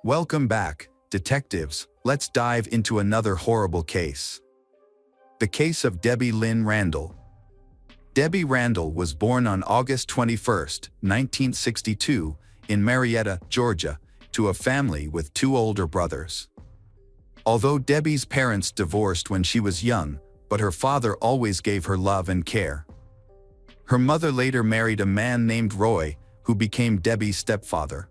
Welcome back, detectives. Let's dive into another horrible case. The case of Debbie Lynn Randall. Debbie Randall was born on August 21, 1962, in Marietta, Georgia, to a family with two older brothers. Although Debbie's parents divorced when she was young, but her father always gave her love and care. Her mother later married a man named Roy, who became Debbie's stepfather.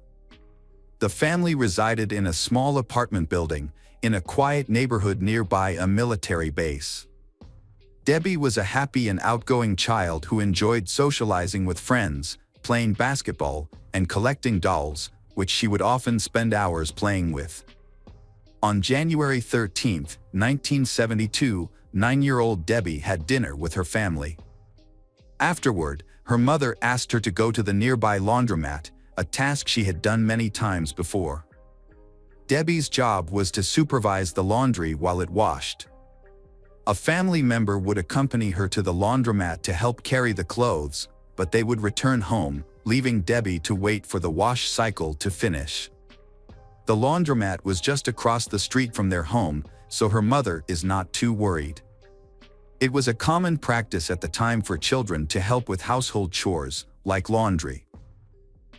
The family resided in a small apartment building in a quiet neighborhood nearby a military base. Debbie was a happy and outgoing child who enjoyed socializing with friends, playing basketball, and collecting dolls, which she would often spend hours playing with. On January 13, 1972, 9-year-old Debbie had dinner with her family. Afterward, her mother asked her to go to the nearby laundromat, a task she had done many times before. Debbie's job was to supervise the laundry while it washed. A family member would accompany her to the laundromat to help carry the clothes, but they would return home, leaving Debbie to wait for the wash cycle to finish. The laundromat was just across the street from their home, so her mother is not too worried. It was a common practice at the time for children to help with household chores, like laundry.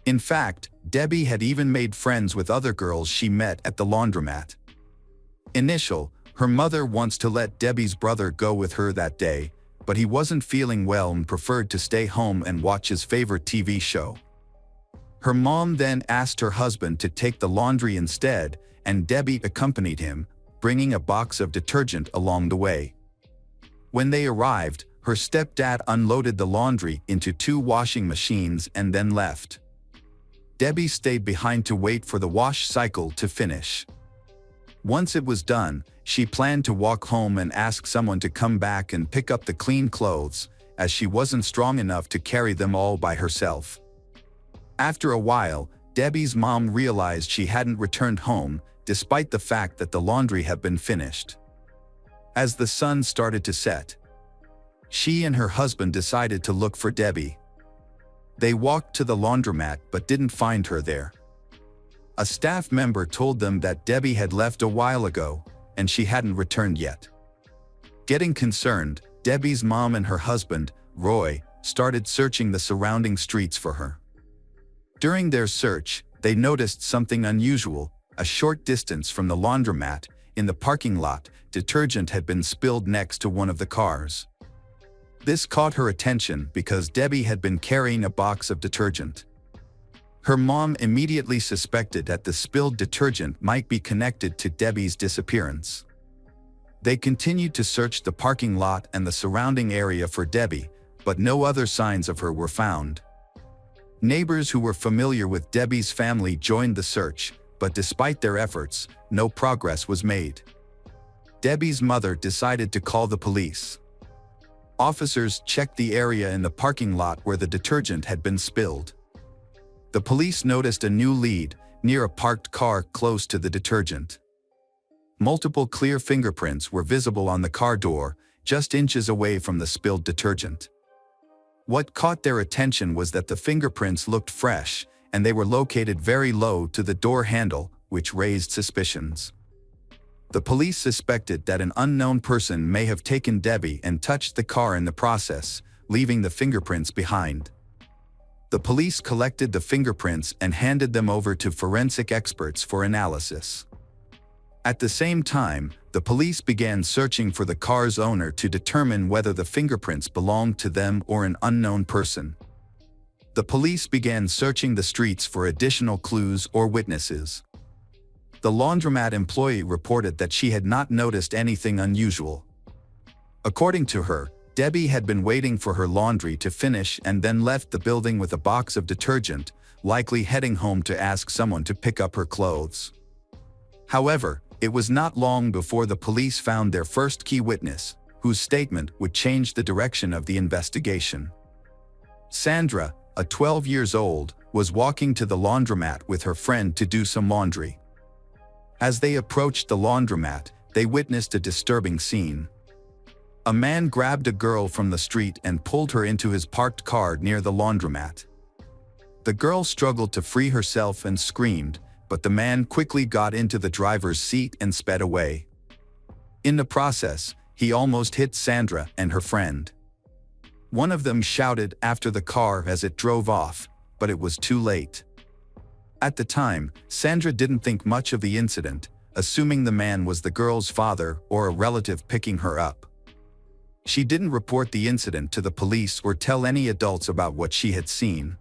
In fact, Debbie had even made friends with other girls she met at the laundromat. Her mother wants to let Debbie's brother go with her that day, but he wasn't feeling well and preferred to stay home and watch his favorite TV show. Her mom then asked her husband to take the laundry instead, and Debbie accompanied him, bringing a box of detergent along the way. When they arrived, her stepdad unloaded the laundry into 2 washing machines and then left. Debbie stayed behind to wait for the wash cycle to finish. Once it was done, she planned to walk home and ask someone to come back and pick up the clean clothes, as she wasn't strong enough to carry them all by herself. After a while, Debbie's mom realized she hadn't returned home, despite the fact that the laundry had been finished. As the sun started to set, she and her husband decided to look for Debbie. They walked to the laundromat but didn't find her there. A staff member told them that Debbie had left a while ago, and she hadn't returned yet. Getting concerned, Debbie's mom and her husband, Roy, started searching the surrounding streets for her. During their search, they noticed something unusual. A short distance from the laundromat, in the parking lot, detergent had been spilled next to one of the cars. This caught her attention because Debbie had been carrying a box of detergent. Her mom immediately suspected that the spilled detergent might be connected to Debbie's disappearance. They continued to search the parking lot and the surrounding area for Debbie, but no other signs of her were found. Neighbors who were familiar with Debbie's family joined the search, but despite their efforts, no progress was made. Debbie's mother decided to call the police. Officers checked the area in the parking lot where the detergent had been spilled. The police noticed a new lead near a parked car close to the detergent. Multiple clear fingerprints were visible on the car door, just inches away from the spilled detergent. What caught their attention was that the fingerprints looked fresh, and they were located very low to the door handle, which raised suspicions. The police suspected that an unknown person may have taken Debbie and touched the car in the process, leaving the fingerprints behind. The police collected the fingerprints and handed them over to forensic experts for analysis. At the same time, the police began searching for the car's owner to determine whether the fingerprints belonged to them or an unknown person. The police began searching the streets for additional clues or witnesses. The laundromat employee reported that she had not noticed anything unusual. According to her, Debbie had been waiting for her laundry to finish and then left the building with a box of detergent, likely heading home to ask someone to pick up her clothes. However, it was not long before the police found their first key witness, whose statement would change the direction of the investigation. Sandra, a 12 years old, was walking to the laundromat with her friend to do some laundry. As they approached the laundromat, they witnessed a disturbing scene. A man grabbed a girl from the street and pulled her into his parked car near the laundromat. The girl struggled to free herself and screamed, but the man quickly got into the driver's seat and sped away. In the process, he almost hit Sandra and her friend. One of them shouted after the car as it drove off, but it was too late. At the time, Sandra didn't think much of the incident, assuming the man was the girl's father or a relative picking her up. She didn't report the incident to the police or tell any adults about what she had seen.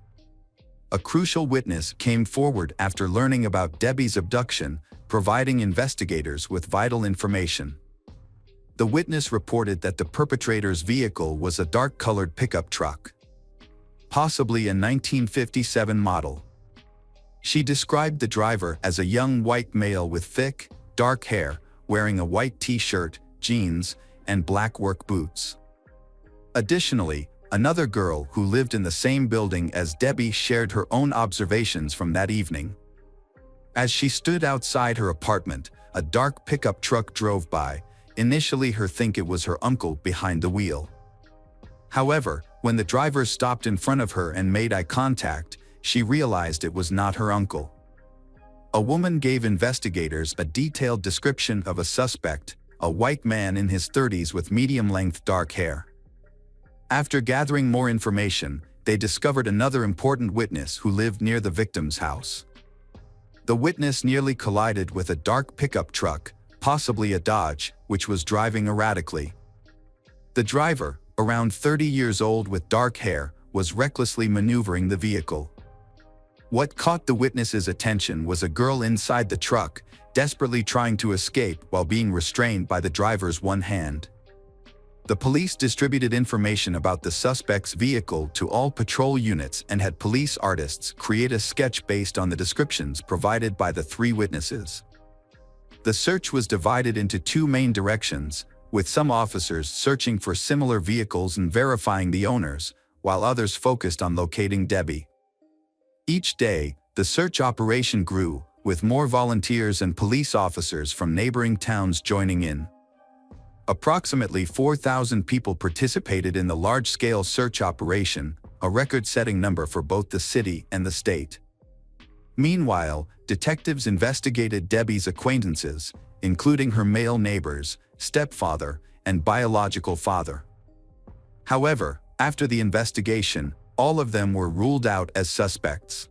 A crucial witness came forward after learning about Debbie's abduction, providing investigators with vital information. The witness reported that the perpetrator's vehicle was a dark-colored pickup truck, possibly a 1957 model. She described the driver as a young white male with thick, dark hair, wearing a white t-shirt, jeans, and black work boots. Additionally, another girl who lived in the same building as Debbie shared her own observations from that evening. As she stood outside her apartment, a dark pickup truck drove by, initially her think it was her uncle behind the wheel. However, when the driver stopped in front of her and made eye contact, she realized it was not her uncle. A woman gave investigators a detailed description of a suspect, a white man in his 30s with medium-length dark hair. After gathering more information, they discovered another important witness who lived near the victim's house. The witness nearly collided with a dark pickup truck, possibly a Dodge, which was driving erratically. The driver, around 30 years old with dark hair, was recklessly maneuvering the vehicle. What caught the witness's attention was a girl inside the truck, desperately trying to escape while being restrained by the driver's one hand. The police distributed information about the suspect's vehicle to all patrol units and had police artists create a sketch based on the descriptions provided by the three witnesses. The search was divided into two main directions, with some officers searching for similar vehicles and verifying the owners, while others focused on locating Debbie. Each day, the search operation grew, with more volunteers and police officers from neighboring towns joining in. Approximately 4,000 people participated in the large-scale search operation, a record-setting number for both the city and the state. Meanwhile, detectives investigated Debbie's acquaintances, including her male neighbors, stepfather, and biological father. However, after the investigation, all of them were ruled out as suspects.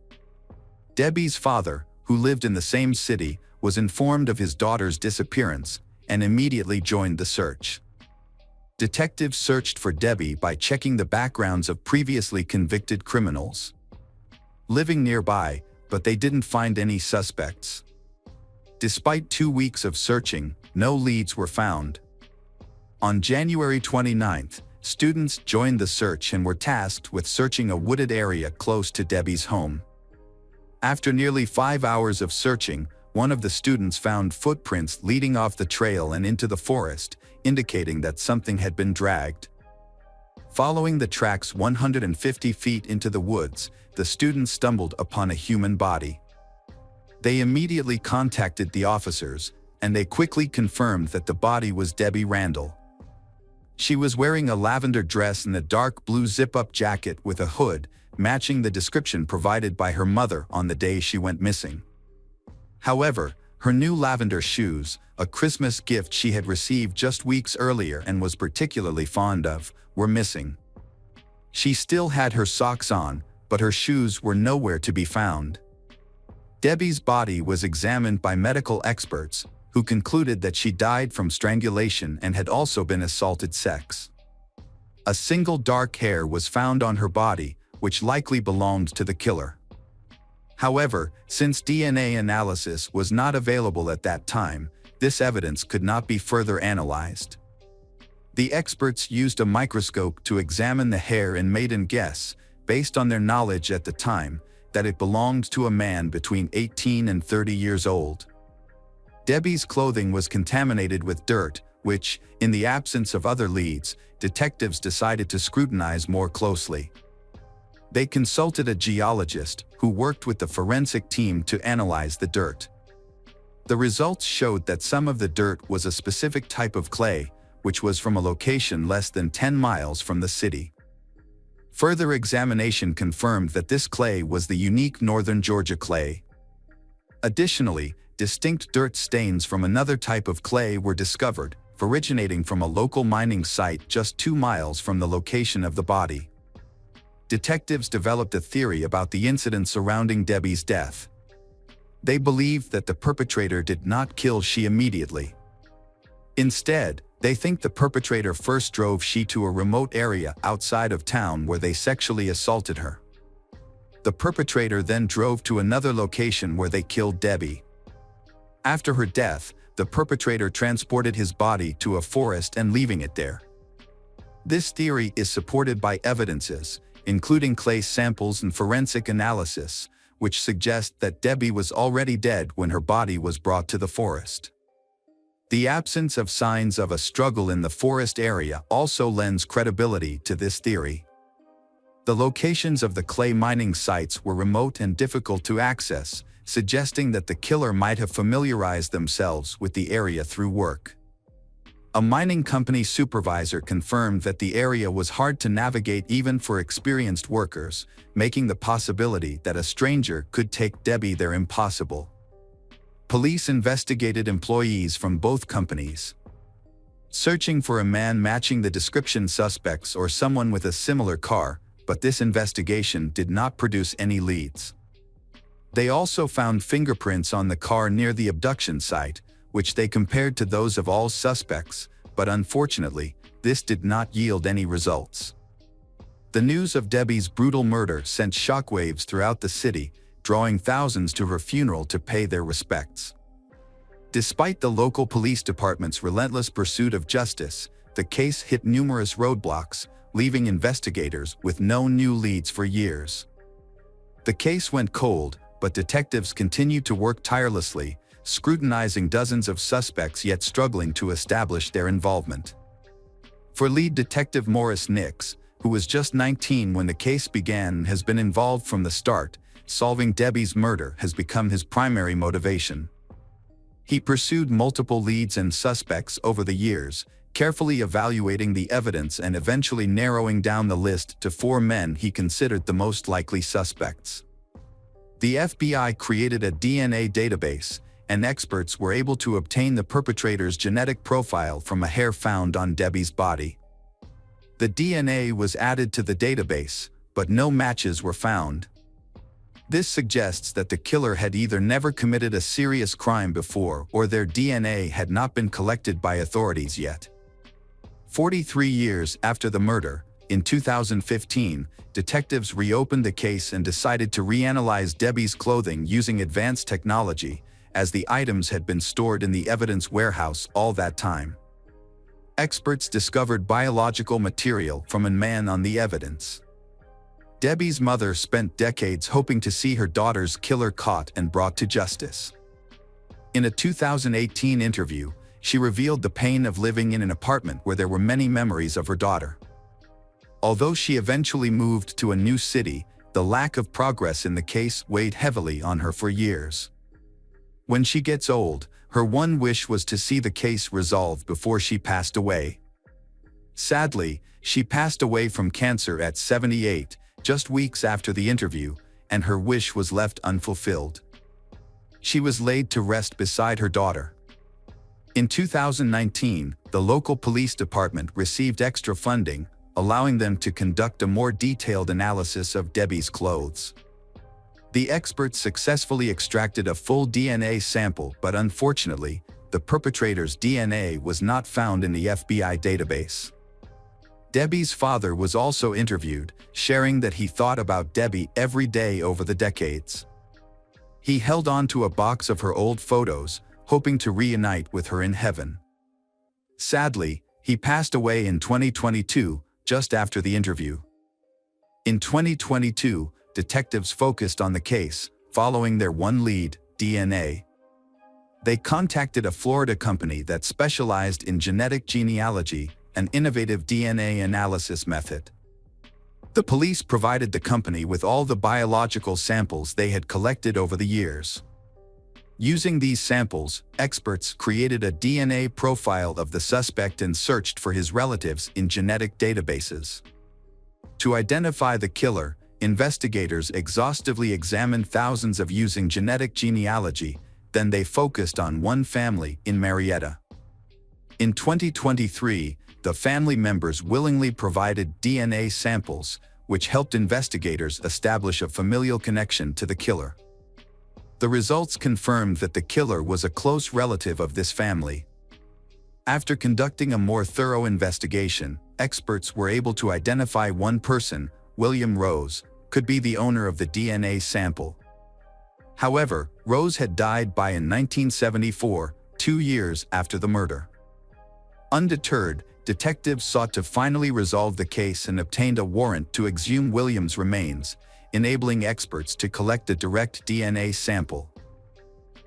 Debbie's father, who lived in the same city, was informed of his daughter's disappearance and immediately joined the search. Detectives searched for Debbie by checking the backgrounds of previously convicted criminals living nearby, but they didn't find any suspects. Despite 2 weeks of searching, no leads were found. On January 29th, students joined the search and were tasked with searching a wooded area close to Debbie's home. After nearly 5 hours of searching, one of the students found footprints leading off the trail and into the forest, indicating that something had been dragged. Following the tracks 150 feet into the woods, the students stumbled upon a human body. They immediately contacted the officers, and they quickly confirmed that the body was Debbie Randall. She was wearing a lavender dress and a dark blue zip-up jacket with a hood, matching the description provided by her mother on the day she went missing. However, her new lavender shoes, a Christmas gift she had received just weeks earlier and was particularly fond of, were missing. She still had her socks on, but her shoes were nowhere to be found. Debbie's body was examined by medical experts, who concluded that she died from strangulation and had also been assaulted sex. A single dark hair was found on her body, which likely belonged to the killer. However, since DNA analysis was not available at that time, this evidence could not be further analyzed. The experts used a microscope to examine the hair and made a guess, based on their knowledge at the time, that it belonged to a man between 18 and 30 years old. Debbie's clothing was contaminated with dirt, which, in the absence of other leads, detectives decided to scrutinize more closely. They consulted a geologist who worked with the forensic team to analyze the dirt. The results showed that some of the dirt was a specific type of clay, which was from a location less than 10 miles from the city. Further examination confirmed that this clay was the unique Northern Georgia clay. Additionally, distinct dirt stains from another type of clay were discovered, originating from a local mining site just 2 miles from the location of the body. Detectives developed a theory about the incident surrounding Debbie's death. They believed that the perpetrator did not kill she immediately. Instead, they think the perpetrator first drove she to a remote area outside of town where they sexually assaulted her. The perpetrator then drove to another location where they killed Debbie. After her death, the perpetrator transported his body to a forest and leaving it there. This theory is supported by evidences, including clay samples and forensic analysis, which suggest that Debbie was already dead when her body was brought to the forest. The absence of signs of a struggle in the forest area also lends credibility to this theory. The locations of the clay mining sites were remote and difficult to access, suggesting that the killer might have familiarized themselves with the area through work. A mining company supervisor confirmed that the area was hard to navigate even for experienced workers, making the possibility that a stranger could take Debbie there impossible. Police investigated employees from both companies, searching for a man matching the description suspects or someone with a similar car, but this investigation did not produce any leads. They also found fingerprints on the car near the abduction site, which they compared to those of all suspects, but unfortunately, this did not yield any results. The news of Debbie's brutal murder sent shockwaves throughout the city, drawing thousands to her funeral to pay their respects. Despite the local police department's relentless pursuit of justice, the case hit numerous roadblocks, leaving investigators with no new leads for years. The case went cold, but detectives continued to work tirelessly, scrutinizing dozens of suspects yet struggling to establish their involvement. For lead detective Morris Nix, who was just 19 when the case began and has been involved from the start, solving Debbie's murder has become his primary motivation. He pursued multiple leads and suspects over the years, carefully evaluating the evidence and eventually narrowing down the list to 4 men he considered the most likely suspects. The FBI created a DNA database, and experts were able to obtain the perpetrator's genetic profile from a hair found on Debbie's body. The DNA was added to the database, but no matches were found. This suggests that the killer had either never committed a serious crime before or their DNA had not been collected by authorities yet. 43 years after the murder, in 2015, detectives reopened the case and decided to reanalyze Debbie's clothing using advanced technology, as the items had been stored in the evidence warehouse all that time. Experts discovered biological material from a man on the evidence. Debbie's mother spent decades hoping to see her daughter's killer caught and brought to justice. In a 2018 interview, she revealed the pain of living in an apartment where there were many memories of her daughter. Although she eventually moved to a new city, the lack of progress in the case weighed heavily on her for years. When she gets old, her one wish was to see the case resolved before she passed away. Sadly, she passed away from cancer at 78, just weeks after the interview, and her wish was left unfulfilled. She was laid to rest beside her daughter. In 2019, the local police department received extra funding, allowing them to conduct a more detailed analysis of Debbie's clothes. The experts successfully extracted a full DNA sample, but unfortunately, the perpetrator's DNA was not found in the FBI database. Debbie's father was also interviewed, sharing that he thought about Debbie every day over the decades. He held on to a box of her old photos, hoping to reunite with her in heaven. Sadly, he passed away in 2022, just after the interview. In 2022, detectives focused on the case, following their one lead, DNA. They contacted a Florida company that specialized in genetic genealogy, an innovative DNA analysis method. The police provided the company with all the biological samples they had collected over the years. Using these samples, experts created a DNA profile of the suspect and searched for his relatives in genetic databases. To identify the killer, investigators exhaustively examined thousands of using genetic genealogy, then they focused on one family in Marietta. In 2023, the family members willingly provided DNA samples, which helped investigators establish a familial connection to the killer. The results confirmed that the killer was a close relative of this family. After conducting a more thorough investigation, experts were able to identify one person, William Rose, could be the owner of the DNA sample. However, Rose had died in 1974, 2 years after the murder. Undeterred, detectives sought to finally resolve the case and obtained a warrant to exhume William's remains, enabling experts to collect a direct DNA sample.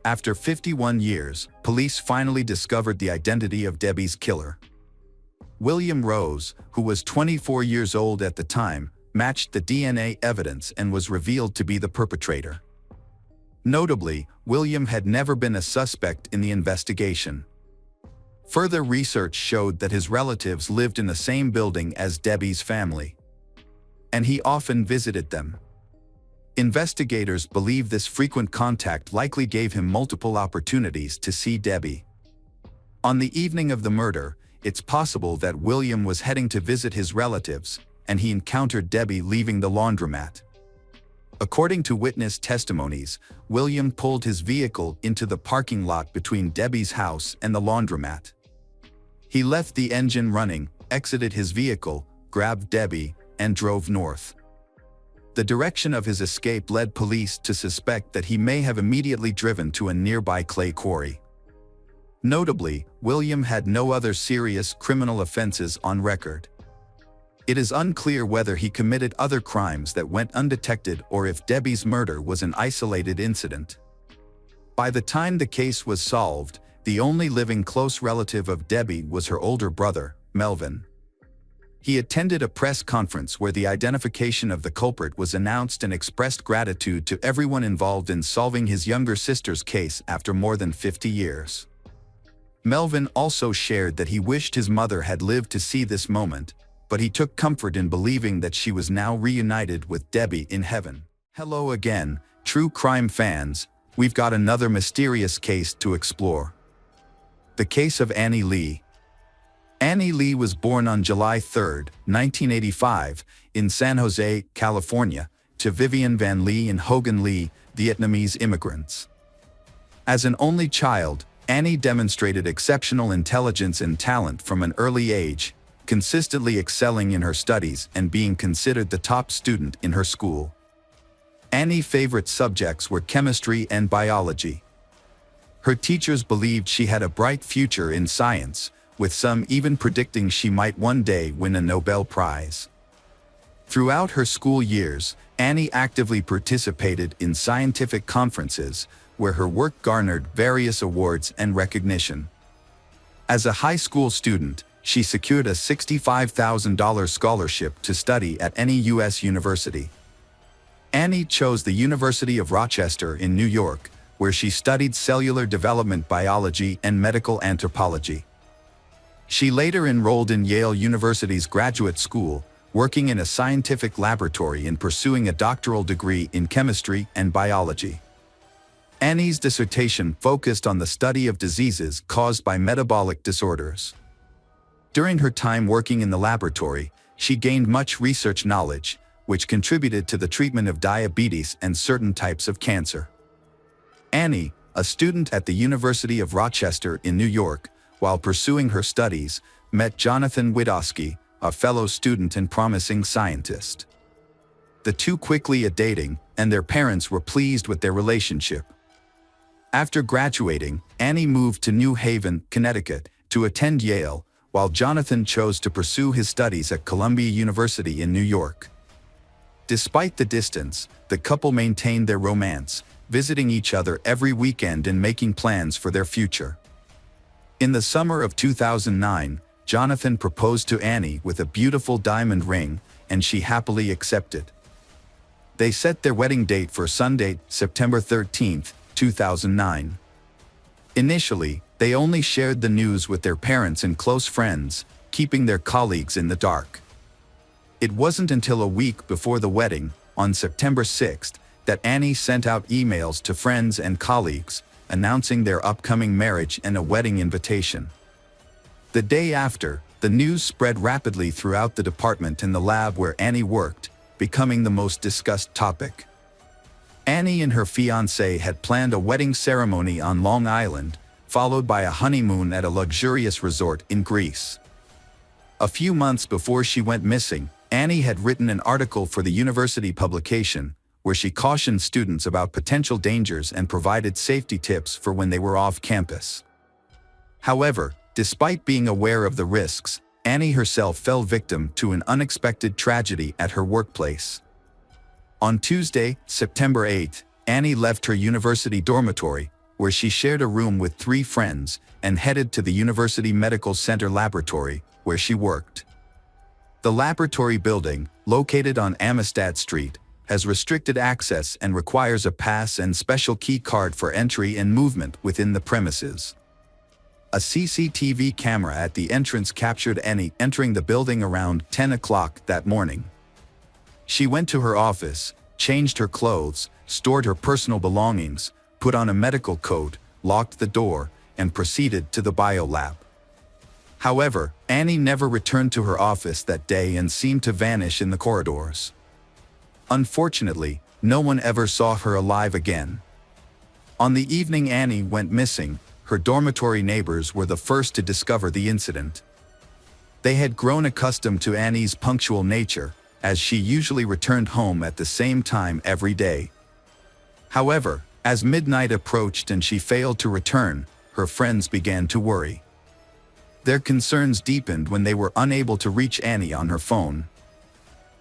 After 51 years, police finally discovered the identity of Debbie's killer. William Rose, who was 24 years old at the time, matched the DNA evidence and was revealed to be the perpetrator. Notably, William had never been a suspect in the investigation. Further research showed that his relatives lived in the same building as Debbie's family, and he often visited them. Investigators believe this frequent contact likely gave him multiple opportunities to see Debbie. On the evening of the murder, it's possible that William was heading to visit his relatives, and he encountered Debbie leaving the laundromat. According to witness testimonies, William pulled his vehicle into the parking lot between Debbie's house and the laundromat. He left the engine running, exited his vehicle, grabbed Debbie, and drove north. The direction of his escape led police to suspect that he may have immediately driven to a nearby clay quarry. Notably, William had no other serious criminal offenses on record. It is unclear whether he committed other crimes that went undetected or if Debbie's murder was an isolated incident. By the time the case was solved, the only living close relative of Debbie was her older brother, Melvin. He attended a press conference where the identification of the culprit was announced and expressed gratitude to everyone involved in solving his younger sister's case after more than 50 years. Melvin also shared that he wished his mother had lived to see this moment, but he took comfort in believing that she was now reunited with Debbie in heaven. Hello again, true crime fans, we've got another mysterious case to explore. The case of Annie Lee. Annie Lee was born on July 3, 1985, in San Jose, California, to Vivian Van Lee and Hogan Lee, Vietnamese immigrants. As an only child, Annie demonstrated exceptional intelligence and talent from an early age, consistently excelling in her studies and being considered the top student in her school. Annie's favorite subjects were chemistry and biology. Her teachers believed she had a bright future in science, with some even predicting she might one day win a Nobel Prize. Throughout her school years, Annie actively participated in scientific conferences, where her work garnered various awards and recognition. As a high school student, she secured a $65,000 scholarship to study at any U.S. university. Annie chose the University of Rochester in New York, where she studied cellular development biology and medical anthropology. She later enrolled in Yale University's graduate school, working in a scientific laboratory and pursuing a doctoral degree in chemistry and biology. Annie's dissertation focused on the study of diseases caused by metabolic disorders. During her time working in the laboratory, she gained much research knowledge, which contributed to the treatment of diabetes and certain types of cancer. Annie, a student at the University of Rochester in New York, while pursuing her studies, met Jonathan Widowski, a fellow student and promising scientist. The two quickly dating, and their parents were pleased with their relationship. After graduating, Annie moved to New Haven, Connecticut, to attend Yale, while Jonathan chose to pursue his studies at Columbia University in New York. Despite the distance, the couple maintained their romance, visiting each other every weekend and making plans for their future. In the summer of 2009, Jonathan proposed to Annie with a beautiful diamond ring, and she happily accepted. They set their wedding date for Sunday, September 13, 2009. Initially, they only shared the news with their parents and close friends, keeping their colleagues in the dark. It wasn't until a week before the wedding, on September 6th, that Annie sent out emails to friends and colleagues, announcing their upcoming marriage and a wedding invitation. The day after, the news spread rapidly throughout the department and the lab where Annie worked, becoming the most discussed topic. Annie and her fiancé had planned a wedding ceremony on Long Island, followed by a honeymoon at a luxurious resort in Greece. A few months before she went missing, Annie had written an article for the university publication, where she cautioned students about potential dangers and provided safety tips for when they were off campus. However, despite being aware of the risks, Annie herself fell victim to an unexpected tragedy at her workplace. On Tuesday, September 8, Annie left her university dormitory, where she shared a room with 3 friends, and headed to the University Medical Center laboratory, where she worked. The laboratory building, located on Amistad Street, has restricted access and requires a pass and special key card for entry and movement within the premises. A CCTV camera at the entrance captured Annie entering the building around 10 o'clock that morning. She went to her office, changed her clothes, stored her personal belongings, put on a medical coat, locked the door, and proceeded to the biolab. However, Annie never returned to her office that day and seemed to vanish in the corridors. Unfortunately, no one ever saw her alive again. On the evening Annie went missing, her dormitory neighbors were the first to discover the incident. They had grown accustomed to Annie's punctual nature, as she usually returned home at the same time every day. However, as midnight approached and she failed to return, her friends began to worry. Their concerns deepened when they were unable to reach Annie on her phone.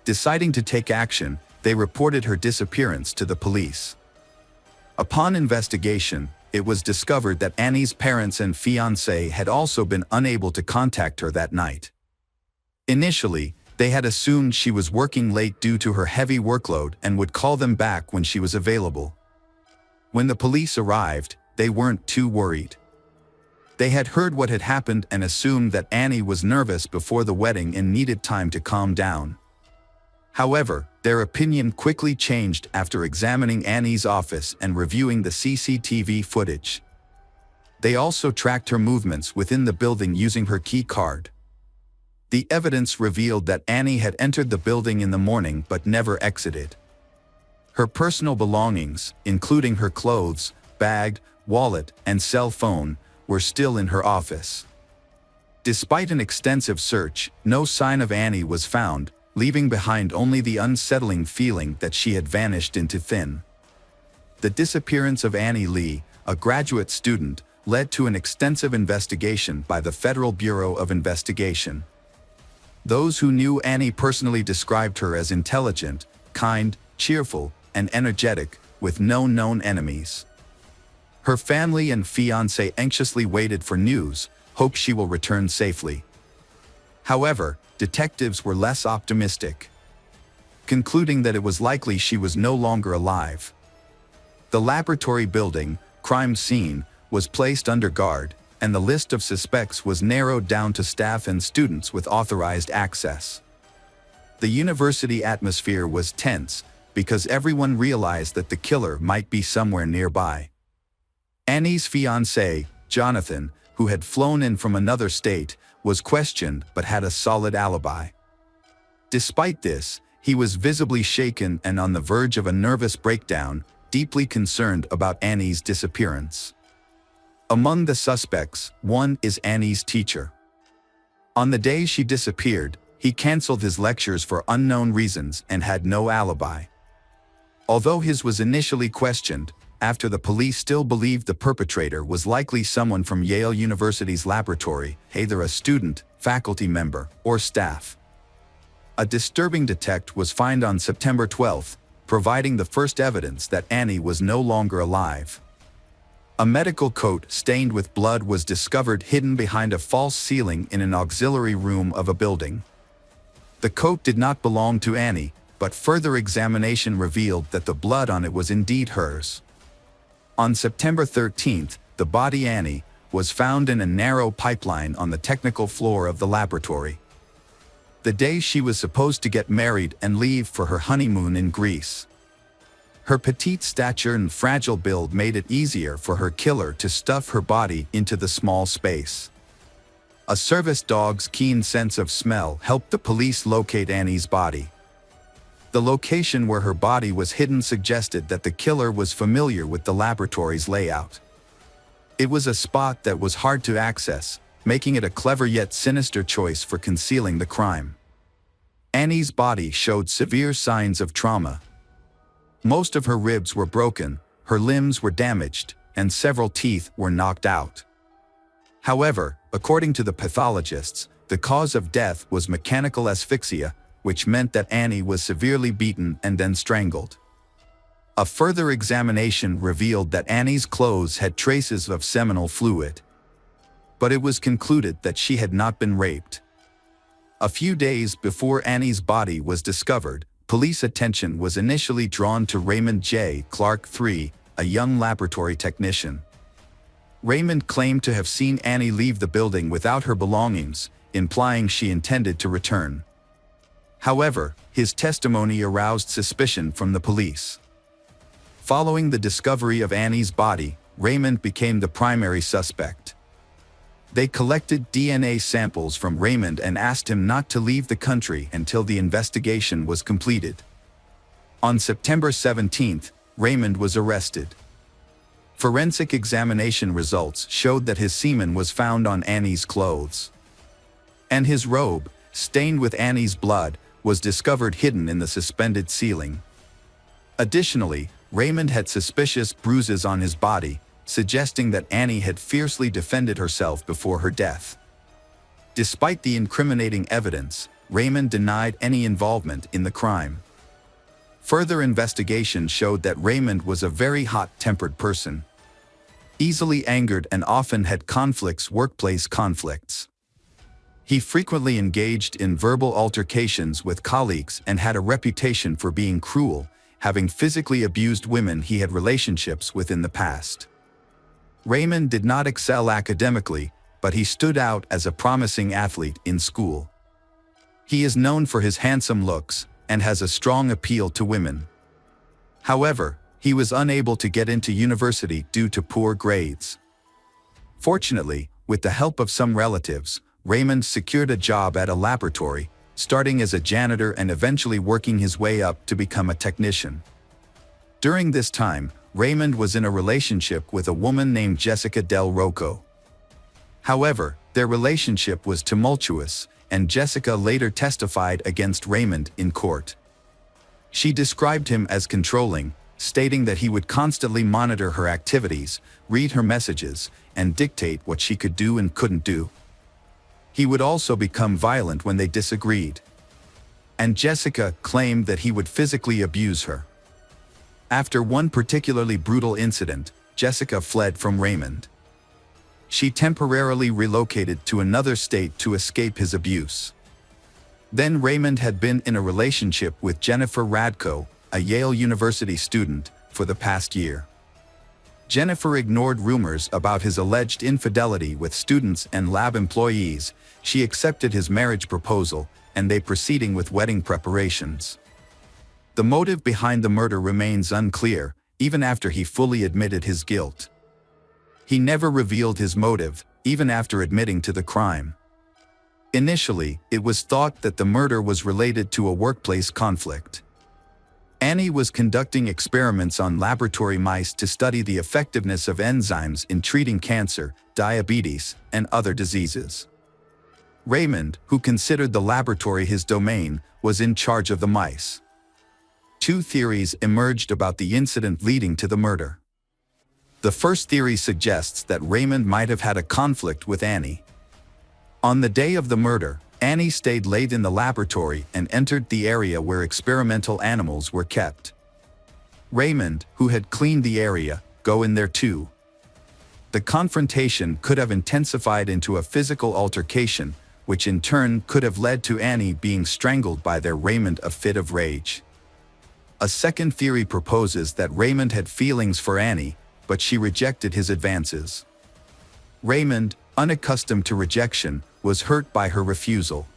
Deciding to take action, they reported her disappearance to the police. Upon investigation, it was discovered that Annie's parents and fiancé had also been unable to contact her that night. Initially, they had assumed she was working late due to her heavy workload and would call them back when she was available. When the police arrived, they weren't too worried. They had heard what had happened and assumed that Annie was nervous before the wedding and needed time to calm down. However, their opinion quickly changed after examining Annie's office and reviewing the CCTV footage. They also tracked her movements within the building using her key card. The evidence revealed that Annie had entered the building in the morning but never exited. Her personal belongings, including her clothes, bag, wallet, and cell phone, were still in her office. Despite an extensive search, no sign of Annie was found, leaving behind only the unsettling feeling that she had vanished into thin. The disappearance of Annie Lee, a graduate student, led to an extensive investigation by the Federal Bureau of Investigation. Those who knew Annie personally described her as intelligent, kind, cheerful, and energetic, with no known enemies. Her family and fiancé anxiously waited for news, hope she will return safely. However, detectives were less optimistic, concluding that it was likely she was no longer alive. The laboratory building, crime scene, was placed under guard, and the list of suspects was narrowed down to staff and students with authorized access. The university atmosphere was tense, because everyone realized that the killer might be somewhere nearby. Annie's fiancé, Jonathan, who had flown in from another state, was questioned but had a solid alibi. Despite this, he was visibly shaken and on the verge of a nervous breakdown, deeply concerned about Annie's disappearance. Among the suspects, one is Annie's teacher. On the day she disappeared, he canceled his lectures for unknown reasons and had no alibi. Although his was initially questioned, after the police still believed the perpetrator was likely someone from Yale University's laboratory, either a student, faculty member, or staff. A disturbing detect was found on September 12, providing the first evidence that Annie was no longer alive. A medical coat stained with blood was discovered hidden behind a false ceiling in an auxiliary room of a building. The coat did not belong to Annie, but further examination revealed that the blood on it was indeed hers. On September 13, the body Annie was found in a narrow pipeline on the technical floor of the laboratory. the day she was supposed to get married and leave for her honeymoon in Greece. Her petite stature and fragile build made it easier for her killer to stuff her body into the small space. A service dog's keen sense of smell helped the police locate Annie's body. The location where her body was hidden suggested that the killer was familiar with the laboratory's layout. It was a spot that was hard to access, making it a clever yet sinister choice for concealing the crime. Annie's body showed severe signs of trauma. Most of her ribs were broken, her limbs were damaged, and several teeth were knocked out. However, according to the pathologists, the cause of death was mechanical asphyxia, which meant that Annie was severely beaten and then strangled. A further examination revealed that Annie's clothes had traces of seminal fluid. But it was concluded that she had not been raped. A few days before Annie's body was discovered, police attention was initially drawn to Raymond J. Clark III, a young laboratory technician. Raymond claimed to have seen Annie leave the building without her belongings, implying she intended to return. However, his testimony aroused suspicion from the police. Following the discovery of Annie's body, Raymond became the primary suspect. They collected DNA samples from Raymond and asked him not to leave the country until the investigation was completed. On September 17, Raymond was arrested. Forensic examination results showed that his semen was found on Annie's clothes. And his robe, stained with Annie's blood, was discovered hidden in the suspended ceiling. Additionally, Raymond had suspicious bruises on his body, suggesting that Annie had fiercely defended herself before her death. Despite the incriminating evidence, Raymond denied any involvement in the crime. Further investigation showed that Raymond was a very hot-tempered person, easily angered and often had workplace conflicts. He frequently engaged in verbal altercations with colleagues and had a reputation for being cruel, having physically abused women he had relationships with in the past. Raymond did not excel academically, but he stood out as a promising athlete in school. He is known for his handsome looks and has a strong appeal to women. However, he was unable to get into university due to poor grades. Fortunately, with the help of some relatives, Raymond secured a job at a laboratory, starting as a janitor and eventually working his way up to become a technician. During this time, Raymond was in a relationship with a woman named Jessica Del Rocco. However, their relationship was tumultuous, and Jessica later testified against Raymond in court. She described him as controlling, stating that he would constantly monitor her activities, read her messages, and dictate what she could do and couldn't do. He would also become violent when they disagreed. And Jessica claimed that he would physically abuse her. After one particularly brutal incident, Jessica fled from Raymond. She temporarily relocated to another state to escape his abuse. Then Raymond had been in a relationship with Jennifer Radko, a Yale University student, for the past year. Jennifer ignored rumors about his alleged infidelity with students and lab employees. She accepted his marriage proposal, and they proceeding with wedding preparations. The motive behind the murder remains unclear, even after he fully admitted his guilt. He never revealed his motive, even after admitting to the crime. Initially, it was thought that the murder was related to a workplace conflict. Annie was conducting experiments on laboratory mice to study the effectiveness of enzymes in treating cancer, diabetes, and other diseases. Raymond, who considered the laboratory his domain, was in charge of the mice. Two theories emerged about the incident leading to the murder. The first theory suggests that Raymond might have had a conflict with Annie. On the day of the murder, Annie stayed late in the laboratory and entered the area where experimental animals were kept. Raymond, who had cleaned the area, go in there too. The confrontation could have intensified into a physical altercation, which in turn could have led to Annie being strangled by their Raymond a fit of rage. A second theory proposes that Raymond had feelings for Annie, but she rejected his advances. Raymond, unaccustomed to rejection, was hurt by her refusal.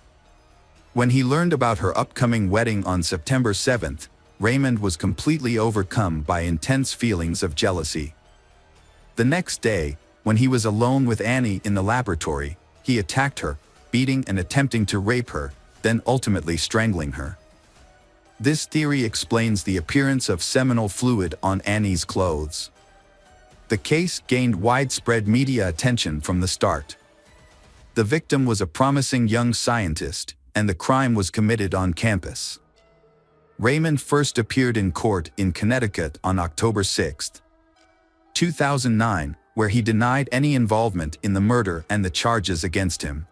When he learned about her upcoming wedding on September 7th, Raymond was completely overcome by intense feelings of jealousy. The next day, when he was alone with Annie in the laboratory, he attacked her, beating and attempting to rape her, then ultimately strangling her. This theory explains the appearance of seminal fluid on Annie's clothes. The case gained widespread media attention from the start. The victim was a promising young scientist, and the crime was committed on campus. Raymond first appeared in court in Connecticut on October 6, 2009, where he denied any involvement in the murder and the charges against him.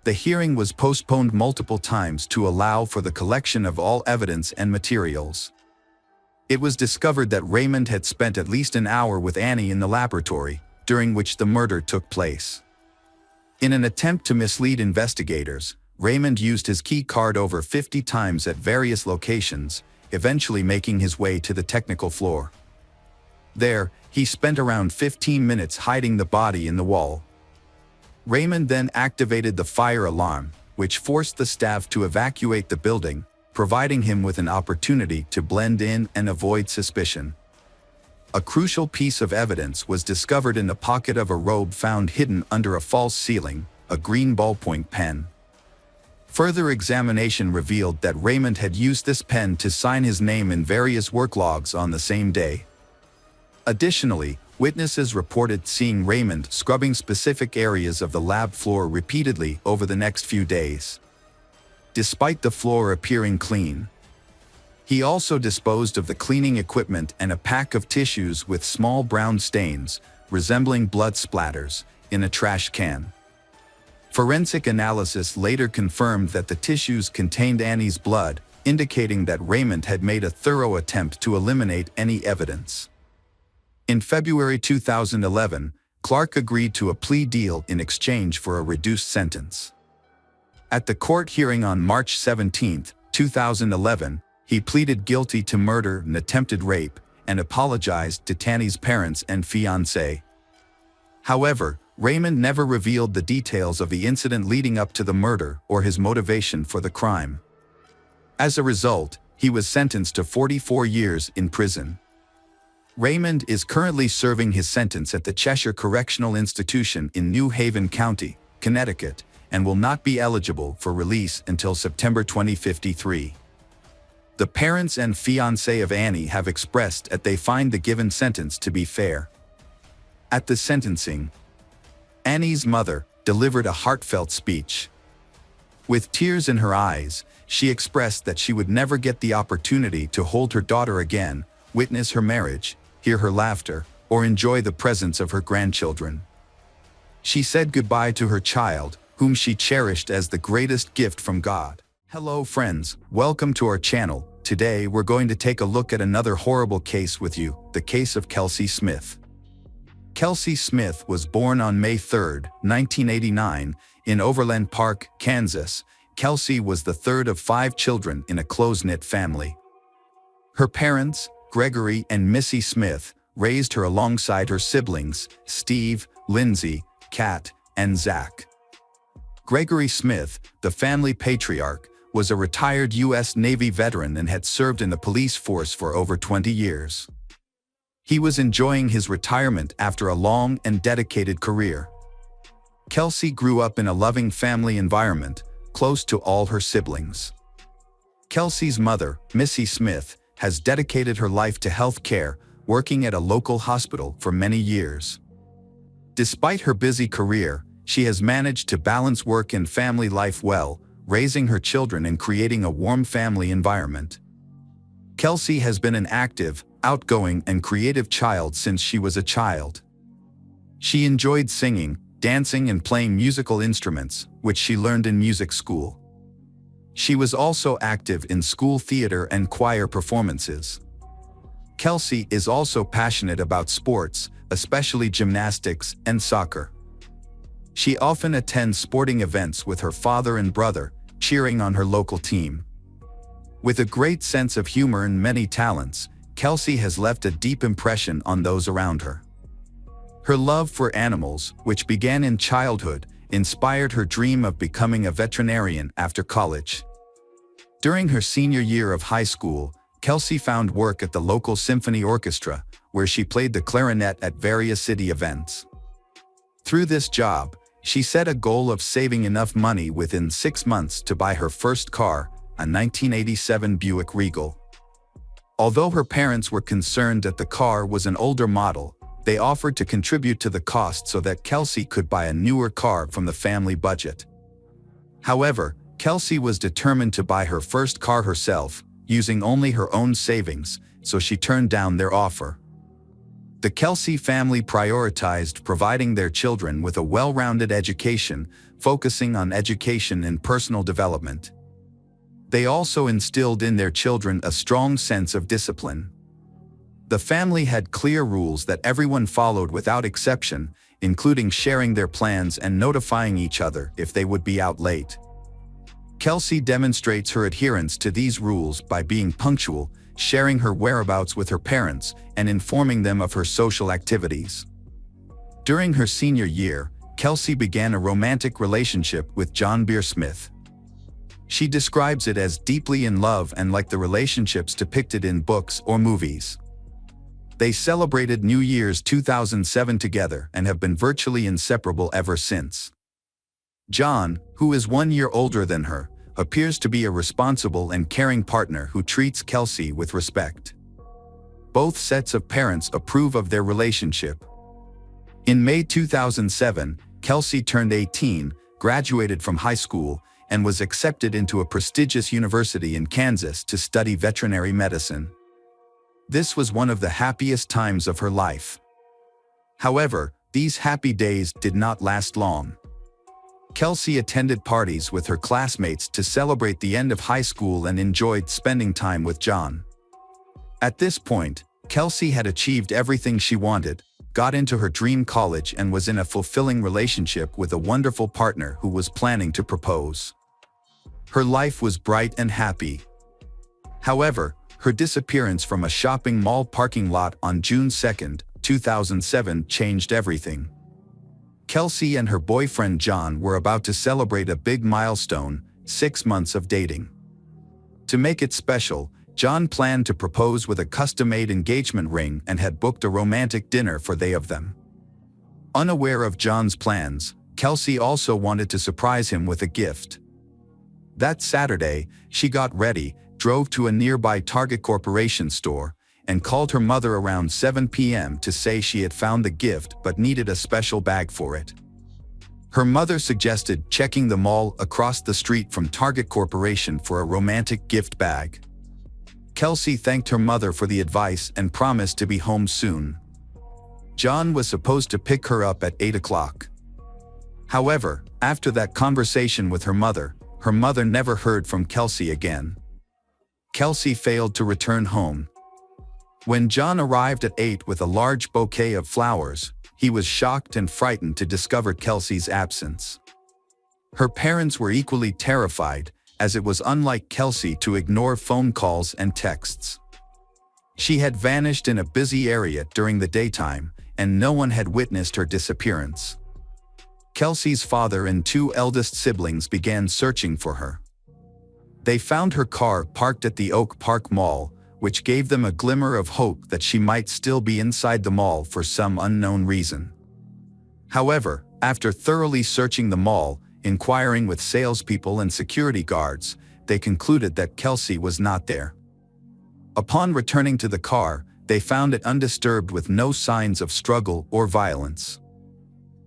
The hearing was postponed multiple times to allow for the collection of all evidence and materials. It was discovered that Raymond had spent at least an hour with Annie in the laboratory, during which the murder took place. In an attempt to mislead investigators, Raymond used his key card over 50 times at various locations, eventually making his way to the technical floor. There, he spent around 15 minutes hiding the body in the wall. Raymond then activated the fire alarm, which forced the staff to evacuate the building, providing him with an opportunity to blend in and avoid suspicion. A crucial piece of evidence was discovered in the pocket of a robe found hidden under a false ceiling, a green ballpoint pen. Further examination revealed that Raymond had used this pen to sign his name in various work logs on the same day. Additionally, witnesses reported seeing Raymond scrubbing specific areas of the lab floor repeatedly over the next few days. Despite the floor appearing clean, he also disposed of the cleaning equipment and a pack of tissues with small brown stains, resembling blood splatters, in a trash can. Forensic analysis later confirmed that the tissues contained Annie's blood, indicating that Raymond had made a thorough attempt to eliminate any evidence. In February 2011, Clark agreed to a plea deal in exchange for a reduced sentence. At the court hearing on March 17, 2011, he pleaded guilty to murder and attempted rape and apologized to Tanny's parents and fiancé. However, Raymond never revealed the details of the incident leading up to the murder or his motivation for the crime. As a result, he was sentenced to 44 years in prison. Raymond is currently serving his sentence at the Cheshire Correctional Institution in New Haven County, Connecticut, and will not be eligible for release until September 2053. The parents and fiancé of Annie have expressed that they find the given sentence to be fair. At the sentencing, Annie's mother delivered a heartfelt speech. With tears in her eyes, she expressed that she would never get the opportunity to hold her daughter again, witness her marriage, hear her laughter, or enjoy the presence of her grandchildren. She said goodbye to her child, whom she cherished as the greatest gift from God. Hello friends, welcome to our channel. Today we're going to take a look at another horrible case with you, the case of Kelsey Smith. Kelsey Smith was born on May 3, 1989, in Overland Park, Kansas. Kelsey was the third of 5 children in a close-knit family. Her parents, Gregory and Missy Smith, raised her alongside her siblings, Steve, Lindsay, Kat, and Zach. Gregory Smith, the family patriarch, was a retired U.S. Navy veteran and had served in the police force for over 20 years. He was enjoying his retirement after a long and dedicated career. Kelsey grew up in a loving family environment, close to all her siblings. Kelsey's mother, Missy Smith, has dedicated her life to health care, working at a local hospital for many years. Despite her busy career, she has managed to balance work and family life well, raising her children and creating a warm family environment. Kelsey has been an active, outgoing, and creative child since she was a child. She enjoyed singing, dancing, and playing musical instruments, which she learned in music school. She was also active in school theater and choir performances. Kelsey is also passionate about sports, especially gymnastics and soccer. She often attends sporting events with her father and brother, cheering on her local team. With a great sense of humor and many talents, Kelsey has left a deep impression on those around her. Her love for animals, which began in childhood, inspired her dream of becoming a veterinarian after college. During her senior year of high school, Kelsey found work at the local symphony orchestra, where she played the clarinet at various city events. Through this job, she set a goal of saving enough money within 6 months to buy her first car, a 1987 Buick Regal. Although her parents were concerned that the car was an older model, they offered to contribute to the cost so that Kelsey could buy a newer car from the family budget. However, Kelsey was determined to buy her first car herself, using only her own savings, so she turned down their offer. The Kelsey family prioritized providing their children with a well-rounded education, focusing on education and personal development. They also instilled in their children a strong sense of discipline. The family had clear rules that everyone followed without exception, including sharing their plans and notifying each other if they would be out late. Kelsey demonstrates her adherence to these rules by being punctual, sharing her whereabouts with her parents, and informing them of her social activities. During her senior year, Kelsey began a romantic relationship with John Smith. She describes it as deeply in love and like the relationships depicted in books or movies. They celebrated New Year's 2007 together and have been virtually inseparable ever since. John, who is 1 year older than her, appears to be a responsible and caring partner who treats Kelsey with respect. Both sets of parents approve of their relationship. In May 2007, Kelsey turned 18, graduated from high school, and was accepted into a prestigious university in Kansas to study veterinary medicine. This was one of the happiest times of her life. However, these happy days did not last long. Kelsey attended parties with her classmates to celebrate the end of high school and enjoyed spending time with John. At this point, Kelsey had achieved everything she wanted, got into her dream college, and was in a fulfilling relationship with a wonderful partner who was planning to propose. Her life was bright and happy. However, her disappearance from a shopping mall parking lot on June 2, 2007 changed everything. Kelsey and her boyfriend John were about to celebrate a big milestone, 6 months of dating. To make it special, John planned to propose with a custom-made engagement ring and had booked a romantic dinner for they of them. Unaware of John's plans, Kelsey also wanted to surprise him with a gift. That Saturday, she got ready, drove to a nearby Target Corporation store, and called her mother around 7 p.m. to say she had found the gift but needed a special bag for it. Her mother suggested checking the mall across the street from Target Corporation for a romantic gift bag. Kelsey thanked her mother for the advice and promised to be home soon. John was supposed to pick her up at 8 o'clock. However, after that conversation with her mother never heard from Kelsey again. Kelsey failed to return home. When John arrived at 8 with a large bouquet of flowers, he was shocked and frightened to discover Kelsey's absence. Her parents were equally terrified, as it was unlike Kelsey to ignore phone calls and texts. She had vanished in a busy area during the daytime, and no one had witnessed her disappearance. Kelsey's father and 2 eldest siblings began searching for her. They found her car parked at the Oak Park Mall, which gave them a glimmer of hope that she might still be inside the mall for some unknown reason. However, after thoroughly searching the mall, inquiring with salespeople and security guards, they concluded that Kelsey was not there. Upon returning to the car, they found it undisturbed with no signs of struggle or violence.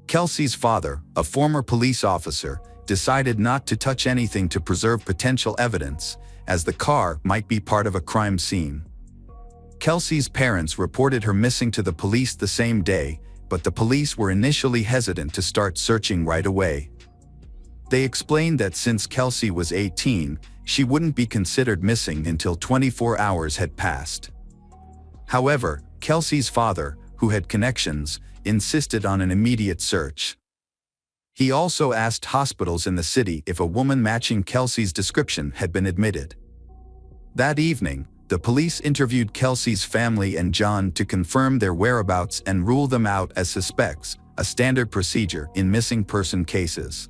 Kelsey's father, a former police officer, decided not to touch anything to preserve potential evidence, as the car might be part of a crime scene. Kelsey's parents reported her missing to the police the same day, but the police were initially hesitant to start searching right away. They explained that since Kelsey was 18, she wouldn't be considered missing until 24 hours had passed. However, Kelsey's father, who had connections, insisted on an immediate search. He also asked hospitals in the city if a woman matching Kelsey's description had been admitted. That evening, the police interviewed Kelsey's family and John to confirm their whereabouts and rule them out as suspects, a standard procedure in missing person cases.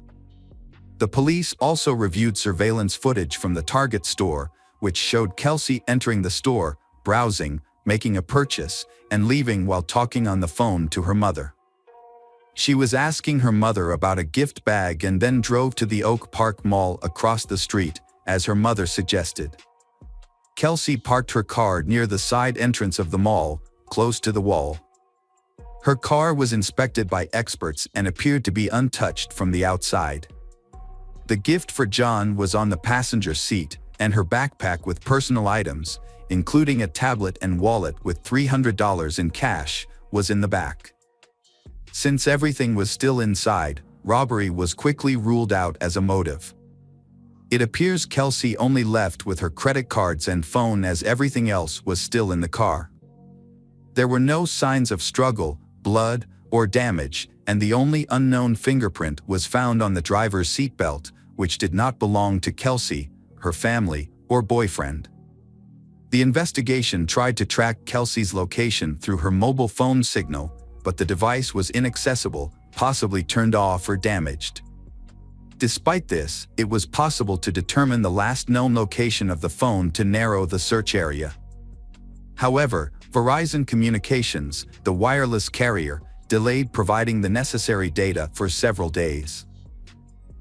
The police also reviewed surveillance footage from the Target store, which showed Kelsey entering the store, browsing, making a purchase, and leaving while talking on the phone to her mother. She was asking her mother about a gift bag and then drove to the Oak Park Mall across the street, as her mother suggested. Kelsey parked her car near the side entrance of the mall, close to the wall. Her car was inspected by experts and appeared to be untouched from the outside. The gift for John was on the passenger seat, and her backpack with personal items, including a tablet and wallet with $300 in cash, was in the back. Since everything was still inside, robbery was quickly ruled out as a motive. It appears Kelsey only left with her credit cards and phone, as everything else was still in the car. There were no signs of struggle, blood, or damage, and the only unknown fingerprint was found on the driver's seatbelt, which did not belong to Kelsey, her family, or boyfriend. The investigation tried to track Kelsey's location through her mobile phone signal, but the device was inaccessible, possibly turned off or damaged. Despite this, it was possible to determine the last known location of the phone to narrow the search area. However, Verizon Communications, the wireless carrier, delayed providing the necessary data for several days.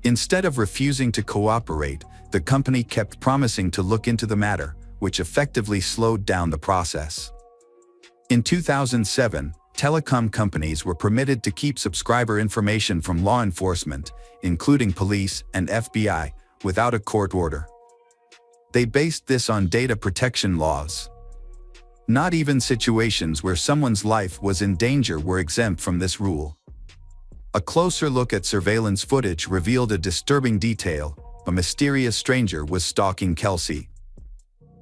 Instead of refusing to cooperate, the company kept promising to look into the matter, which effectively slowed down the process. In 2007, telecom companies were permitted to keep subscriber information from law enforcement, including police and FBI, without a court order. They based this on data protection laws. Not even situations where someone's life was in danger were exempt from this rule. A closer look at surveillance footage revealed a disturbing detail: a mysterious stranger was stalking Kelsey.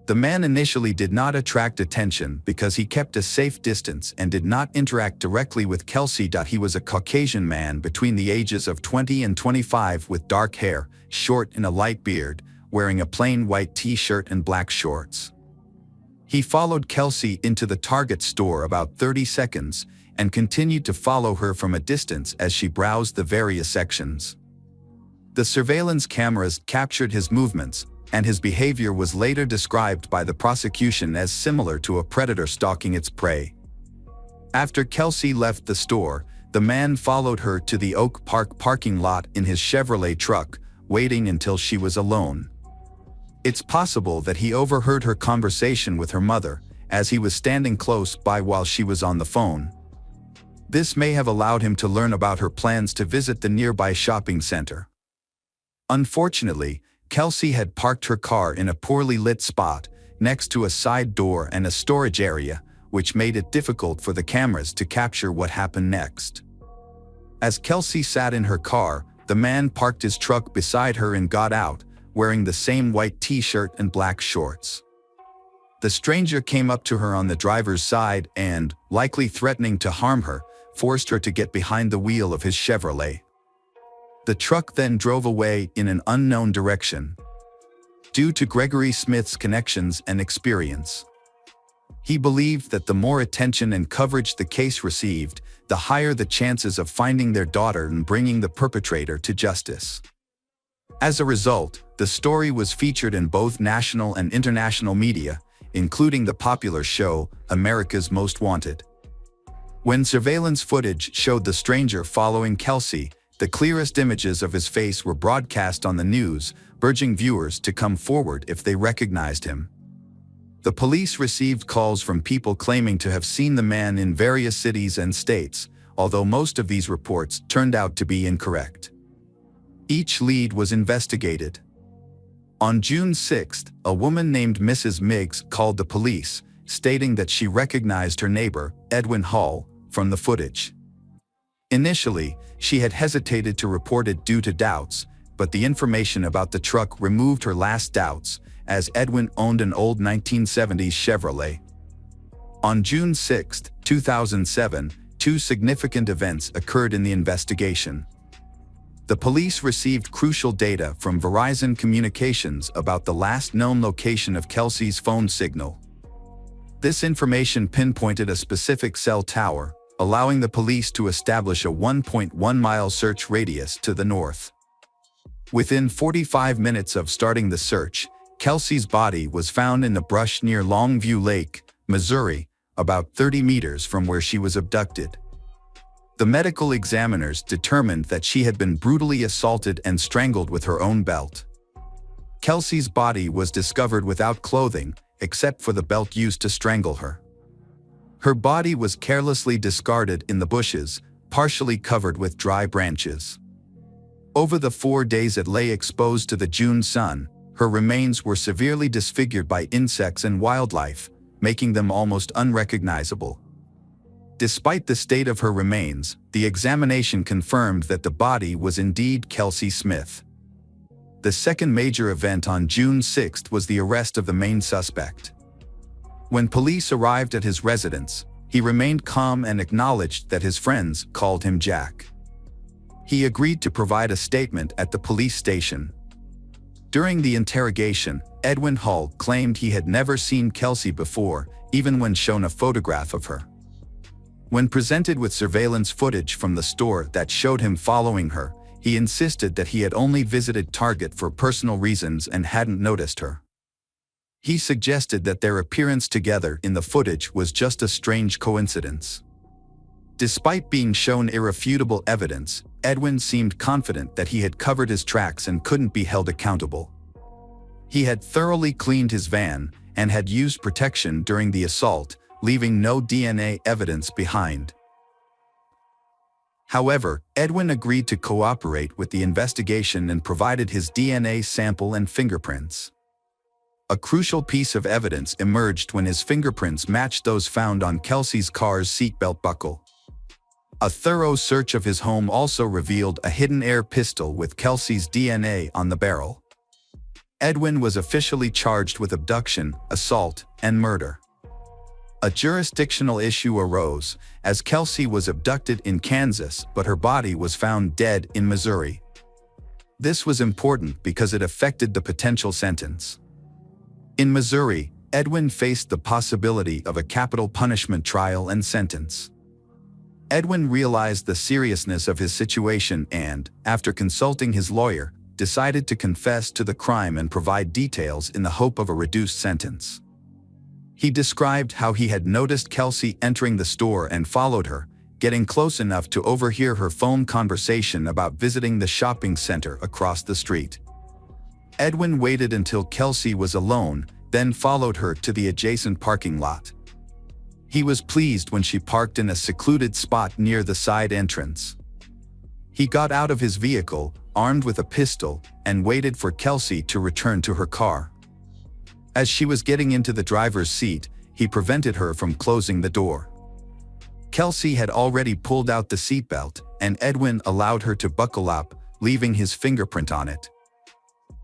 The man initially did not attract attention because he kept a safe distance and did not interact directly with Kelsey. He was a Caucasian man between the ages of 20 and 25 with dark hair, short and a light beard, wearing a plain white t-shirt and black shorts. He followed Kelsey into the Target store about 30 seconds and continued to follow her from a distance as she browsed the various sections. The surveillance cameras captured his movements, and his behavior was later described by the prosecution as similar to a predator stalking its prey. After Kelsey left the store, the man followed her to the Oak Park parking lot in his Chevrolet truck, waiting until she was alone. It's possible that he overheard her conversation with her mother, as he was standing close by while she was on the phone. This may have allowed him to learn about her plans to visit the nearby shopping center. Unfortunately, Kelsey had parked her car in a poorly lit spot, next to a side door and a storage area, which made it difficult for the cameras to capture what happened next. As Kelsey sat in her car, the man parked his truck beside her and got out, wearing the same white t-shirt and black shorts. The stranger came up to her on the driver's side and, likely threatening to harm her, forced her to get behind the wheel of his Chevrolet. The truck then drove away in an unknown direction. Due to Gregory Smith's connections and experience, he believed that the more attention and coverage the case received, the higher the chances of finding their daughter and bringing the perpetrator to justice. As a result, the story was featured in both national and international media, including the popular show America's Most Wanted. When surveillance footage showed the stranger following Kelsey, the clearest images of his face were broadcast on the news, urging viewers to come forward if they recognized him. The police received calls from people claiming to have seen the man in various cities and states, although most of these reports turned out to be incorrect. Each lead was investigated. On June 6, a woman named Mrs. Miggs called the police, stating that she recognized her neighbor, Edwin Hall, from the footage. Initially, she had hesitated to report it due to doubts, but the information about the truck removed her last doubts, as Edwin owned an old 1970s Chevrolet. On June 6, 2007, two significant events occurred in the investigation. The police received crucial data from Verizon Communications about the last known location of Kelsey's phone signal. This information pinpointed a specific cell tower, allowing the police to establish a 1.1-mile search radius to the north. Within 45 minutes of starting the search, Kelsey's body was found in the brush near Longview Lake, Missouri, about 30 meters from where she was abducted. The medical examiners determined that she had been brutally assaulted and strangled with her own belt. Kelsey's body was discovered without clothing, except for the belt used to strangle her. Her body was carelessly discarded in the bushes, partially covered with dry branches. Over the 4 days it lay exposed to the June sun, her remains were severely disfigured by insects and wildlife, making them almost unrecognizable. Despite the state of her remains, the examination confirmed that the body was indeed Kelsey Smith. The second major event on June 6 was the arrest of the main suspect. When police arrived at his residence, he remained calm and acknowledged that his friends called him Jack. He agreed to provide a statement at the police station. During the interrogation, Edwin Hull claimed he had never seen Kelsey before, even when shown a photograph of her. When presented with surveillance footage from the store that showed him following her, he insisted that he had only visited Target for personal reasons and hadn't noticed her. He suggested that their appearance together in the footage was just a strange coincidence. Despite being shown irrefutable evidence, Edwin seemed confident that he had covered his tracks and couldn't be held accountable. He had thoroughly cleaned his van and had used protection during the assault, leaving no DNA evidence behind. However, Edwin agreed to cooperate with the investigation and provided his DNA sample and fingerprints. A crucial piece of evidence emerged when his fingerprints matched those found on Kelsey's car's seatbelt buckle. A thorough search of his home also revealed a hidden air pistol with Kelsey's DNA on the barrel. Edwin was officially charged with abduction, assault, and murder. A jurisdictional issue arose, as Kelsey was abducted in Kansas but her body was found dead in Missouri. This was important because it affected the potential sentence. In Missouri, Edwin faced the possibility of a capital punishment trial and sentence. Edwin realized the seriousness of his situation and, after consulting his lawyer, decided to confess to the crime and provide details in the hope of a reduced sentence. He described how he had noticed Kelsey entering the store and followed her, getting close enough to overhear her phone conversation about visiting the shopping center across the street. Edwin waited until Kelsey was alone, then followed her to the adjacent parking lot. He was pleased when she parked in a secluded spot near the side entrance. He got out of his vehicle, armed with a pistol, and waited for Kelsey to return to her car. As she was getting into the driver's seat, he prevented her from closing the door. Kelsey had already pulled out the seatbelt, and Edwin allowed her to buckle up, leaving his fingerprint on it.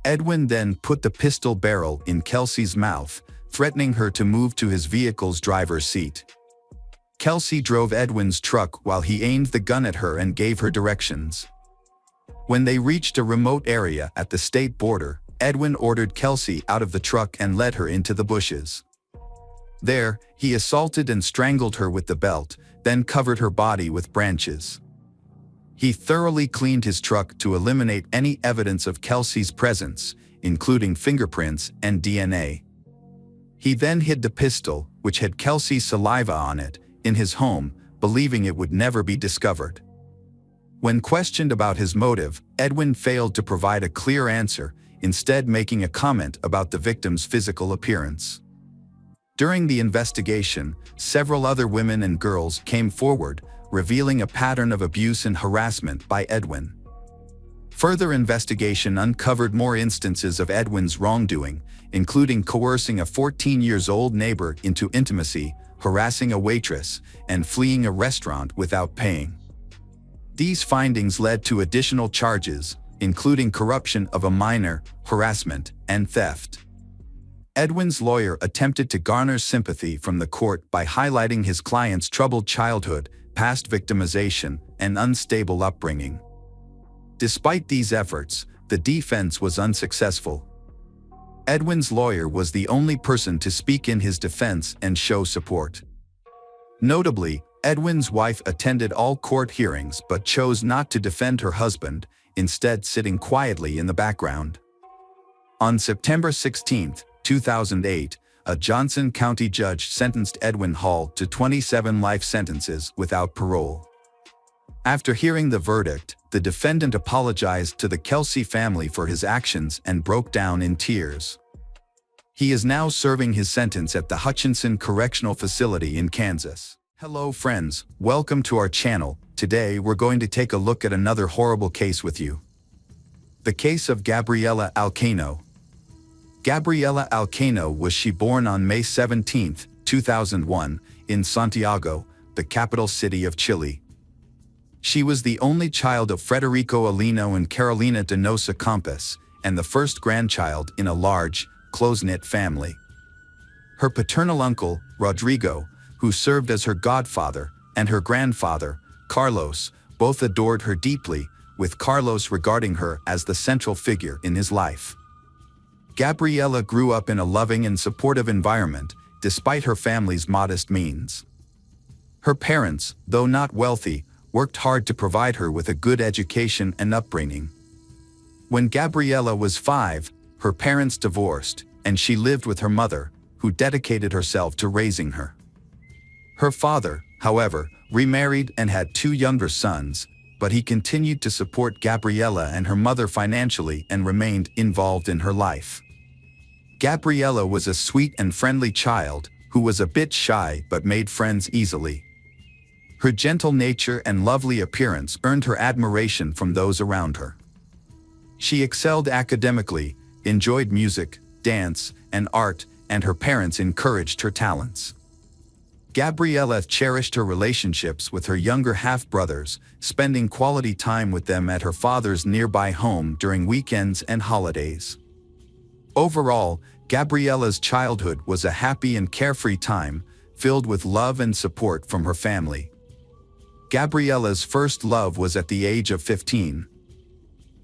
Edwin then put the pistol barrel in Kelsey's mouth, threatening her to move to his vehicle's driver's seat. Kelsey drove Edwin's truck while he aimed the gun at her and gave her directions. When they reached a remote area at the state border, Edwin ordered Kelsey out of the truck and led her into the bushes. There, he assaulted and strangled her with the belt, then covered her body with branches. He thoroughly cleaned his truck to eliminate any evidence of Kelsey's presence, including fingerprints and DNA. He then hid the pistol, which had Kelsey's saliva on it, in his home, believing it would never be discovered. When questioned about his motive, Edwin failed to provide a clear answer, instead making a comment about the victim's physical appearance. During the investigation, several other women and girls came forward, revealing a pattern of abuse and harassment by Edwin. Further investigation uncovered more instances of Edwin's wrongdoing, including coercing a 14-year-old neighbor into intimacy, harassing a waitress, and fleeing a restaurant without paying. These findings led to additional charges, including corruption of a minor, harassment, and theft. Edwin's lawyer attempted to garner sympathy from the court by highlighting his client's troubled childhood, past victimization, and unstable upbringing. Despite these efforts, the defense was unsuccessful. Edwin's lawyer was the only person to speak in his defense and show support. Notably, Edwin's wife attended all court hearings but chose not to defend her husband, instead sitting quietly in the background. On September 16, 2008, a Johnson County judge sentenced Edwin Hall to 27 life sentences without parole. After hearing the verdict, the defendant apologized to the Kelsey family for his actions and broke down in tears. He is now serving his sentence at the Hutchinson Correctional Facility in Kansas. Hello friends, welcome to our channel. Today we're going to take a look at another horrible case with you. The case of Gabriela Alcano. Gabriela Alcano was born on May 17, 2001, in Santiago, the capital city of Chile. She was the only child of Federico Alino and Carolina Donosa Campos, and the first grandchild in a large, close-knit family. Her paternal uncle, Rodrigo, who served as her godfather, and her grandfather, Carlos, both adored her deeply, with Carlos regarding her as the central figure in his life. Gabriela grew up in a loving and supportive environment, despite her family's modest means. Her parents, though not wealthy, worked hard to provide her with a good education and upbringing. When Gabriela was 5, her parents divorced, and she lived with her mother, who dedicated herself to raising her. Her father, however, remarried and had 2 younger sons, but he continued to support Gabriela and her mother financially and remained involved in her life. Gabriela was a sweet and friendly child, who was a bit shy but made friends easily. Her gentle nature and lovely appearance earned her admiration from those around her. She excelled academically, enjoyed music, dance, and art, and her parents encouraged her talents. Gabriela cherished her relationships with her younger half-brothers, spending quality time with them at her father's nearby home during weekends and holidays. Overall, Gabriela's childhood was a happy and carefree time, filled with love and support from her family. Gabriela's first love was at the age of 15.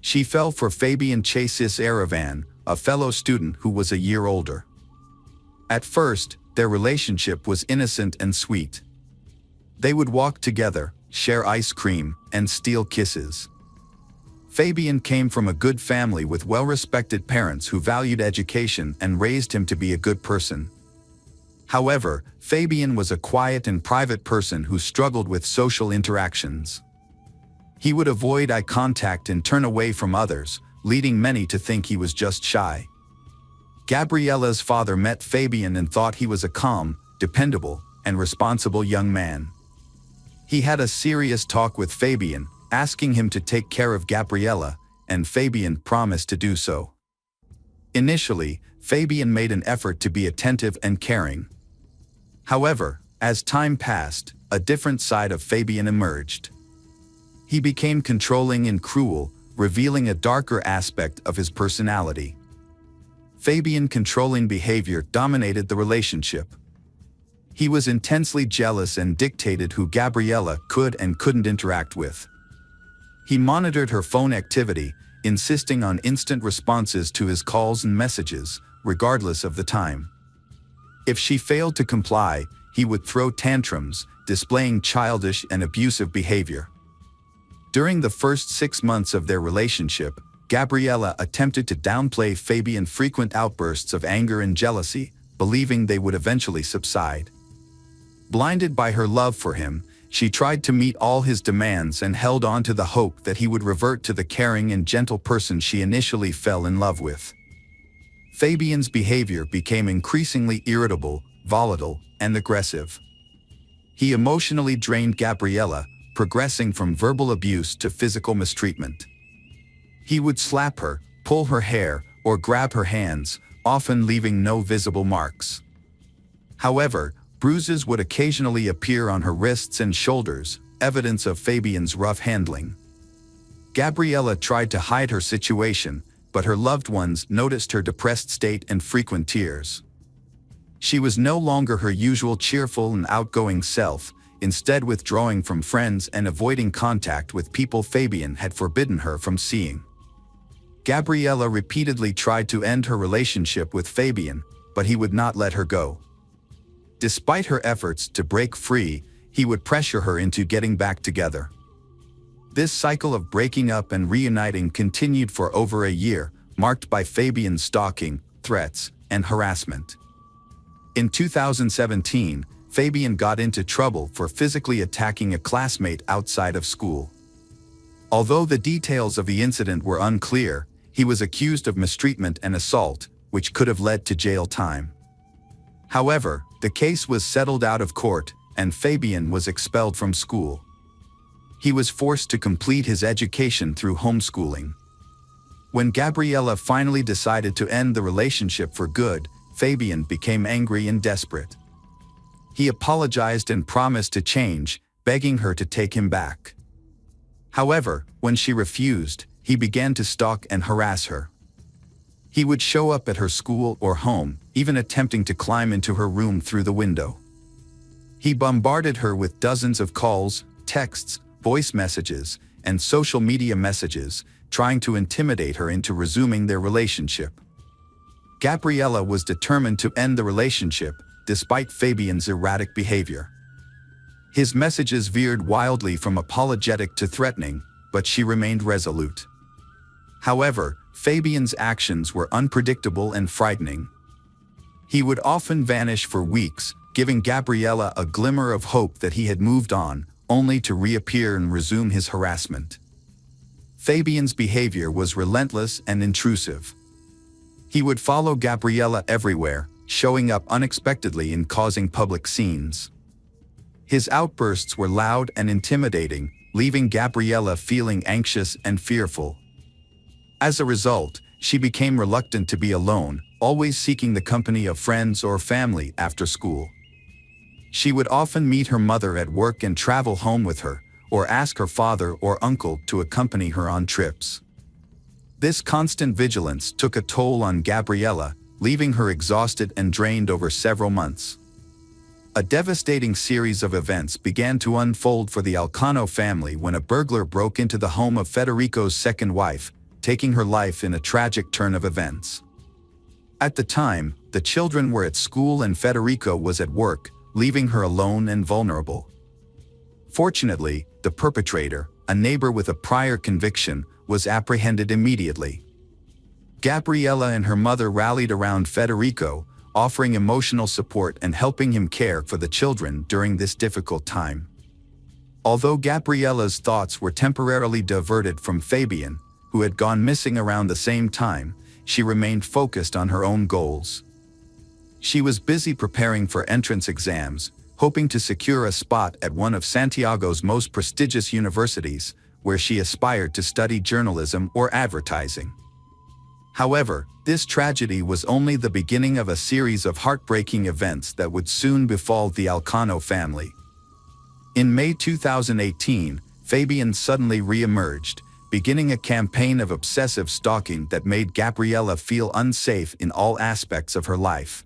She fell for Fabian Chasis Aravan, a fellow student who was a year older. At first, their relationship was innocent and sweet. They would walk together, share ice cream, and steal kisses. Fabian came from a good family with well-respected parents who valued education and raised him to be a good person. However, Fabian was a quiet and private person who struggled with social interactions. He would avoid eye contact and turn away from others, leading many to think he was just shy. Gabriela's father met Fabian and thought he was a calm, dependable, and responsible young man. He had a serious talk with Fabian, asking him to take care of Gabriela, and Fabian promised to do so. Initially, Fabian made an effort to be attentive and caring. However, as time passed, a different side of Fabian emerged. He became controlling and cruel, revealing a darker aspect of his personality. Fabian's controlling behavior dominated the relationship. He was intensely jealous and dictated who Gabriela could and couldn't interact with. He monitored her phone activity, insisting on instant responses to his calls and messages, regardless of the time. If she failed to comply, he would throw tantrums, displaying childish and abusive behavior. During the first 6 months of their relationship, Gabriela attempted to downplay Fabian's frequent outbursts of anger and jealousy, believing they would eventually subside. Blinded by her love for him, she tried to meet all his demands and held on to the hope that he would revert to the caring and gentle person she initially fell in love with. Fabian's behavior became increasingly irritable, volatile, and aggressive. He emotionally drained Gabriela, progressing from verbal abuse to physical mistreatment. He would slap her, pull her hair, or grab her hands, often leaving no visible marks. However, bruises would occasionally appear on her wrists and shoulders, evidence of Fabian's rough handling. Gabriela tried to hide her situation, but her loved ones noticed her depressed state and frequent tears. She was no longer her usual cheerful and outgoing self, instead withdrawing from friends and avoiding contact with people Fabian had forbidden her from seeing. Gabriela repeatedly tried to end her relationship with Fabian, but he would not let her go. Despite her efforts to break free, he would pressure her into getting back together. This cycle of breaking up and reuniting continued for over a year, marked by Fabian's stalking, threats, and harassment. In 2017, Fabian got into trouble for physically attacking a classmate outside of school. Although the details of the incident were unclear, he was accused of mistreatment and assault, which could have led to jail time. However, the case was settled out of court, and Fabian was expelled from school. He was forced to complete his education through homeschooling. When Gabriella finally decided to end the relationship for good, Fabian became angry and desperate. He apologized and promised to change, begging her to take him back. However, when she refused, he began to stalk and harass her. He would show up at her school or home, even attempting to climb into her room through the window. He bombarded her with dozens of calls, texts, voice messages, and social media messages, trying to intimidate her into resuming their relationship. Gabriella was determined to end the relationship, despite Fabian's erratic behavior. His messages veered wildly from apologetic to threatening, but she remained resolute. However, Fabian's actions were unpredictable and frightening. He would often vanish for weeks, giving Gabriella a glimmer of hope that he had moved on, only to reappear and resume his harassment. Fabian's behavior was relentless and intrusive. He would follow Gabriella everywhere, showing up unexpectedly and causing public scenes. His outbursts were loud and intimidating, leaving Gabriella feeling anxious and fearful. As a result, she became reluctant to be alone, always seeking the company of friends or family after school. She would often meet her mother at work and travel home with her, or ask her father or uncle to accompany her on trips. This constant vigilance took a toll on Gabriella, leaving her exhausted and drained over several months. A devastating series of events began to unfold for the Alcano family when a burglar broke into the home of Federico's second wife, taking her life in a tragic turn of events. At the time, the children were at school and Federico was at work, leaving her alone and vulnerable. Fortunately, the perpetrator, a neighbor with a prior conviction, was apprehended immediately. Gabriella and her mother rallied around Federico, offering emotional support and helping him care for the children during this difficult time. Although Gabriella's thoughts were temporarily diverted from Fabian, who had gone missing around the same time, she remained focused on her own goals. She was busy preparing for entrance exams, hoping to secure a spot at one of Santiago's most prestigious universities, where she aspired to study journalism or advertising. However, this tragedy was only the beginning of a series of heartbreaking events that would soon befall the Alcano family. In May 2018, Fabian suddenly re-emerged, beginning a campaign of obsessive stalking that made Gabriella feel unsafe in all aspects of her life.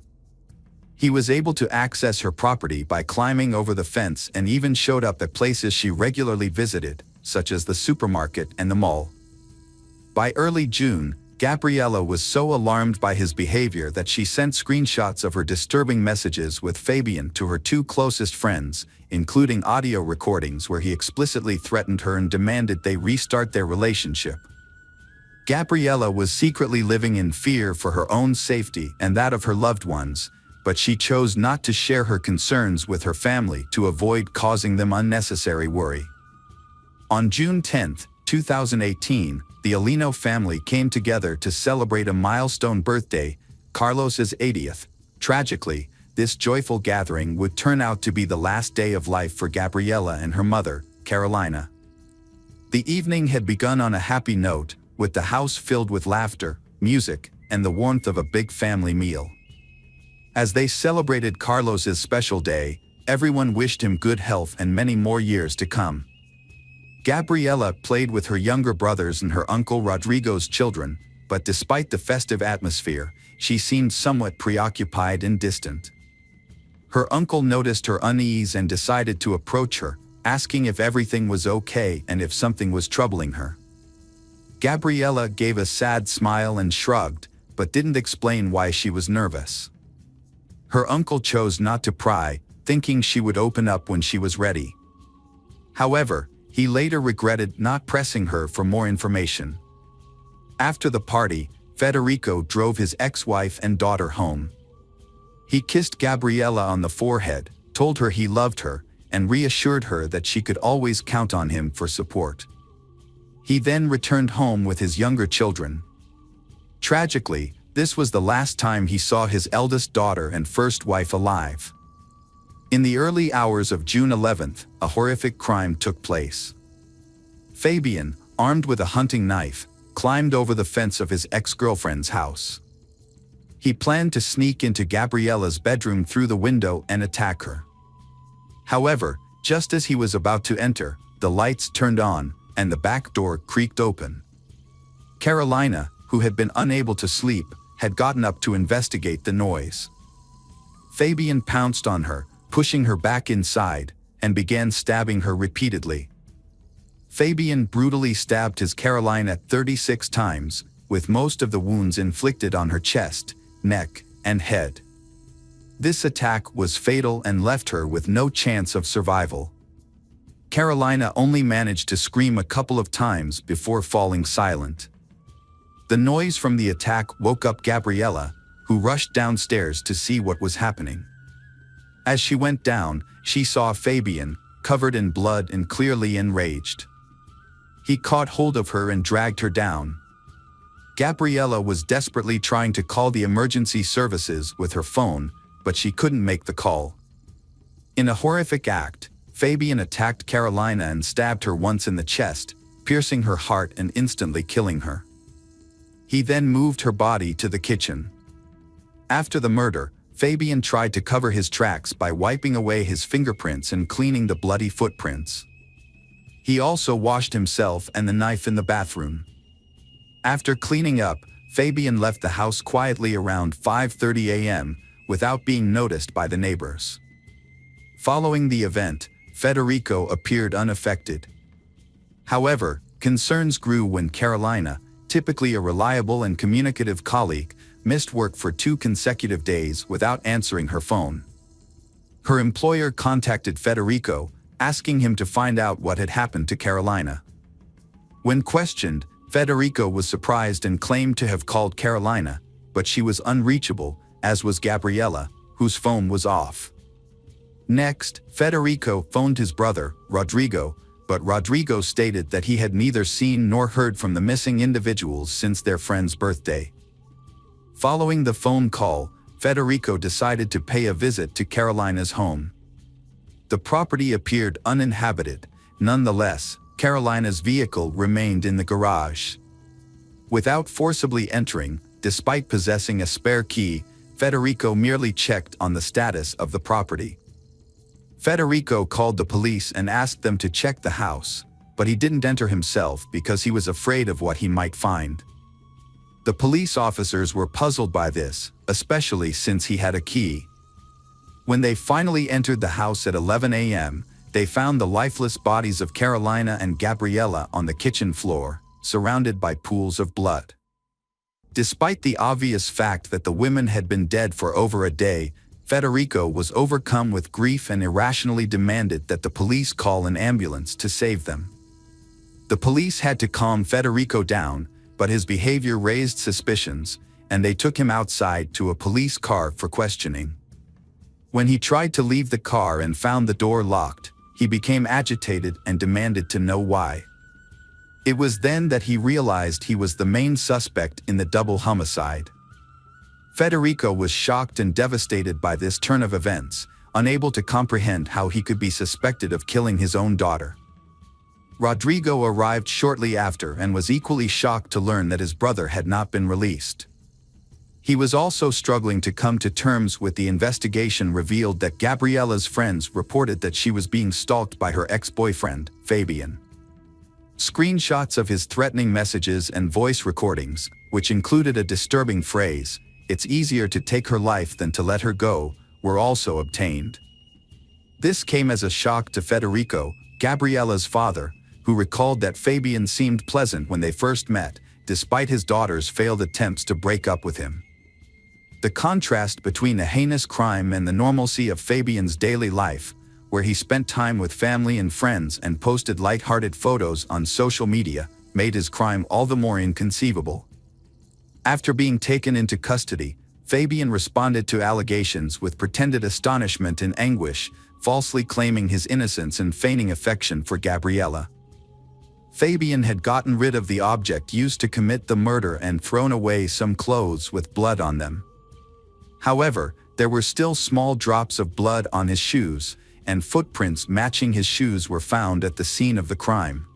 He was able to access her property by climbing over the fence and even showed up at places she regularly visited, such as the supermarket and the mall. By early June, Gabriella was so alarmed by his behavior that she sent screenshots of her disturbing messages with Fabian to her two closest friends, including audio recordings where he explicitly threatened her and demanded they restart their relationship. Gabriella was secretly living in fear for her own safety and that of her loved ones, but she chose not to share her concerns with her family to avoid causing them unnecessary worry. On June 10, 2018, the Alino family came together to celebrate a milestone birthday, Carlos's 80th. Tragically, this joyful gathering would turn out to be the last day of life for Gabriella and her mother, Carolina. The evening had begun on a happy note, with the house filled with laughter, music, and the warmth of a big family meal. As they celebrated Carlos's special day, everyone wished him good health and many more years to come. Gabriella played with her younger brothers and her uncle Rodrigo's children, but despite the festive atmosphere, she seemed somewhat preoccupied and distant. Her uncle noticed her unease and decided to approach her, asking if everything was okay and if something was troubling her. Gabriella gave a sad smile and shrugged, but didn't explain why she was nervous. Her uncle chose not to pry, thinking she would open up when she was ready. However, he later regretted not pressing her for more information. After the party, Federico drove his ex-wife and daughter home. He kissed Gabriella on the forehead, told her he loved her, and reassured her that she could always count on him for support. He then returned home with his younger children. Tragically, this was the last time he saw his eldest daughter and first wife alive. In the early hours of June 11th, a horrific crime took place. Fabian, armed with a hunting knife, climbed over the fence of his ex-girlfriend's house. He planned to sneak into Gabriella's bedroom through the window and attack her. However, just as he was about to enter, the lights turned on, and the back door creaked open. Carolina, who had been unable to sleep, had gotten up to investigate the noise. Fabian pounced on her, pushing her back inside, and began stabbing her repeatedly. Fabian brutally stabbed his Carolina 36 times, with most of the wounds inflicted on her chest, neck, and head. This attack was fatal and left her with no chance of survival. Carolina only managed to scream a couple of times before falling silent. The noise from the attack woke up Gabriella, who rushed downstairs to see what was happening. As she went down, she saw Fabian, covered in blood and clearly enraged. He caught hold of her and dragged her down. Gabriella was desperately trying to call the emergency services with her phone, but she couldn't make the call. In a horrific act, Fabian attacked Carolina and stabbed her once in the chest, piercing her heart and instantly killing her. He then moved her body to the kitchen. After the murder, Fabian tried to cover his tracks by wiping away his fingerprints and cleaning the bloody footprints. He also washed himself and the knife in the bathroom. After cleaning up, Fabian left the house quietly around 5:30 a.m. without being noticed by the neighbors. Following the event, Federico appeared unaffected. However, concerns grew when Carolina, typically a reliable and communicative colleague, missed work for 2 consecutive days without answering her phone. Her employer contacted Federico, asking him to find out what had happened to Carolina. When questioned, Federico was surprised and claimed to have called Carolina, but she was unreachable, as was Gabriella, whose phone was off. Next, Federico phoned his brother, Rodrigo, but Rodrigo stated that he had neither seen nor heard from the missing individuals since their friend's birthday. Following the phone call, Federico decided to pay a visit to Carolina's home. The property appeared uninhabited. Nonetheless, Carolina's vehicle remained in the garage. Without forcibly entering, despite possessing a spare key, Federico merely checked on the status of the property. Federico called the police and asked them to check the house, but he didn't enter himself because he was afraid of what he might find. The police officers were puzzled by this, especially since he had a key. When they finally entered the house at 11 a.m., they found the lifeless bodies of Carolina and Gabriella on the kitchen floor, surrounded by pools of blood. Despite the obvious fact that the women had been dead for over a day, Federico was overcome with grief and irrationally demanded that the police call an ambulance to save them. The police had to calm Federico down, but his behavior raised suspicions, and they took him outside to a police car for questioning. When he tried to leave the car and found the door locked, he became agitated and demanded to know why. It was then that he realized he was the main suspect in the double homicide. Federico was shocked and devastated by this turn of events, unable to comprehend how he could be suspected of killing his own daughter. Rodrigo arrived shortly after and was equally shocked to learn that his brother had not been released. He was also struggling to come to terms with the investigation revealed that Gabriella's friends reported that she was being stalked by her ex-boyfriend, Fabian. Screenshots of his threatening messages and voice recordings, which included a disturbing phrase, "It's easier to take her life than to let her go," were also obtained. This came as a shock to Federico, Gabriella's father, who recalled that Fabian seemed pleasant when they first met, despite his daughter's failed attempts to break up with him. The contrast between the heinous crime and the normalcy of Fabian's daily life, where he spent time with family and friends and posted light-hearted photos on social media, made his crime all the more inconceivable. After being taken into custody, Fabian responded to allegations with pretended astonishment and anguish, falsely claiming his innocence and feigning affection for Gabriella. Fabian had gotten rid of the object used to commit the murder and thrown away some clothes with blood on them. However, there were still small drops of blood on his shoes, and footprints matching his shoes were found at the scene of the crime.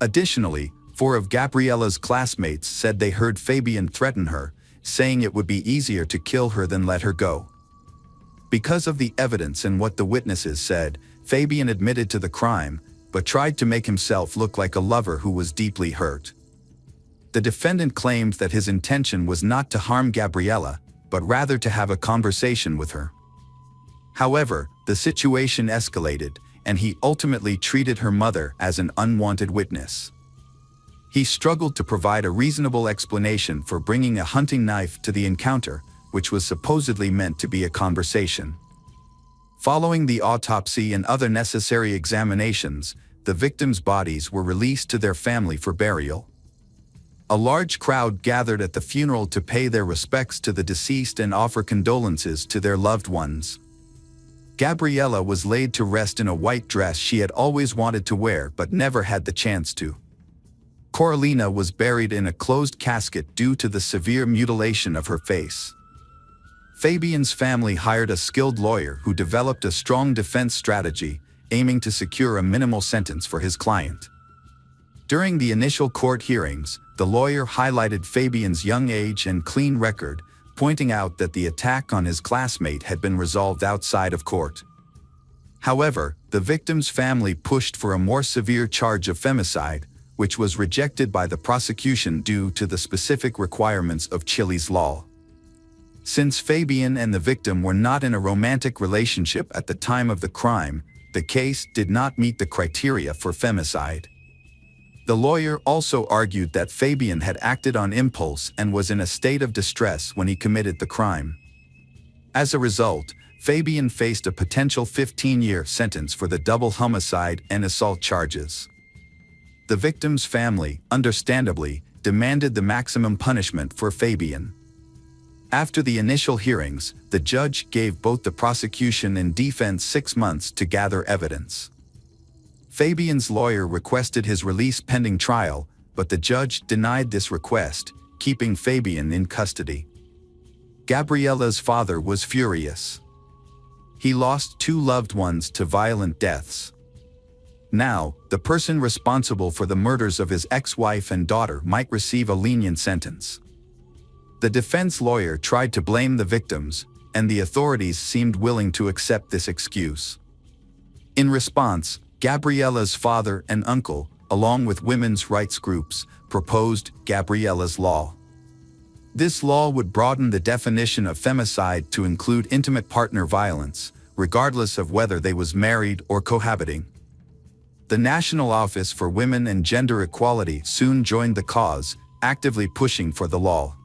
Additionally, 4 of Gabriella's classmates said they heard Fabian threaten her, saying it would be easier to kill her than let her go. Because of the evidence and what the witnesses said, Fabian admitted to the crime, but tried to make himself look like a lover who was deeply hurt. The defendant claimed that his intention was not to harm Gabriella, but rather to have a conversation with her. However, the situation escalated, and he ultimately treated her mother as an unwanted witness. He struggled to provide a reasonable explanation for bringing a hunting knife to the encounter, which was supposedly meant to be a conversation. Following the autopsy and other necessary examinations, the victims' bodies were released to their family for burial. A large crowd gathered at the funeral to pay their respects to the deceased and offer condolences to their loved ones. Gabriella was laid to rest in a white dress she had always wanted to wear but never had the chance to. Coralina was buried in a closed casket due to the severe mutilation of her face. Fabian's family hired a skilled lawyer who developed a strong defense strategy, aiming to secure a minimal sentence for his client. During the initial court hearings, the lawyer highlighted Fabian's young age and clean record, pointing out that the attack on his classmate had been resolved outside of court. However, the victim's family pushed for a more severe charge of femicide, which was rejected by the prosecution due to the specific requirements of Chile's law. Since Fabian and the victim were not in a romantic relationship at the time of the crime, the case did not meet the criteria for femicide. The lawyer also argued that Fabian had acted on impulse and was in a state of distress when he committed the crime. As a result, Fabian faced a potential 15-year sentence for the double homicide and assault charges. The victim's family, understandably, demanded the maximum punishment for Fabian. After the initial hearings, the judge gave both the prosecution and defense 6 months to gather evidence. Fabian's lawyer requested his release pending trial, but the judge denied this request, keeping Fabian in custody. Gabriella's father was furious. He lost 2 loved ones to violent deaths. Now, the person responsible for the murders of his ex-wife and daughter might receive a lenient sentence. The defense lawyer tried to blame the victims, and the authorities seemed willing to accept this excuse. In response, Gabriella's father and uncle, along with women's rights groups, proposed Gabriella's Law. This law would broaden the definition of femicide to include intimate partner violence, regardless of whether they was married or cohabiting. The National Office for Women and Gender Equality soon joined the cause, actively pushing for the law.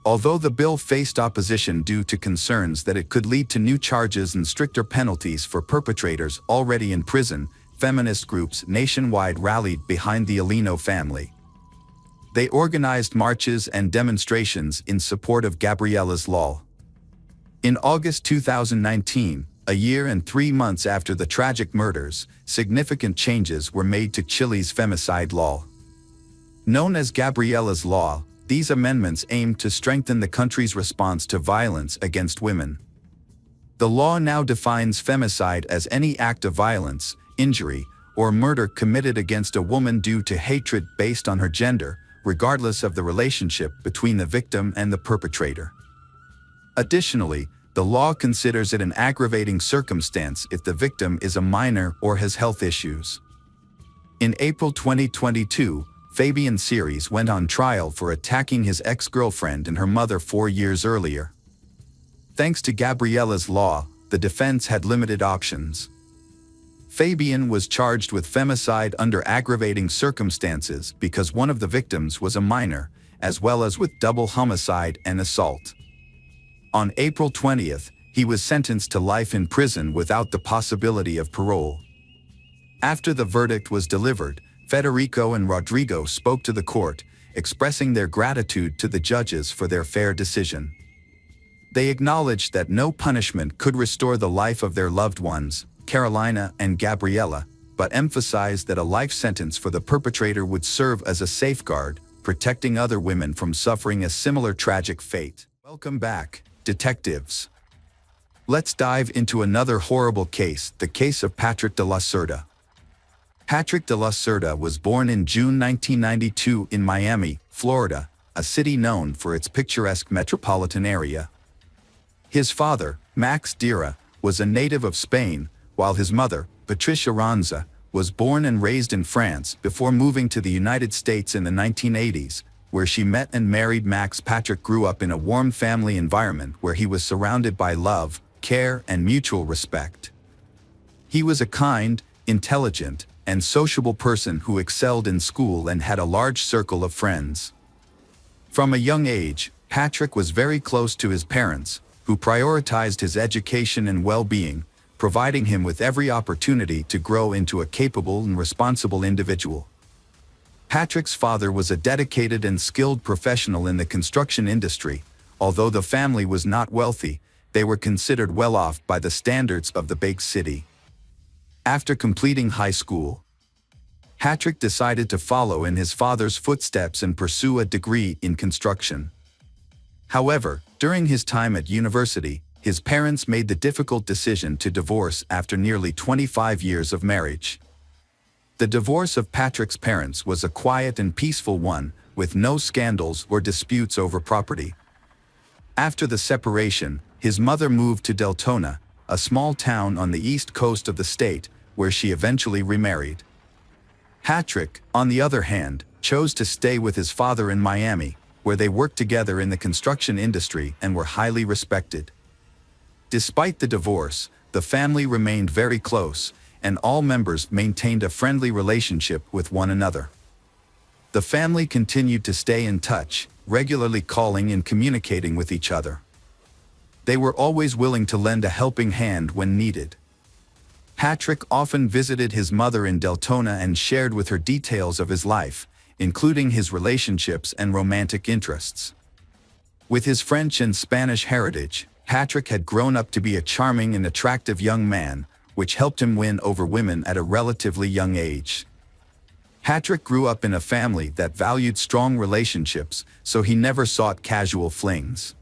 Although the bill faced opposition due to concerns that it could lead to new charges and stricter penalties for perpetrators already in prison, feminist groups nationwide rallied behind the Alino family. They organized marches and demonstrations in support of Gabriella's Law. In August 2019, a year and 3 months after the tragic murders, significant changes were made to Chile's femicide law. Known as Gabriella's Law, these amendments aimed to strengthen the country's response to violence against women. The law now defines femicide as any act of violence, injury, or murder committed against a woman due to hatred based on her gender, regardless of the relationship between the victim and the perpetrator. Additionally, the law considers it an aggravating circumstance if the victim is a minor or has health issues. In April 2022, Fabian Series went on trial for attacking his ex-girlfriend and her mother 4 years earlier. Thanks to Gabriella's Law, the defense had limited options. Fabian was charged with femicide under aggravating circumstances because one of the victims was a minor, as well as with double homicide and assault. On April 20th, he was sentenced to life in prison without the possibility of parole. After the verdict was delivered, Federico and Rodrigo spoke to the court, expressing their gratitude to the judges for their fair decision. They acknowledged that no punishment could restore the life of their loved ones, Carolina and Gabriella, but emphasized that a life sentence for the perpetrator would serve as a safeguard, protecting other women from suffering a similar tragic fate. Welcome back, detectives. Let's dive into another horrible case, the case of Patrick de la Cerda. Patrick de la Cerda was born in June 1992 in Miami, Florida, a city known for its picturesque metropolitan area. His father, Max Dira, was a native of Spain, while his mother, Patricia Ranza, was born and raised in France before moving to the United States in the 1980s, where she met and married Max. Patrick grew up in a warm family environment where he was surrounded by love, care, and mutual respect. He was a kind, intelligent, and sociable person who excelled in school and had a large circle of friends. From a young age, Patrick was very close to his parents, who prioritized his education and well-being, providing him with every opportunity to grow into a capable and responsible individual. Patrick's father was a dedicated and skilled professional in the construction industry. Although the family was not wealthy, they were considered well off by the standards of the big city. After completing high school, Patrick decided to follow in his father's footsteps and pursue a degree in construction. However, during his time at university, his parents made the difficult decision to divorce after nearly 25 years of marriage. The divorce of Patrick's parents was a quiet and peaceful one, with no scandals or disputes over property. After the separation, his mother moved to Deltona, a small town on the east coast of the state, where she eventually remarried. Patrick, on the other hand, chose to stay with his father in Miami, where they worked together in the construction industry and were highly respected. Despite the divorce, the family remained very close, and all members maintained a friendly relationship with one another. The family continued to stay in touch, regularly calling and communicating with each other. They were always willing to lend a helping hand when needed. Patrick often visited his mother in Deltona and shared with her details of his life, including his relationships and romantic interests. With his French and Spanish heritage, Patrick had grown up to be a charming and attractive young man, which helped him win over women at a relatively young age. Patrick grew up in a family that valued strong relationships, so he never sought casual flings.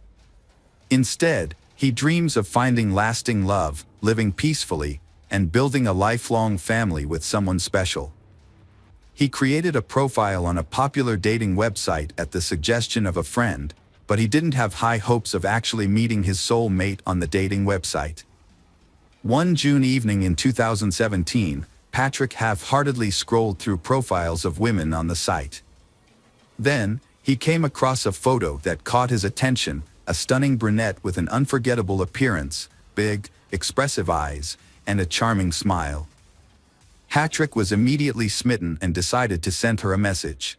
Instead, he dreams of finding lasting love, living peacefully, and building a lifelong family with someone special. He created a profile on a popular dating website at the suggestion of a friend, but he didn't have high hopes of actually meeting his soul mate on the dating website. One June evening in 2017, Patrick half-heartedly scrolled through profiles of women on the site. Then, he came across a photo that caught his attention, a stunning brunette with an unforgettable appearance, big, expressive eyes, and a charming smile. Patrick was immediately smitten and decided to send her a message.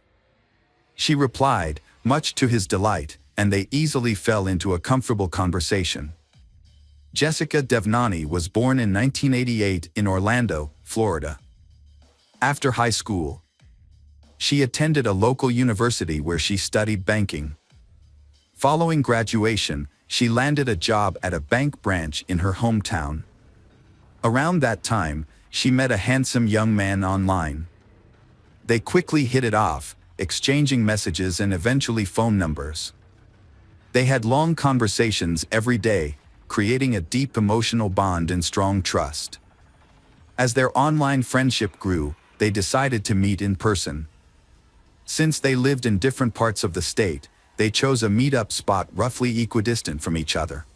She replied, much to his delight, and they easily fell into a comfortable conversation. Jessica Devnani was born in 1988 in Orlando, Florida. After high school, she attended a local university where she studied banking. Following graduation, she landed a job at a bank branch in her hometown. Around that time, she met a handsome young man online. They quickly hit it off, exchanging messages and eventually phone numbers. They had long conversations every day, creating a deep emotional bond and strong trust. As their online friendship grew, they decided to meet in person. Since they lived in different parts of the state, they chose a meetup spot roughly equidistant from each other.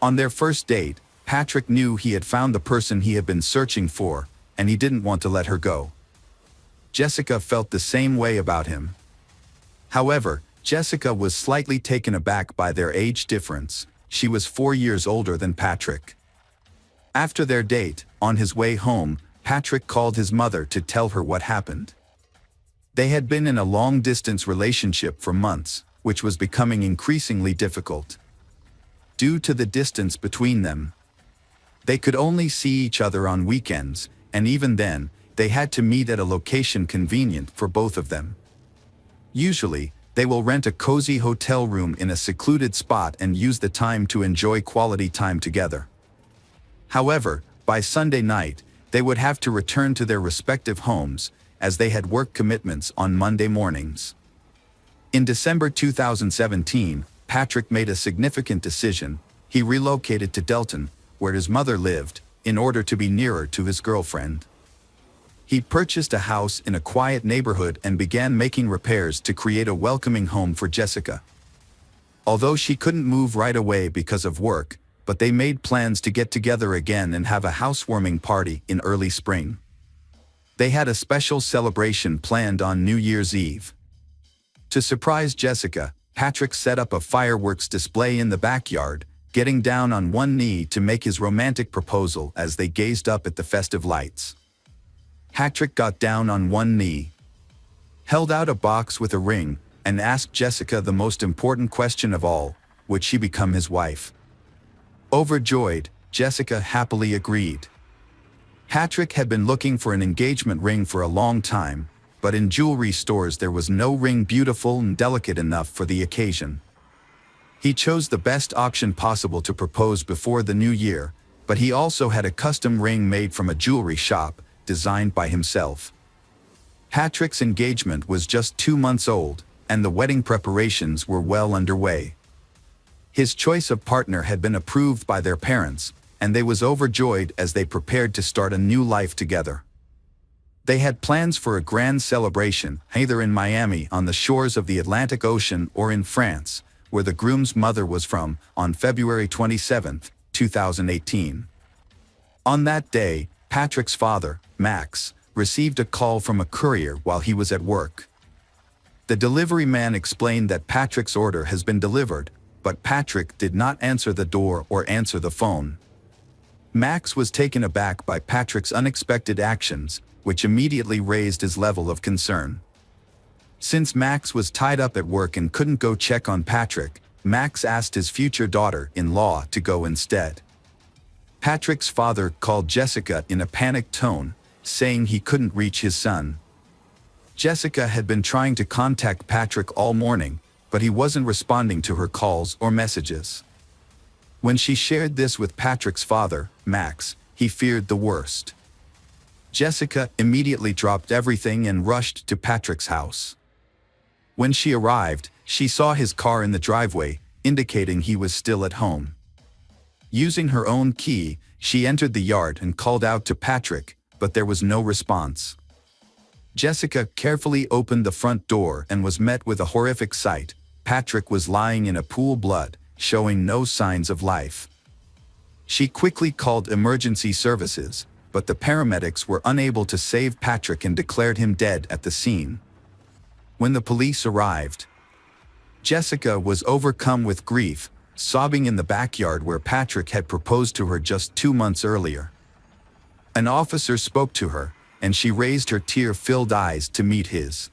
On their first date, Patrick knew he had found the person he had been searching for, and he didn't want to let her go. Jessica felt the same way about him. However, Jessica was slightly taken aback by their age difference. She was 4 years older than Patrick. After their date, on his way home, Patrick called his mother to tell her what happened. They had been in a long-distance relationship for months, which was becoming increasingly difficult. due to the distance between them. They could only see each other on weekends, and even then, they had to meet at a location convenient for both of them. Usually, they will rent a cozy hotel room in a secluded spot and use the time to enjoy quality time together. However, by Sunday night, they would have to return to their respective homes, as they had work commitments on Monday mornings. In December 2017, Patrick made a significant decision. He relocated to Delton, where his mother lived, in order to be nearer to his girlfriend. He purchased a house in a quiet neighborhood and began making repairs to create a welcoming home for Jessica. Although she couldn't move right away because of work, but they made plans to get together again and have a housewarming party in early spring. They had a special celebration planned on New Year's Eve. To surprise Jessica, Patrick set up a fireworks display in the backyard, getting down on one knee to make his romantic proposal as they gazed up at the festive lights. Patrick got down on one knee, held out a box with a ring, and asked Jessica the most important question of all: would she become his wife? Overjoyed, Jessica happily agreed. Patrick had been looking for an engagement ring for a long time, but in jewelry stores there was no ring beautiful and delicate enough for the occasion. He chose the best option possible to propose before the new year, but he also had a custom ring made from a jewelry shop, designed by himself. Patrick's engagement was just 2 months old, and the wedding preparations were well underway. His choice of partner had been approved by their parents, and they was overjoyed as they prepared to start a new life together. They had plans for a grand celebration, either in Miami on the shores of the Atlantic Ocean or in France, where the groom's mother was from, on February 27, 2018. On that day, Patrick's father, Max, received a call from a courier while he was at work. The delivery man explained that Patrick's order has been delivered, but Patrick did not answer the door or answer the phone. Max was taken aback by Patrick's unexpected actions, which immediately raised his level of concern. Since Max was tied up at work and couldn't go check on Patrick, Max asked his future daughter-in-law to go instead. Patrick's father called Jessica in a panicked tone, saying he couldn't reach his son. Jessica had been trying to contact Patrick all morning, but he wasn't responding to her calls or messages. When she shared this with Patrick's father, Max, he feared the worst. Jessica immediately dropped everything and rushed to Patrick's house. When she arrived, she saw his car in the driveway, indicating he was still at home. Using her own key, she entered the yard and called out to Patrick, but there was no response. Jessica carefully opened the front door and was met with a horrific sight. Patrick was lying in a pool of blood, showing no signs of life. She quickly called emergency services, but the paramedics were unable to save Patrick and declared him dead at the scene. When the police arrived, Jessica was overcome with grief, sobbing in the backyard where Patrick had proposed to her just 2 months earlier. An officer spoke to her, and she raised her tear-filled eyes to meet his.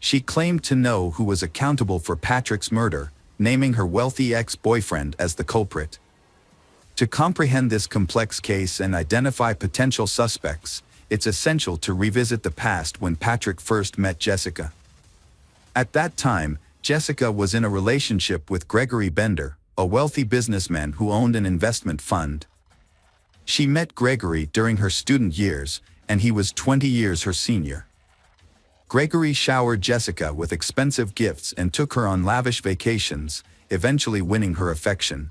She claimed to know who was accountable for Patrick's murder, naming her wealthy ex-boyfriend as the culprit. To comprehend this complex case and identify potential suspects, it's essential to revisit the past when Patrick first met Jessica. At that time, Jessica was in a relationship with Gregory Bender, a wealthy businessman who owned an investment fund. She met Gregory during her student years, and he was 20 years her senior. Gregory showered Jessica with expensive gifts and took her on lavish vacations, eventually winning her affection.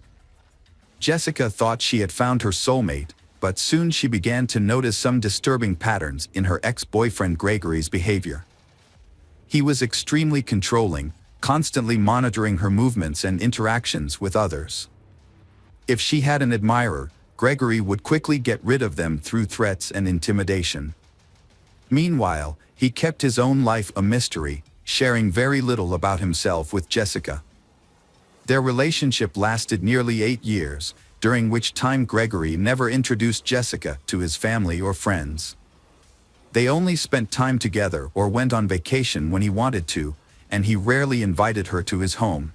Jessica thought she had found her soulmate, but soon she began to notice some disturbing patterns in her ex-boyfriend Gregory's behavior. He was extremely controlling, constantly monitoring her movements and interactions with others. If she had an admirer, Gregory would quickly get rid of them through threats and intimidation. Meanwhile, he kept his own life a mystery, sharing very little about himself with Jessica. Their relationship lasted nearly 8 years, during which time Gregory never introduced Jessica to his family or friends. They only spent time together or went on vacation when he wanted to, and he rarely invited her to his home.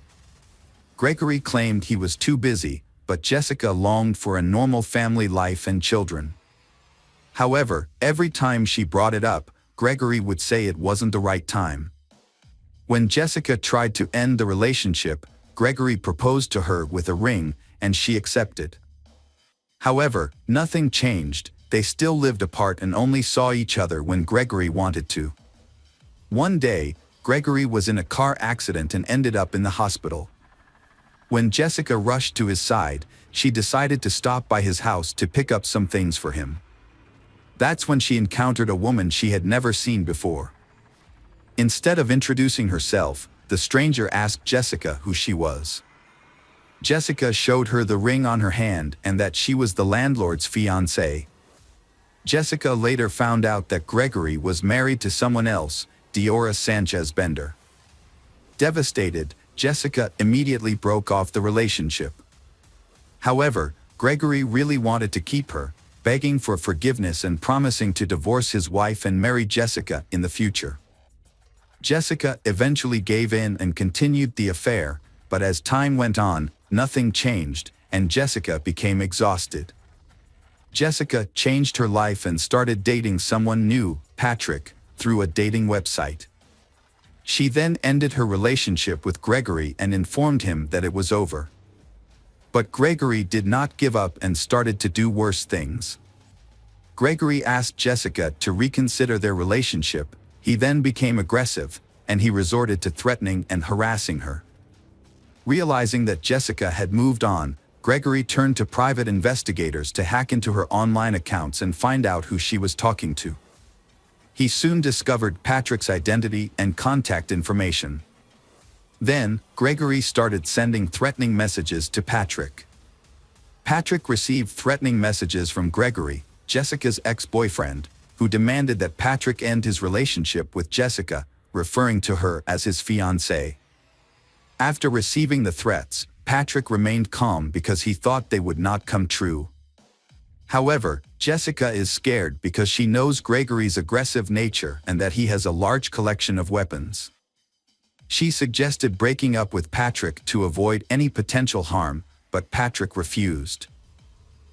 Gregory claimed he was too busy, but Jessica longed for a normal family life and children. However, every time she brought it up, Gregory would say it wasn't the right time. When Jessica tried to end the relationship, Gregory proposed to her with a ring, and she accepted. However, nothing changed. They still lived apart and only saw each other when Gregory wanted to. One day, Gregory was in a car accident and ended up in the hospital. When Jessica rushed to his side, she decided to stop by his house to pick up some things for him. That's when she encountered a woman she had never seen before. Instead of introducing herself, the stranger asked Jessica who she was. Jessica showed her the ring on her hand and that she was the landlord's fiancée. Jessica later found out that Gregory was married to someone else, Diora Sanchez Bender. Devastated, Jessica immediately broke off the relationship. However, Gregory really wanted to keep her, begging for forgiveness and promising to divorce his wife and marry Jessica in the future. Jessica eventually gave in and continued the affair, but as time went on, nothing changed, and Jessica became exhausted. Jessica changed her life and started dating someone new, Patrick, through a dating website. She then ended her relationship with Gregory and informed him that it was over. But Gregory did not give up and started to do worse things. Gregory asked Jessica to reconsider their relationship. He then became aggressive, and he resorted to threatening and harassing her. Realizing that Jessica had moved on, Gregory turned to private investigators to hack into her online accounts and find out who she was talking to. He soon discovered Patrick's identity and contact information. Then, Gregory started sending threatening messages to Patrick. Patrick received threatening messages from Gregory, Jessica's ex-boyfriend, who demanded that Patrick end his relationship with Jessica, referring to her as his fiancée. After receiving the threats, Patrick remained calm because he thought they would not come true. However, Jessica is scared because she knows Gregory's aggressive nature and that he has a large collection of weapons. She suggested breaking up with Patrick to avoid any potential harm, but Patrick refused.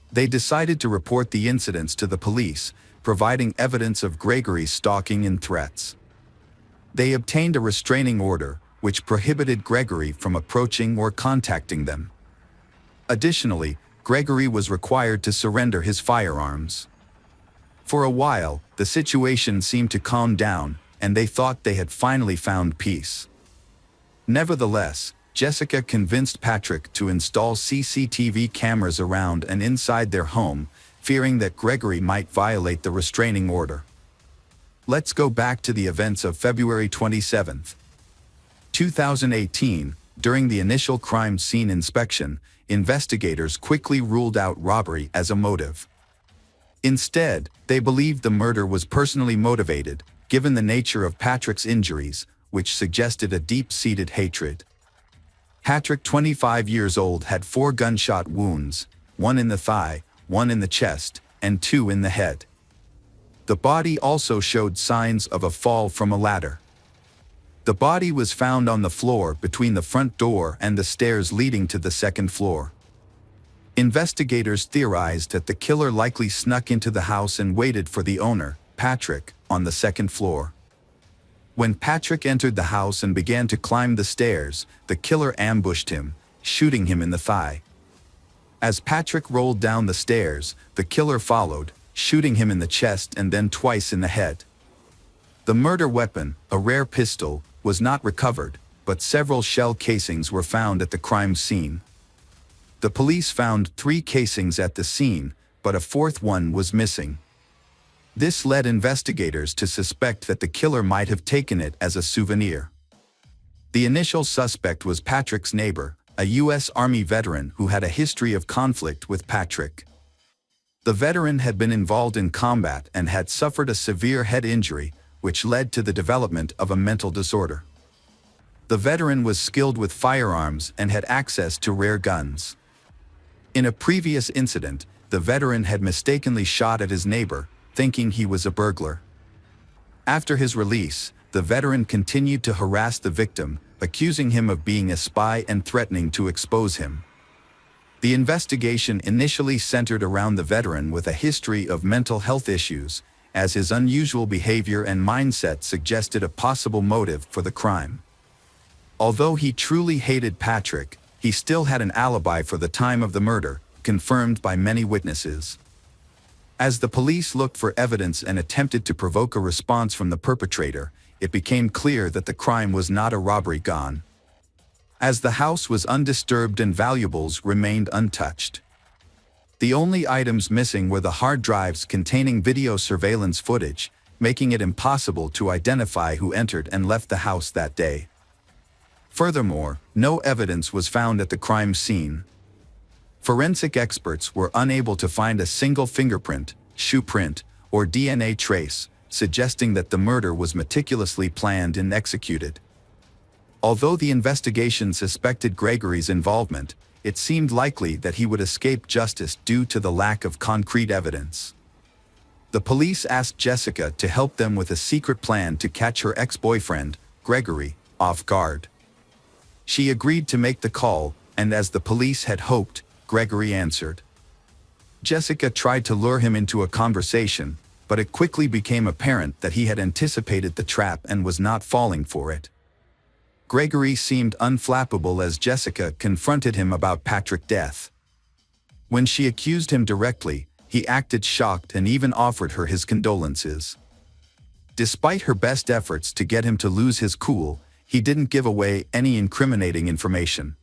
They decided to report the incidents to the police, providing evidence of Gregory's stalking and threats. They obtained a restraining order, which prohibited Gregory from approaching or contacting them. Additionally, Gregory was required to surrender his firearms. For a while, the situation seemed to calm down, and they thought they had finally found peace. Nevertheless, Jessica convinced Patrick to install CCTV cameras around and inside their home, fearing that Gregory might violate the restraining order. Let's go back to the events of February 27, 2018. During the initial crime scene inspection, investigators quickly ruled out robbery as a motive. Instead, they believed the murder was personally motivated, given the nature of Patrick's injuries, which suggested a deep-seated hatred. Patrick, 25 years old, had 4 gunshot wounds, 1 in the thigh, 1 in the chest, and 2 in the head. The body also showed signs of a fall from a ladder. The body was found on the floor between the front door and the stairs leading to the second floor. Investigators theorized that the killer likely snuck into the house and waited for the owner, Patrick, on the second floor. When Patrick entered the house and began to climb the stairs, the killer ambushed him, shooting him in the thigh. As Patrick rolled down the stairs, the killer followed, shooting him in the chest and then twice in the head. The murder weapon, a rare pistol, was not recovered, but several shell casings were found at the crime scene. The police found 3 casings at the scene, but a 4th one was missing. This led investigators to suspect that the killer might have taken it as a souvenir. The initial suspect was Patrick's neighbor, a U.S. Army veteran who had a history of conflict with Patrick. The veteran had been involved in combat and had suffered a severe head injury, which led to the development of a mental disorder. The veteran was skilled with firearms and had access to rare guns. In a previous incident, the veteran had mistakenly shot at his neighbor, thinking he was a burglar. After his release, the veteran continued to harass the victim, accusing him of being a spy and threatening to expose him. The investigation initially centered around the veteran with a history of mental health issues, as his unusual behavior and mindset suggested a possible motive for the crime. Although he truly hated Patrick, he still had an alibi for the time of the murder, confirmed by many witnesses. As the police looked for evidence and attempted to provoke a response from the perpetrator, it became clear that the crime was not a robbery gone, as the house was undisturbed and valuables remained untouched. The only items missing were the hard drives containing video surveillance footage, making it impossible to identify who entered and left the house that day. Furthermore, no evidence was found at the crime scene. Forensic experts were unable to find a single fingerprint, shoe print, or DNA trace, suggesting that the murder was meticulously planned and executed. Although the investigation suspected Gregory's involvement, it seemed likely that he would escape justice due to the lack of concrete evidence. The police asked Jessica to help them with a secret plan to catch her ex-boyfriend, Gregory, off guard. She agreed to make the call, and as the police had hoped, Gregory answered. Jessica tried to lure him into a conversation, but it quickly became apparent that he had anticipated the trap and was not falling for it. Gregory seemed unflappable as Jessica confronted him about Patrick's death. When she accused him directly, he acted shocked and even offered her his condolences. Despite her best efforts to get him to lose his cool, he didn't give away any incriminating information.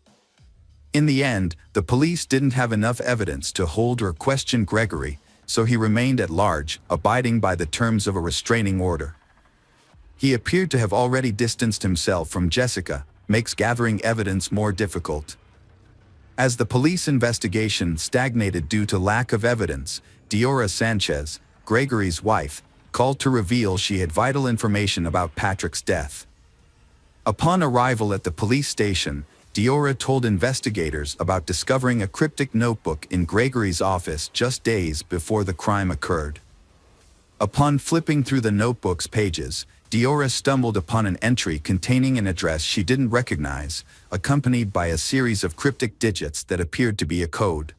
In the end, the police didn't have enough evidence to hold or question Gregory, so he remained at large, abiding by the terms of a restraining order. He appeared to have already distanced himself from Jessica, makes gathering evidence more difficult. As the police investigation stagnated due to lack of evidence, Diora Sanchez, Gregory's wife, called to reveal she had vital information about Patrick's death. Upon arrival at the police station, Diora told investigators about discovering a cryptic notebook in Gregory's office just days before the crime occurred. Upon flipping through the notebook's pages, Diora stumbled upon an entry containing an address she didn't recognize, accompanied by a series of cryptic digits that appeared to be a code.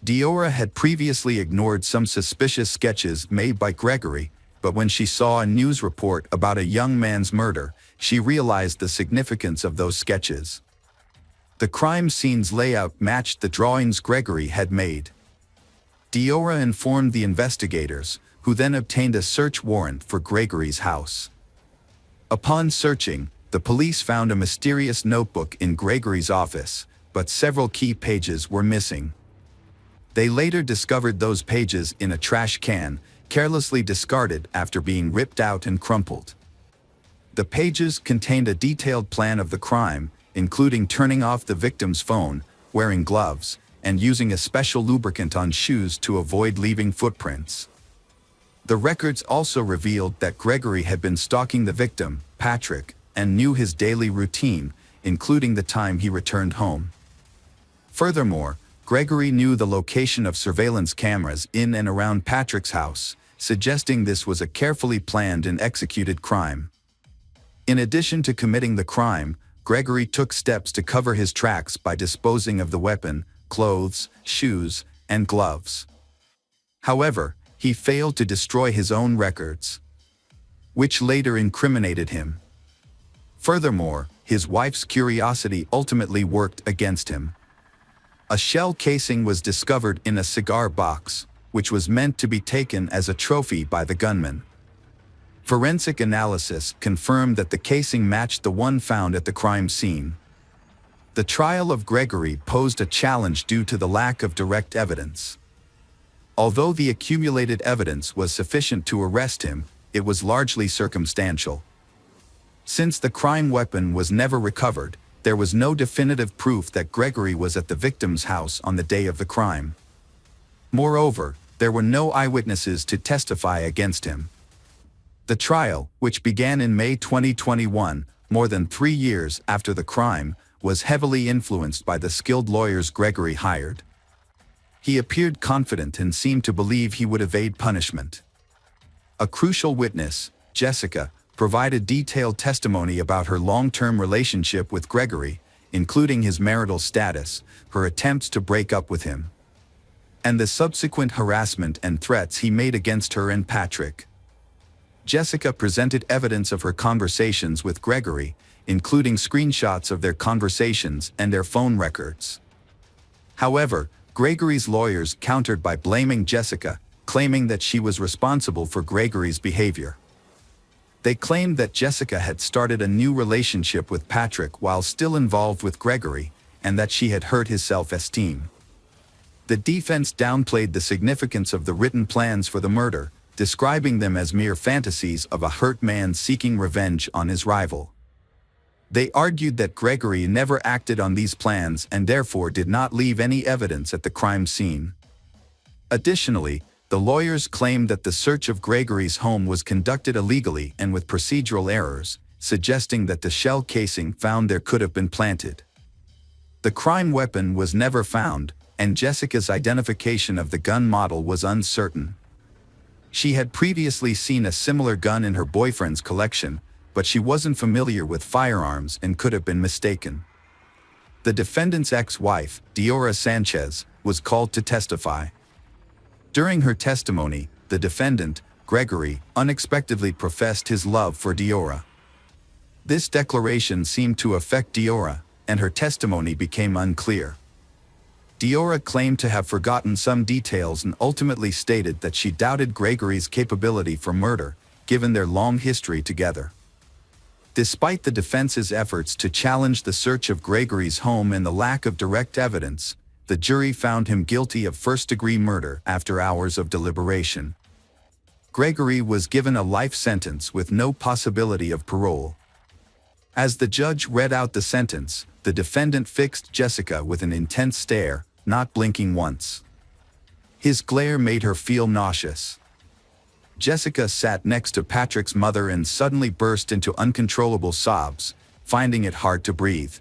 Diora had previously ignored some suspicious sketches made by Gregory, but when she saw a news report about a young man's murder, she realized the significance of those sketches. The crime scene's layout matched the drawings Gregory had made. Diora informed the investigators, who then obtained a search warrant for Gregory's house. Upon searching, the police found a mysterious notebook in Gregory's office, but several key pages were missing. They later discovered those pages in a trash can, carelessly discarded after being ripped out and crumpled. The pages contained a detailed plan of the crime, including turning off the victim's phone, wearing gloves, and using a special lubricant on shoes to avoid leaving footprints. The records also revealed that Gregory had been stalking the victim, Patrick, and knew his daily routine, including the time he returned home. Furthermore, Gregory knew the location of surveillance cameras in and around Patrick's house, suggesting this was a carefully planned and executed crime. In addition to committing the crime, Gregory took steps to cover his tracks by disposing of the weapon, clothes, shoes, and gloves. However, he failed to destroy his own records, which later incriminated him. Furthermore, his wife's curiosity ultimately worked against him. A shell casing was discovered in a cigar box, which was meant to be taken as a trophy by the gunman. Forensic analysis confirmed that the casing matched the one found at the crime scene. The trial of Gregory posed a challenge due to the lack of direct evidence. Although the accumulated evidence was sufficient to arrest him, it was largely circumstantial. Since the crime weapon was never recovered, there was no definitive proof that Gregory was at the victim's house on the day of the crime. Moreover, there were no eyewitnesses to testify against him. The trial, which began in May 2021, more than 3 years after the crime, was heavily influenced by the skilled lawyers Gregory hired. He appeared confident and seemed to believe he would evade punishment. A crucial witness, Jessica, provided detailed testimony about her long-term relationship with Gregory, including his marital status, her attempts to break up with him, and the subsequent harassment and threats he made against her and Patrick. Jessica presented evidence of her conversations with Gregory, including screenshots of their conversations and their phone records. However, Gregory's lawyers countered by blaming Jessica, claiming that she was responsible for Gregory's behavior. They claimed that Jessica had started a new relationship with Patrick while still involved with Gregory, and that she had hurt his self-esteem. The defense downplayed the significance of the written plans for the murder, describing them as mere fantasies of a hurt man seeking revenge on his rival. They argued that Gregory never acted on these plans and therefore did not leave any evidence at the crime scene. Additionally, the lawyers claimed that the search of Gregory's home was conducted illegally and with procedural errors, suggesting that the shell casing found there could have been planted. The crime weapon was never found, and Jessica's identification of the gun model was uncertain. She had previously seen a similar gun in her boyfriend's collection, but she wasn't familiar with firearms and could have been mistaken. The defendant's ex-wife, Diora Sanchez, was called to testify. During her testimony, the defendant, Gregory, unexpectedly professed his love for Diora. This declaration seemed to affect Diora, and her testimony became unclear. Diora claimed to have forgotten some details and ultimately stated that she doubted Gregory's capability for murder, given their long history together. Despite the defense's efforts to challenge the search of Gregory's home and the lack of direct evidence, the jury found him guilty of first-degree murder after hours of deliberation. Gregory was given a life sentence with no possibility of parole. As the judge read out the sentence, the defendant fixed Jessica with an intense stare, not blinking once. His glare made her feel nauseous. Jessica sat next to Patrick's mother and suddenly burst into uncontrollable sobs, finding it hard to breathe.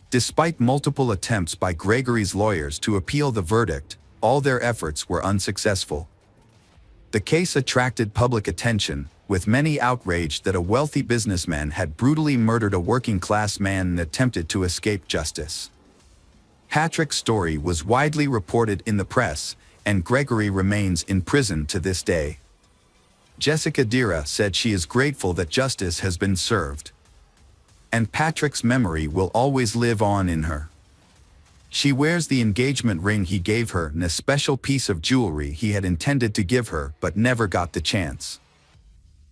Despite multiple attempts by Gregory's lawyers to appeal the verdict, all their efforts were unsuccessful. The case attracted public attention, with many outraged that a wealthy businessman had brutally murdered a working-class man and attempted to escape justice. Patrick's story was widely reported in the press, and Gregory remains in prison to this day. Jessica Dira said she is grateful that justice has been served, and Patrick's memory will always live on in her. She wears the engagement ring he gave her and a special piece of jewelry he had intended to give her but never got the chance.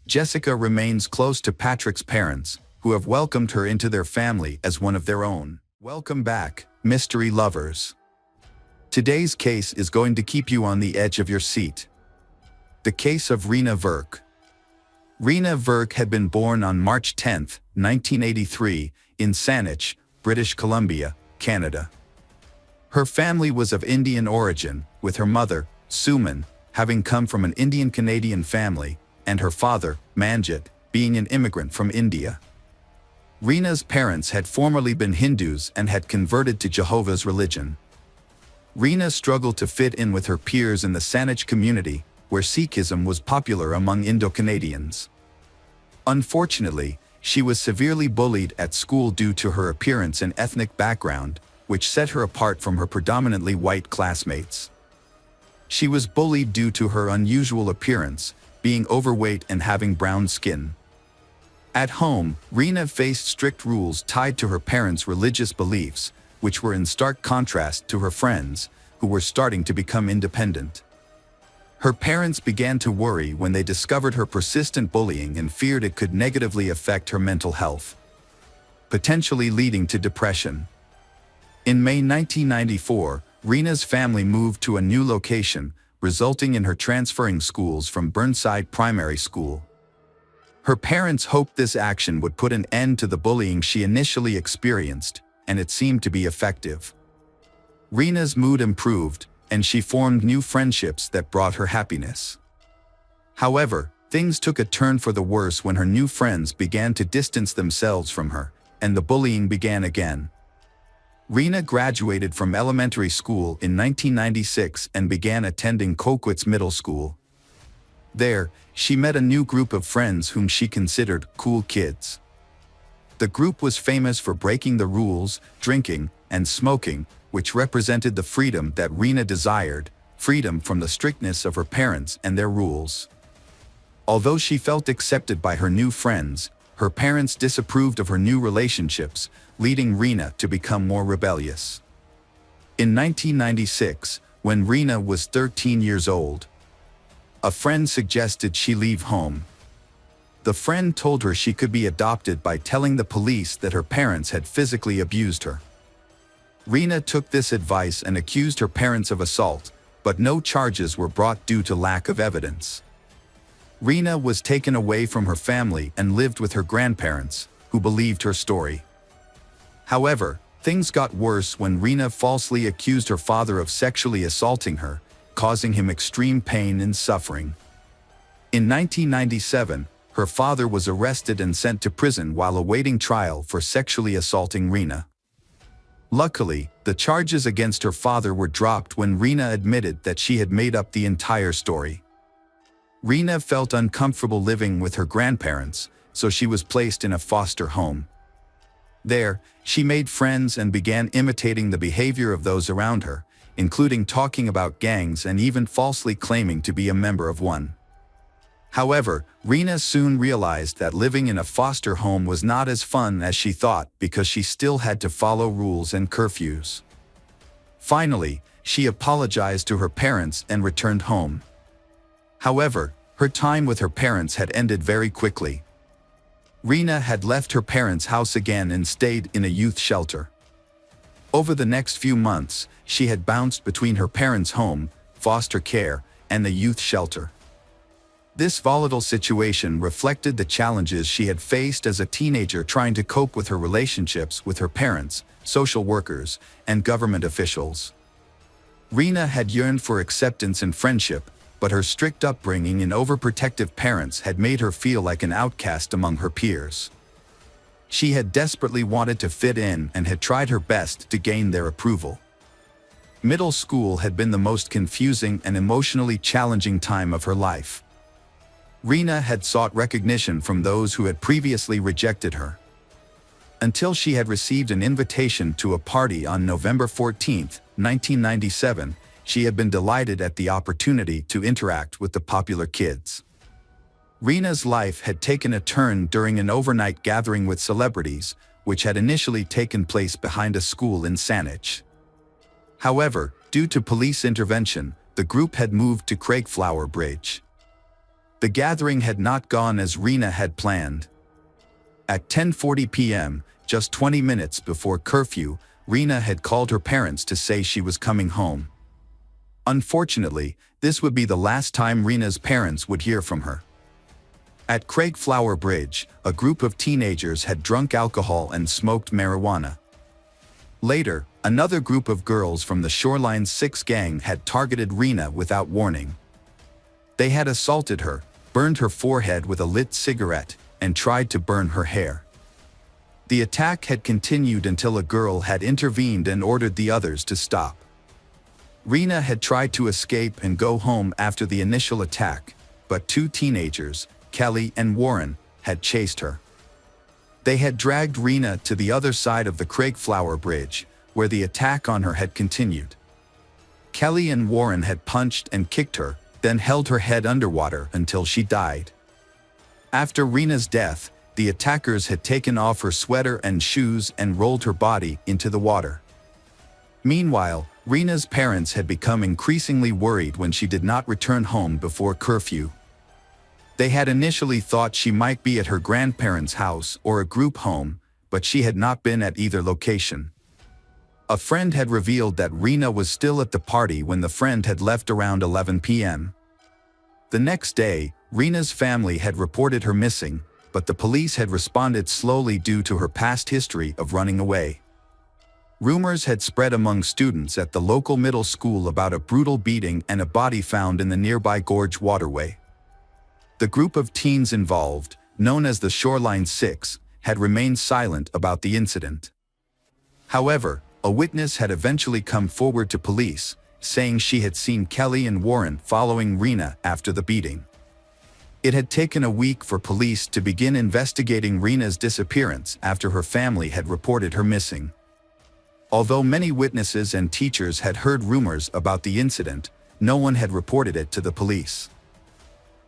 Jessica remains close to Patrick's parents, who have welcomed her into their family as one of their own. Welcome back, mystery lovers. Today's case is going to keep you on the edge of your seat. The case of Rena Verk. Rena Verk had been born on March 10, 1983, in Saanich, British Columbia, Canada. Her family was of Indian origin, with her mother, Suman, having come from an Indian-Canadian family, and her father, Manjit, being an immigrant from India. Rena's parents had formerly been Hindus and had converted to Jehovah's religion. Rena struggled to fit in with her peers in the Saanich community, where Sikhism was popular among Indo-Canadians. Unfortunately, she was severely bullied at school due to her appearance and ethnic background, which set her apart from her predominantly white classmates. She was bullied due to her unusual appearance, being overweight and having brown skin. At home, Rena faced strict rules tied to her parents' religious beliefs, which were in stark contrast to her friends, who were starting to become independent. Her parents began to worry when they discovered her persistent bullying and feared it could negatively affect her mental health, potentially leading to depression. In May 1994, Rena's family moved to a new location, resulting in her transferring schools from Burnside Primary School. Her parents hoped this action would put an end to the bullying she initially experienced, and it seemed to be effective. Rena's mood improved, and she formed new friendships that brought her happiness. However, things took a turn for the worse when her new friends began to distance themselves from her, and the bullying began again. Rena graduated from elementary school in 1996 and began attending Coquitz Middle School. There, she met a new group of friends whom she considered cool kids. The group was famous for breaking the rules, drinking, and smoking, which represented the freedom that Rena desired, freedom from the strictness of her parents and their rules. Although she felt accepted by her new friends, her parents disapproved of her new relationships, leading Rena to become more rebellious. In 1996, when Rena was 13 years old, a friend suggested she leave home. The friend told her she could be adopted by telling the police that her parents had physically abused her. Rena took this advice and accused her parents of assault, but no charges were brought due to lack of evidence. Rena was taken away from her family and lived with her grandparents, who believed her story. However, things got worse when Rena falsely accused her father of sexually assaulting her, causing him extreme pain and suffering. In 1997, her father was arrested and sent to prison while awaiting trial for sexually assaulting Rena. Luckily, the charges against her father were dropped when Rena admitted that she had made up the entire story. Rena felt uncomfortable living with her grandparents, so she was placed in a foster home. There, she made friends and began imitating the behavior of those around her, including talking about gangs and even falsely claiming to be a member of one. However, Rena soon realized that living in a foster home was not as fun as she thought because she still had to follow rules and curfews. Finally, she apologized to her parents and returned home. However, her time with her parents had ended very quickly. Rena had left her parents' house again and stayed in a youth shelter. Over the next few months, she had bounced between her parents' home, foster care, and the youth shelter. This volatile situation reflected the challenges she had faced as a teenager trying to cope with her relationships with her parents, social workers, and government officials. Rena had yearned for acceptance and friendship, but her strict upbringing and overprotective parents had made her feel like an outcast among her peers. She had desperately wanted to fit in and had tried her best to gain their approval. Middle school had been the most confusing and emotionally challenging time of her life. Rena had sought recognition from those who had previously rejected her. Until she had received an invitation to a party on November 14, 1997, she had been delighted at the opportunity to interact with the popular kids. Rena's life had taken a turn during an overnight gathering with celebrities, which had initially taken place behind a school in Saanich. However, due to police intervention, the group had moved to Craigflower Bridge. The gathering had not gone as Rena had planned. At 10:40 p.m., just 20 minutes before curfew, Rena had called her parents to say she was coming home. Unfortunately, this would be the last time Rena's parents would hear from her. At Craigflower Bridge, a group of teenagers had drunk alcohol and smoked marijuana. Later, another group of girls from the Shoreline 6 gang had targeted Rena without warning. They had assaulted her, burned her forehead with a lit cigarette, and tried to burn her hair. The attack had continued until a girl had intervened and ordered the others to stop. Rena had tried to escape and go home after the initial attack, but two teenagers, Kelly and Warren, had chased her. They had dragged Rena to the other side of the Craigflower Bridge, where the attack on her had continued. Kelly and Warren had punched and kicked her, then held her head underwater until she died. After Rena's death, the attackers had taken off her sweater and shoes and rolled her body into the water. Meanwhile, Rena's parents had become increasingly worried when she did not return home before curfew. They had initially thought she might be at her grandparents' house or a group home, but she had not been at either location. A friend had revealed that Rena was still at the party when the friend had left around 11 p.m. The next day, Rena's family had reported her missing, but the police had responded slowly due to her past history of running away. Rumors had spread among students at the local middle school about a brutal beating and a body found in the nearby gorge waterway. The group of teens involved, known as the Shoreline 6, had remained silent about the incident. However, a witness had eventually come forward to police, saying she had seen Kelly and Warren following Rena after the beating. It had taken a week for police to begin investigating Rena's disappearance after her family had reported her missing. Although many witnesses and teachers had heard rumors about the incident, no one had reported it to the police.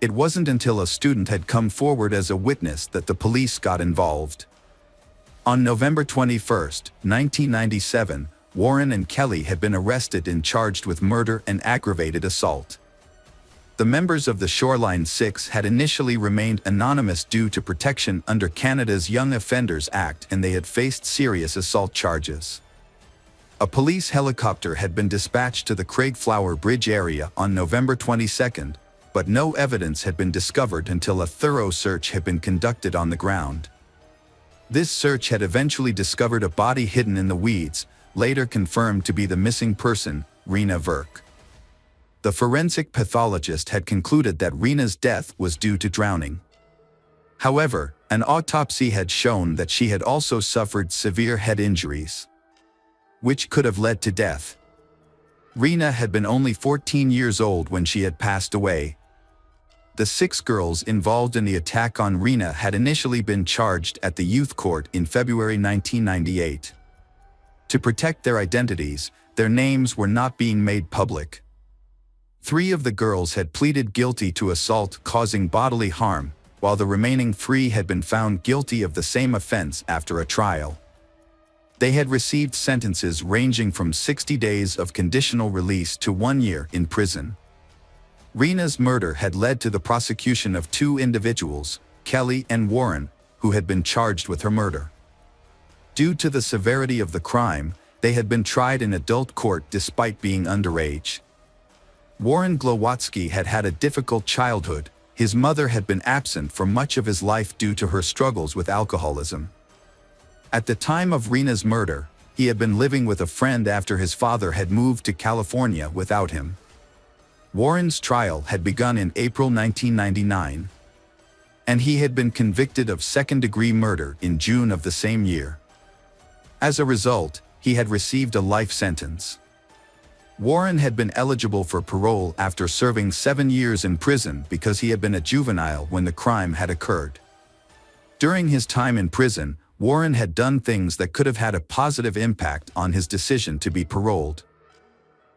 It wasn't until a student had come forward as a witness that the police got involved. On November 21, 1997, Warren and Kelly had been arrested and charged with murder and aggravated assault. The members of the Shoreline Six had initially remained anonymous due to protection under Canada's Young Offenders Act, and they had faced serious assault charges. A police helicopter had been dispatched to the Craigflower Bridge area on November 22, but no evidence had been discovered until a thorough search had been conducted on the ground. This search had eventually discovered a body hidden in the weeds, later confirmed to be the missing person, Rena Verk. The forensic pathologist had concluded that Rena's death was due to drowning. However, an autopsy had shown that she had also suffered severe head injuries, which could have led to death. Rena had been only 14 years old when she had passed away. The 6 girls involved in the attack on Rena had initially been charged at the youth court in February 1998. To protect their identities, their names were not being made public. 3 of the girls had pleaded guilty to assault causing bodily harm, while the remaining 3 had been found guilty of the same offense after a trial. They had received sentences ranging from 60 days of conditional release to 1 year in prison. Rena's murder had led to the prosecution of 2 individuals, Kelly and Warren, who had been charged with her murder. Due to the severity of the crime, they had been tried in adult court despite being underage. Warren Glowatsky had had a difficult childhood. His mother had been absent for much of his life due to her struggles with alcoholism. At the time of Rena's murder, he had been living with a friend after his father had moved to California without him. Warren's trial had begun in April 1999, and he had been convicted of second-degree murder in June of the same year. As a result, he had received a life sentence. Warren had been eligible for parole after serving 7 years in prison because he had been a juvenile when the crime had occurred. During his time in prison, Warren had done things that could have had a positive impact on his decision to be paroled.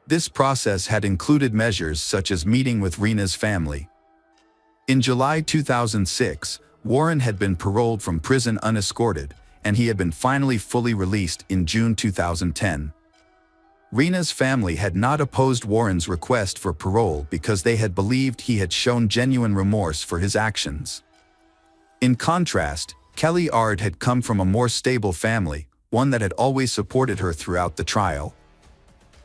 This process had included measures such as meeting with Rena's family. In July 2006, Warren had been paroled from prison unescorted, and he had been finally fully released in June 2010. Rena's family had not opposed Warren's request for parole because they had believed he had shown genuine remorse for his actions. In contrast, Kelly Ard had come from a more stable family, one that had always supported her throughout the trial.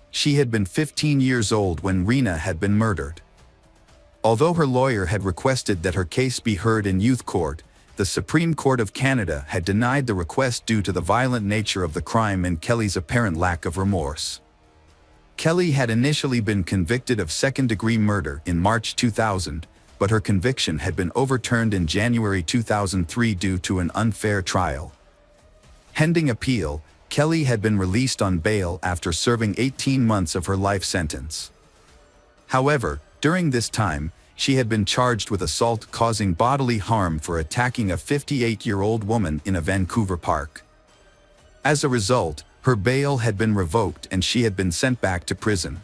She had been 15 years old when Rena had been murdered. Although her lawyer had requested that her case be heard in youth court, the Supreme Court of Canada had denied the request due to the violent nature of the crime and Kelly's apparent lack of remorse. Kelly had initially been convicted of second-degree murder in March 2000, but her conviction had been overturned in January 2003 due to an unfair trial. Pending appeal, Kelly had been released on bail after serving 18 months of her life sentence. However, during this time, she had been charged with assault causing bodily harm for attacking a 58-year-old woman in a Vancouver park. As a result, her bail had been revoked and she had been sent back to prison.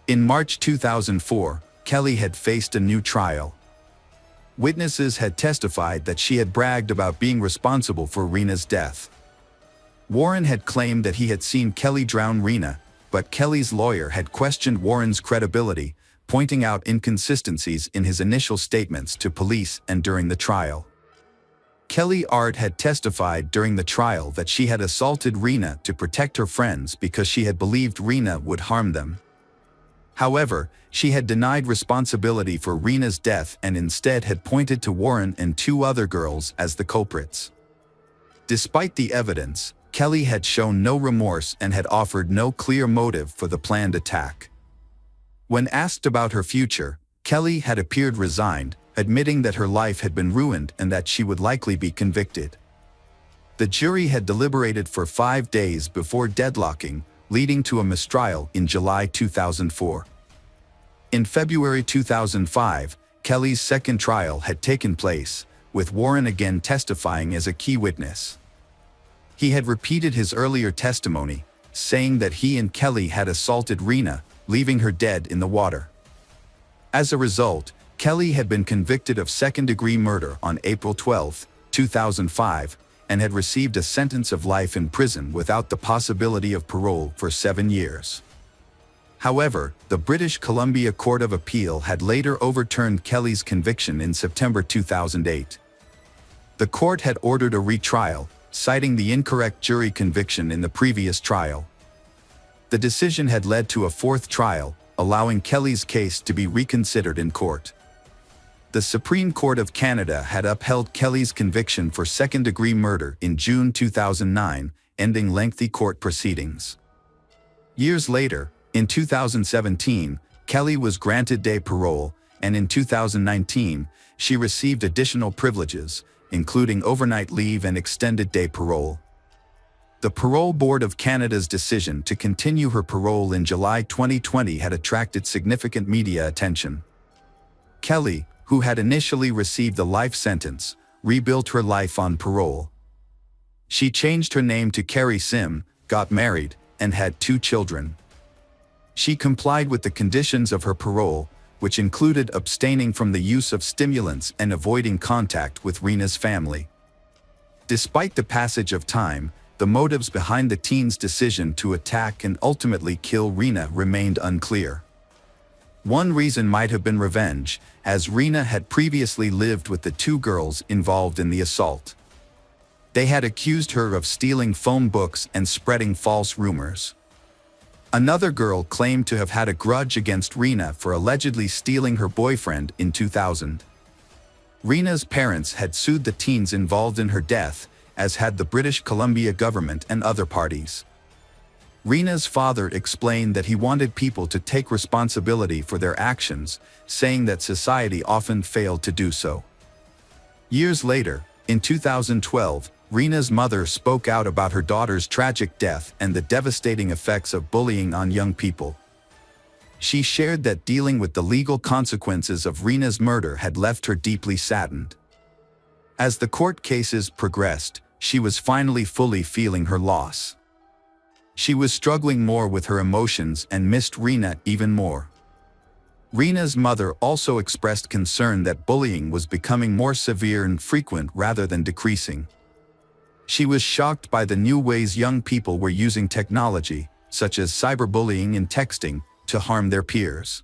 In March 2004, Kelly had faced a new trial. Witnesses had testified that she had bragged about being responsible for Rena's death. Warren had claimed that he had seen Kelly drown Rena, but Kelly's lawyer had questioned Warren's credibility, pointing out inconsistencies in his initial statements to police and during the trial. Kelly Ard had testified during the trial that she had assaulted Rena to protect her friends because she had believed Rena would harm them. However, she had denied responsibility for Rena's death and instead had pointed to Warren and 2 other girls as the culprits. Despite the evidence, Kelly had shown no remorse and had offered no clear motive for the planned attack. When asked about her future, Kelly had appeared resigned, admitting that her life had been ruined and that she would likely be convicted. The jury had deliberated for 5 days before deadlocking, leading to a mistrial in July 2004. In February 2005, Kelly's second trial had taken place, with Warren again testifying as a key witness. He had repeated his earlier testimony, saying that he and Kelly had assaulted Rena, leaving her dead in the water. As a result, Kelly had been convicted of second-degree murder on April 12, 2005, and had received a sentence of life in prison without the possibility of parole for 7 years. However, the British Columbia Court of Appeal had later overturned Kelly's conviction in September 2008. The court had ordered a retrial, citing the incorrect jury conviction in the previous trial. The decision had led to a fourth trial, allowing Kelly's case to be reconsidered in court. The Supreme Court of Canada had upheld Kelly's conviction for second-degree murder in June 2009, ending lengthy court proceedings. Years later, in 2017, Kelly was granted day parole, and in 2019, she received additional privileges, including overnight leave and extended day parole. The Parole Board of Canada's decision to continue her parole in July 2020 had attracted significant media attention. Kelly, who had initially received a life sentence, rebuilt her life on parole. She changed her name to Carrie Sim, got married, and had 2 children. She complied with the conditions of her parole, which included abstaining from the use of stimulants and avoiding contact with Rena's family. Despite the passage of time, the motives behind the teen's decision to attack and ultimately kill Rena remained unclear. One reason might have been revenge, as Rena had previously lived with the 2 girls involved in the assault. They had accused her of stealing phone books and spreading false rumors. Another girl claimed to have had a grudge against Rena for allegedly stealing her boyfriend in 2000. Rena's parents had sued the teens involved in her death, as had the British Columbia government and other parties. Rena's father explained that he wanted people to take responsibility for their actions, saying that society often failed to do so. Years later, in 2012, Rena's mother spoke out about her daughter's tragic death and the devastating effects of bullying on young people. She shared that dealing with the legal consequences of Rena's murder had left her deeply saddened. As the court cases progressed, she was finally fully feeling her loss. She was struggling more with her emotions and missed Rena even more. Rena's mother also expressed concern that bullying was becoming more severe and frequent rather than decreasing. She was shocked by the new ways young people were using technology, such as cyberbullying and texting, to harm their peers.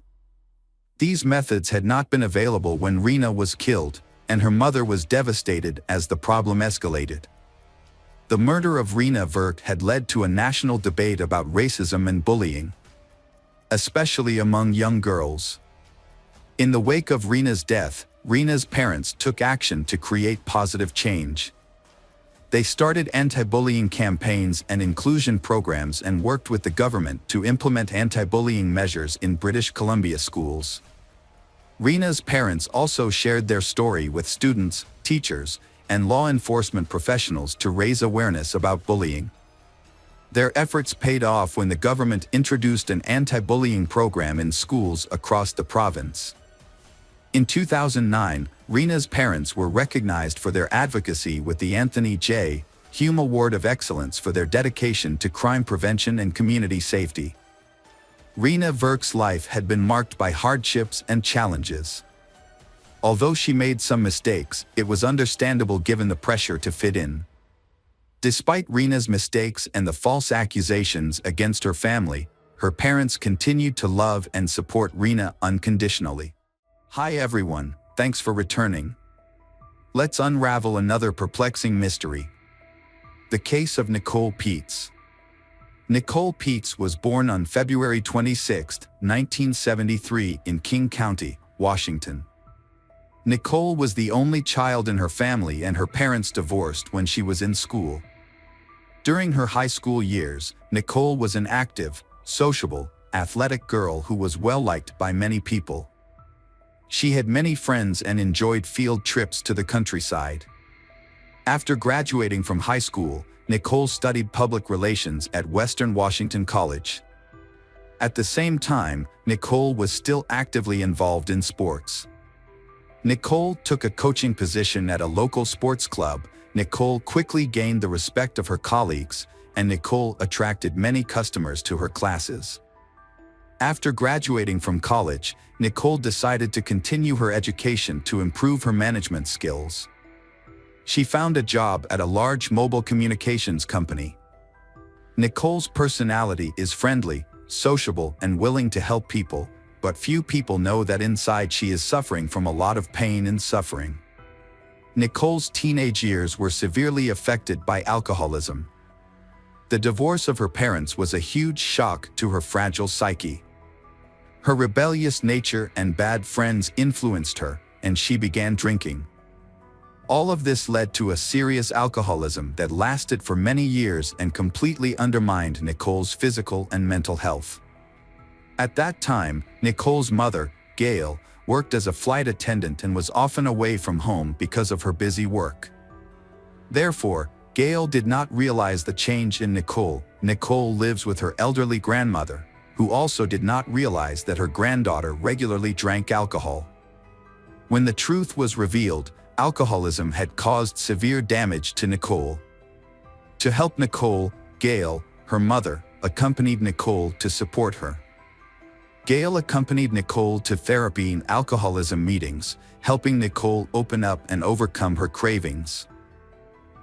These methods had not been available when Rena was killed, and her mother was devastated as the problem escalated. The murder of Rena Verk had led to a national debate about racism and bullying, especially among young girls. In the wake of Rena's death, Rena's parents took action to create positive change. They started anti-bullying campaigns and inclusion programs and worked with the government to implement anti-bullying measures in British Columbia schools. Rena's parents also shared their story with students, teachers, and law enforcement professionals to raise awareness about bullying. Their efforts paid off when the government introduced an anti-bullying program in schools across the province. In 2009, Rena's parents were recognized for their advocacy with the Anthony J. Hume Award of Excellence for their dedication to crime prevention and community safety. Rena Verk's life had been marked by hardships and challenges. Although she made some mistakes, it was understandable given the pressure to fit in. Despite Rena's mistakes and the false accusations against her family, her parents continued to love and support Rena unconditionally. Hi everyone, thanks for returning. Let's unravel another perplexing mystery. The case of Nicole Peets. Nicole Peets was born on February 26, 1973 in King County, Washington. Nicole was the only child in her family and her parents divorced when she was in school. During her high school years, Nicole was an active, sociable, athletic girl who was well-liked by many people. She had many friends and enjoyed field trips to the countryside. After graduating from high school, Nicole studied public relations at Western Washington College. At the same time, Nicole was still actively involved in sports. Nicole took a coaching position at a local sports club. Nicole quickly gained the respect of her colleagues, and Nicole attracted many customers to her classes. After graduating from college, Nicole decided to continue her education to improve her management skills. She found a job at a large mobile communications company. Nicole's personality is friendly, sociable, and willing to help people, but few people know that inside she is suffering from a lot of pain and suffering. Nicole's teenage years were severely affected by alcoholism. The divorce of her parents was a huge shock to her fragile psyche. Her rebellious nature and bad friends influenced her, and she began drinking. All of this led to a serious alcoholism that lasted for many years and completely undermined Nicole's physical and mental health. At that time, Nicole's mother, Gail, worked as a flight attendant and was often away from home because of her busy work. Therefore, Gail did not realize the change in Nicole. Nicole lives with her elderly grandmother, who also did not realize that her granddaughter regularly drank alcohol. When the truth was revealed, alcoholism had caused severe damage to Nicole. To help Nicole, Gail, her mother, accompanied Nicole to support her. Gail accompanied Nicole to therapy and alcoholism meetings, helping Nicole open up and overcome her cravings.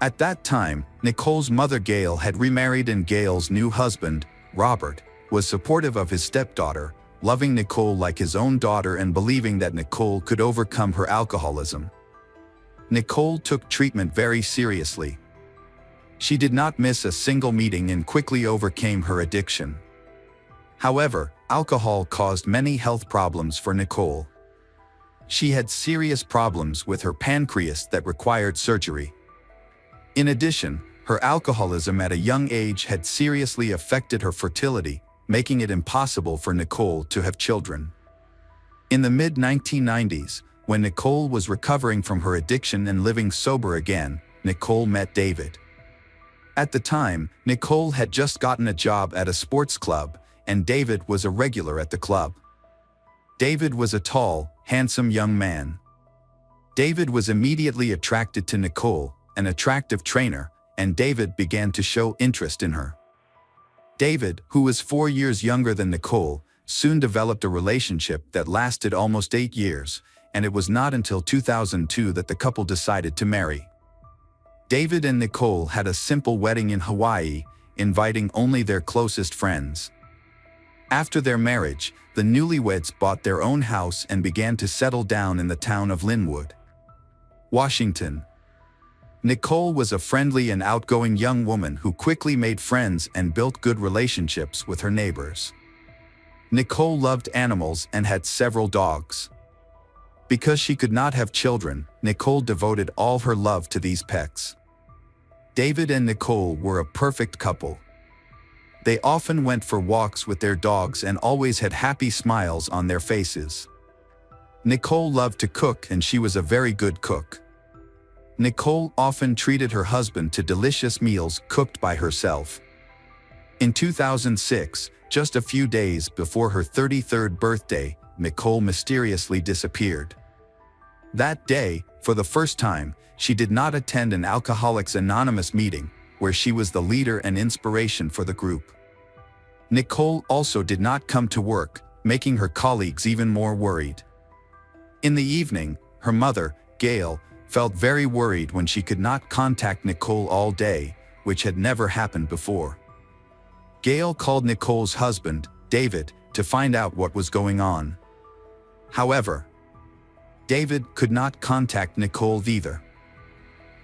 At that time, Nicole's mother Gail had remarried, and Gail's new husband, Robert, was supportive of his stepdaughter, loving Nicole like his own daughter and believing that Nicole could overcome her alcoholism. Nicole took treatment very seriously. She did not miss a single meeting and quickly overcame her addiction. However, alcohol caused many health problems for Nicole. She had serious problems with her pancreas that required surgery. In addition, her alcoholism at a young age had seriously affected her fertility, making it impossible for Nicole to have children. In the mid-1990s, when Nicole was recovering from her addiction and living sober again, Nicole met David. At the time, Nicole had just gotten a job at a sports club, and David was a regular at the club. David was a tall, handsome young man. David was immediately attracted to Nicole, an attractive trainer, and David began to show interest in her. David, who was 4 years younger than Nicole, soon developed a relationship that lasted almost 8 years, and it was not until 2002 that the couple decided to marry. David and Nicole had a simple wedding in Hawaii, inviting only their closest friends. After their marriage, the newlyweds bought their own house and began to settle down in the town of Linwood, Washington. Nicole was a friendly and outgoing young woman who quickly made friends and built good relationships with her neighbors. Nicole loved animals and had several dogs. Because she could not have children, Nicole devoted all her love to these pets. David and Nicole were a perfect couple. They often went for walks with their dogs and always had happy smiles on their faces. Nicole loved to cook, and she was a very good cook. Nicole often treated her husband to delicious meals cooked by herself. In 2006, just a few days before her 33rd birthday, Nicole mysteriously disappeared. That day, for the first time, she did not attend an Alcoholics Anonymous meeting, where she was the leader and inspiration for the group. Nicole also did not come to work, making her colleagues even more worried. In the evening, her mother, Gail, felt very worried when she could not contact Nicole all day, which had never happened before. Gail called Nicole's husband, David, to find out what was going on. However, David could not contact Nicole either.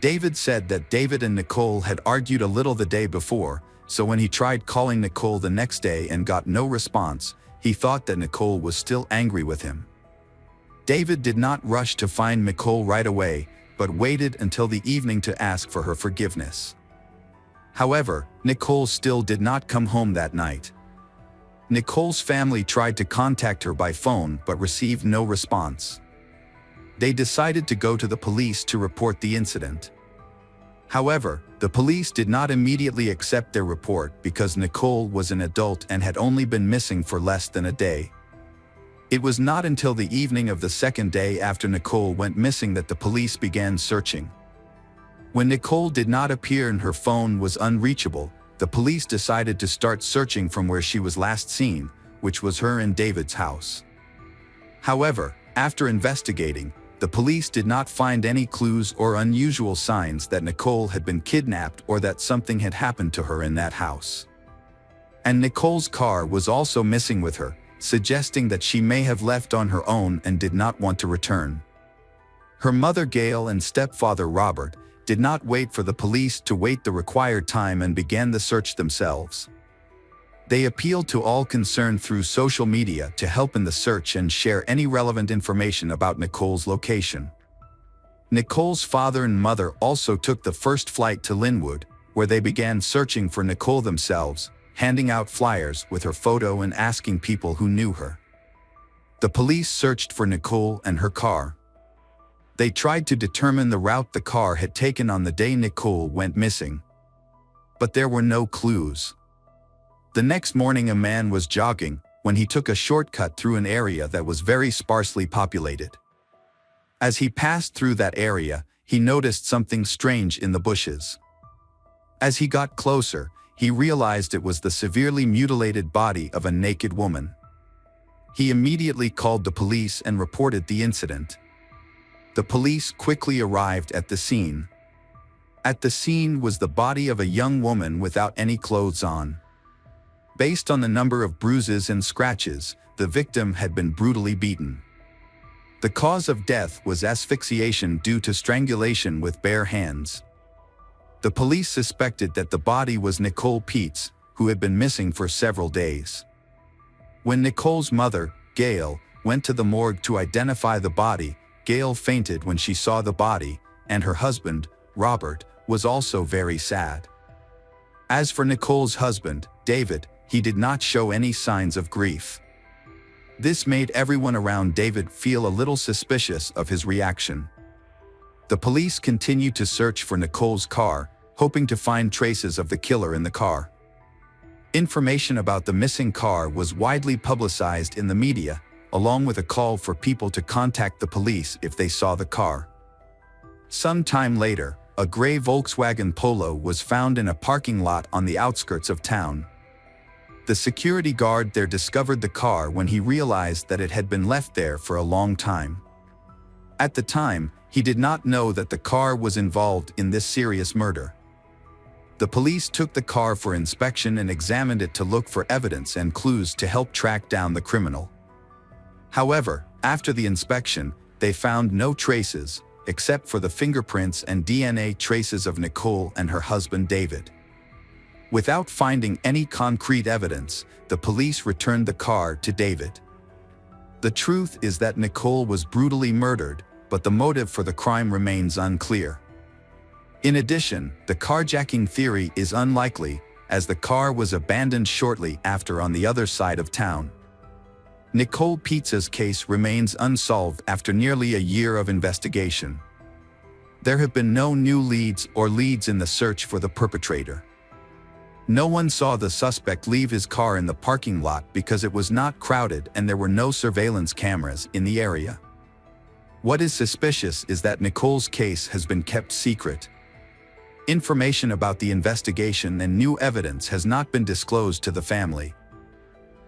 David said that David and Nicole had argued a little the day before, so when he tried calling Nicole the next day and got no response, he thought that Nicole was still angry with him. David did not rush to find Nicole right away, but waited until the evening to ask for her forgiveness. However, Nicole still did not come home that night. Nicole's family tried to contact her by phone but received no response. They decided to go to the police to report the incident. However, the police did not immediately accept their report because Nicole was an adult and had only been missing for less than a day. It was not until the evening of the second day after Nicole went missing that the police began searching. When Nicole did not appear and her phone was unreachable, the police decided to start searching from where she was last seen, which was her and David's house. However, after investigating, the police did not find any clues or unusual signs that Nicole had been kidnapped or that something had happened to her in that house. And Nicole's car was also missing with her, suggesting that she may have left on her own and did not want to return. Her mother Gail and stepfather Robert did not wait for the police to wait the required time and began the search themselves. They appealed to all concerned through social media to help in the search and share any relevant information about Nicole's location. Nicole's father and mother also took the first flight to Linwood, where they began searching for Nicole themselves, handing out flyers with her photo and asking people who knew her. The police searched for Nicole and her car. They tried to determine the route the car had taken on the day Nicole went missing. But there were no clues. The next morning a man was jogging when he took a shortcut through an area that was very sparsely populated. As he passed through that area, he noticed something strange in the bushes. As he got closer, he realized it was the severely mutilated body of a naked woman. He immediately called the police and reported the incident. The police quickly arrived at the scene. At the scene was the body of a young woman without any clothes on. Based on the number of bruises and scratches, the victim had been brutally beaten. The cause of death was asphyxiation due to strangulation with bare hands. The police suspected that the body was Nicole Peets, who had been missing for several days. When Nicole's mother, Gail, went to the morgue to identify the body, Gail fainted when she saw the body, and her husband, Robert, was also very sad. As for Nicole's husband, David, he did not show any signs of grief. This made everyone around David feel a little suspicious of his reaction. The police continued to search for Nicole's car, hoping to find traces of the killer in the car. Information about the missing car was widely publicized in the media, along with a call for people to contact the police if they saw the car. Some time later, a gray Volkswagen Polo was found in a parking lot on the outskirts of town. The security guard there discovered the car when he realized that it had been left there for a long time. At the time, he did not know that the car was involved in this serious murder. The police took the car for inspection and examined it to look for evidence and clues to help track down the criminal. However, after the inspection, they found no traces, except for the fingerprints and DNA traces of Nicole and her husband David. Without finding any concrete evidence, the police returned the car to David. The truth is that Nicole was brutally murdered, but the motive for the crime remains unclear. In addition, the carjacking theory is unlikely, as the car was abandoned shortly after on the other side of town. Nicole Peets' case remains unsolved after nearly a year of investigation. There have been no new leads or leads in the search for the perpetrator. No one saw the suspect leave his car in the parking lot because it was not crowded and there were no surveillance cameras in the area. What is suspicious is that Nicole's case has been kept secret. Information about the investigation and new evidence has not been disclosed to the family.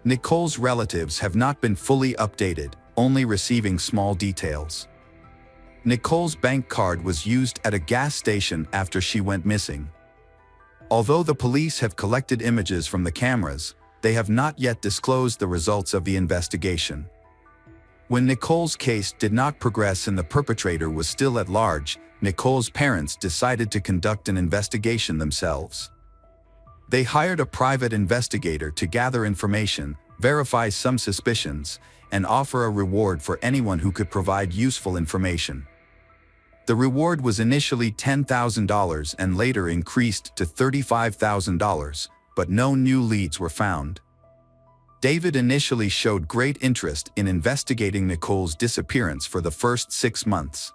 Nicole's relatives have not been fully updated, only receiving small details. Nicole's bank card was used at a gas station after she went missing. Although the police have collected images from the cameras, they have not yet disclosed the results of the investigation. When Nicole's case did not progress and the perpetrator was still at large, Nicole's parents decided to conduct an investigation themselves. They hired a private investigator to gather information, verify some suspicions, and offer a reward for anyone who could provide useful information. The reward was initially $10,000 and later increased to $35,000, but no new leads were found. David initially showed great interest in investigating Nicole's disappearance for the first 6 months.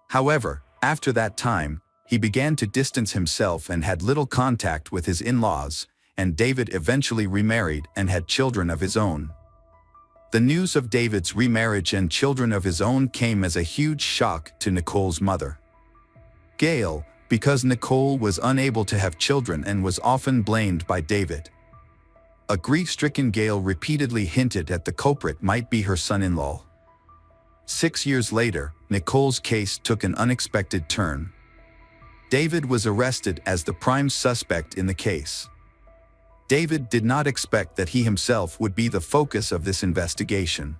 However, after that time, he began to distance himself and had little contact with his in-laws, and David eventually remarried and had children of his own. The news of David's remarriage and children of his own came as a huge shock to Nicole's mother, Gail, because Nicole was unable to have children and was often blamed by David. A grief-stricken Gail repeatedly hinted that the culprit might be her son-in-law. 6 years later, Nicole's case took an unexpected turn. David was arrested as the prime suspect in the case. David did not expect that he himself would be the focus of this investigation.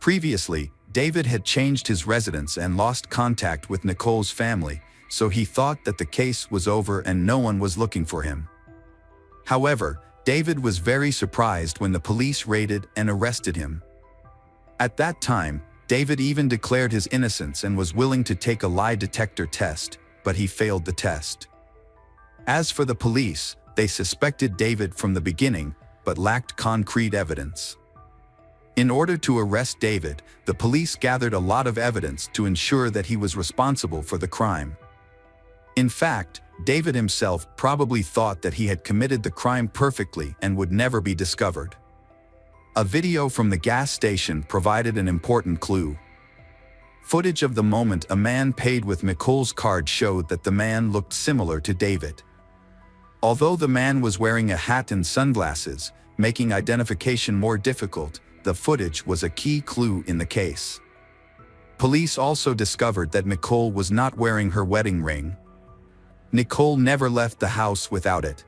Previously, David had changed his residence and lost contact with Nicole's family, so he thought that the case was over and no one was looking for him. However, David was very surprised when the police raided and arrested him. At that time, David even declared his innocence and was willing to take a lie detector test, but he failed the test. As for the police, they suspected David from the beginning, but lacked concrete evidence. In order to arrest David, the police gathered a lot of evidence to ensure that he was responsible for the crime. In fact, David himself probably thought that he had committed the crime perfectly and would never be discovered. A video from the gas station provided an important clue. Footage of the moment a man paid with Nicole's card showed that the man looked similar to David. Although the man was wearing a hat and sunglasses, making identification more difficult, the footage was a key clue in the case. Police also discovered that Nicole was not wearing her wedding ring. Nicole never left the house without it.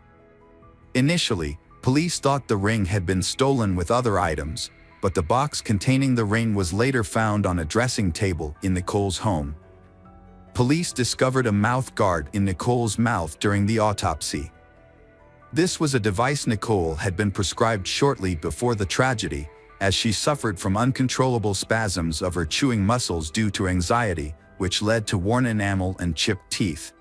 Initially, police thought the ring had been stolen with other items, but the box containing the ring was later found on a dressing table in Nicole's home. Police discovered a mouth guard in Nicole's mouth during the autopsy. This was a device Nicole had been prescribed shortly before the tragedy, as she suffered from uncontrollable spasms of her chewing muscles due to anxiety, which led to worn enamel and chipped teeth.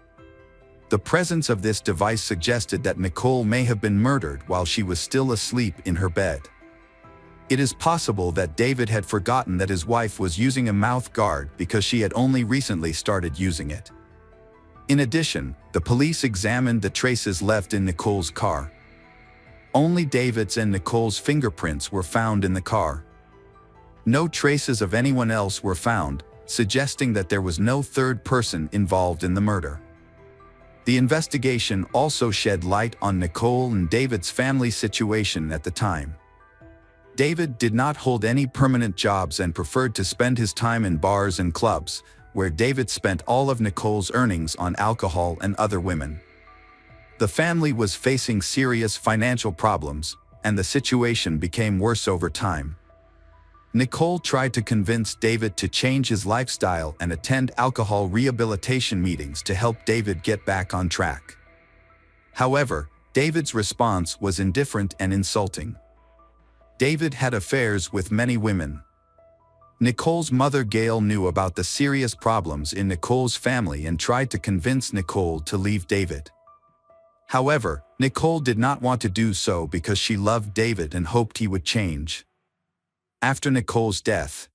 The presence of this device suggested that Nicole may have been murdered while she was still asleep in her bed. It is possible that David had forgotten that his wife was using a mouth guard because she had only recently started using it. In addition, the police examined the traces left in Nicole's car. Only David's and Nicole's fingerprints were found in the car. No traces of anyone else were found, suggesting that there was no third person involved in the murder. The investigation also shed light on Nicole and David's family situation at the time. David did not hold any permanent jobs and preferred to spend his time in bars and clubs, where David spent all of Nicole's earnings on alcohol and other women. The family was facing serious financial problems, and the situation became worse over time. Nicole tried to convince David to change his lifestyle and attend alcohol rehabilitation meetings to help David get back on track. However, David's response was indifferent and insulting. David had affairs with many women. Nicole's mother Gail knew about the serious problems in Nicole's family and tried to convince Nicole to leave David. However, Nicole did not want to do so because she loved David and hoped he would change. After Nicole's death,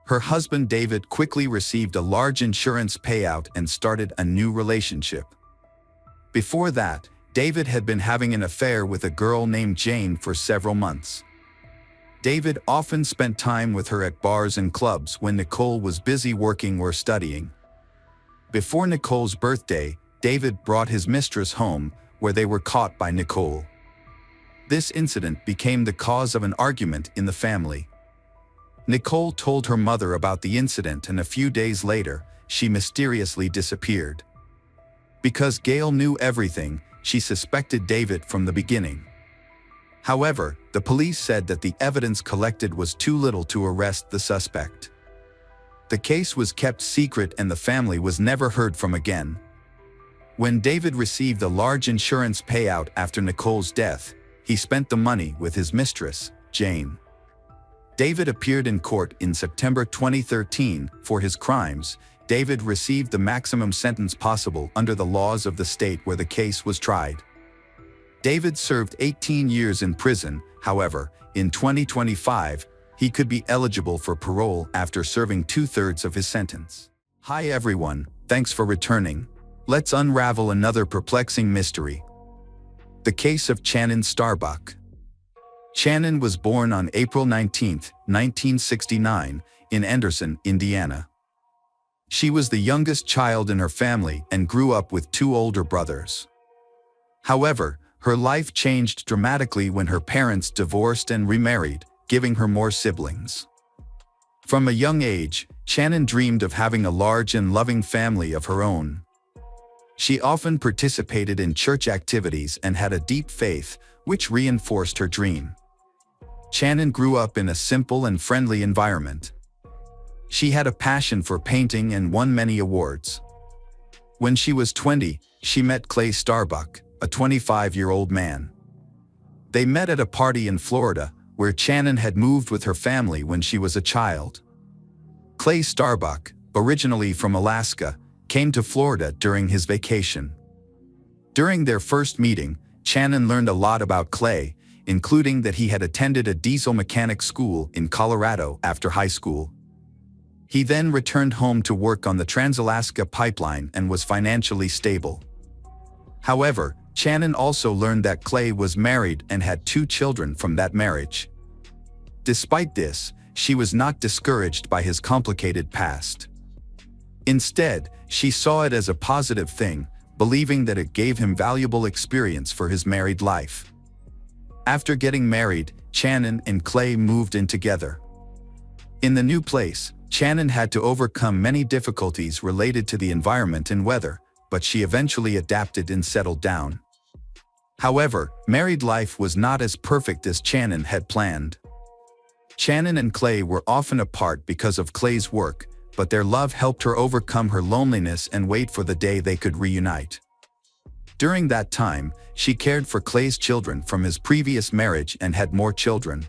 her husband David quickly received a large insurance payout and started a new relationship. Before that, David had been having an affair with a girl named Jane for several months. David often spent time with her at bars and clubs when Nicole was busy working or studying. Before Nicole's birthday, David brought his mistress home, where they were caught by Nicole. This incident became the cause of an argument in the family. Nicole told her mother about the incident, and a few days later, she mysteriously disappeared. Because Gail knew everything, she suspected David from the beginning. However, the police said that the evidence collected was too little to arrest the suspect. The case was kept secret and the family was never heard from again. When David received a large insurance payout after Nicole's death, he spent the money with his mistress, Jane. David appeared in court in September 2013 for his crimes. David received the maximum sentence possible under the laws of the state where the case was tried. David served 18 years in prison. However, in 2025, he could be eligible for parole after serving 2/3 of his sentence. Hi everyone, thanks for returning. Let's unravel another perplexing mystery. The case of Channing Starbuck. Shannon was born on April 19, 1969, in Anderson, Indiana. She was the youngest child in her family and grew up with two older brothers. However, her life changed dramatically when her parents divorced and remarried, giving her more siblings. From a young age, Shannon dreamed of having a large and loving family of her own. She often participated in church activities and had a deep faith, which reinforced her dream. Shannon grew up in a simple and friendly environment. She had a passion for painting and won many awards. When she was 20, she met Clay Starbuck, a 25-year-old man. They met at a party in Florida, where Shannon had moved with her family when she was a child. Clay Starbuck, originally from Alaska, came to Florida during his vacation. During their first meeting, Shannon learned a lot about Clay, including that he had attended a diesel mechanic school in Colorado after high school. He then returned home to work on the Trans-Alaska Pipeline and was financially stable. However, Shannon also learned that Clay was married and had 2 children from that marriage. Despite this, she was not discouraged by his complicated past. Instead, she saw it as a positive thing, believing that it gave him valuable experience for his married life. After getting married, Shannon and Clay moved in together. In the new place, Shannon had to overcome many difficulties related to the environment and weather, but she eventually adapted and settled down. However, married life was not as perfect as Shannon had planned. Shannon and Clay were often apart because of Clay's work, but their love helped her overcome her loneliness and wait for the day they could reunite. During that time, she cared for Clay's children from his previous marriage and had more children.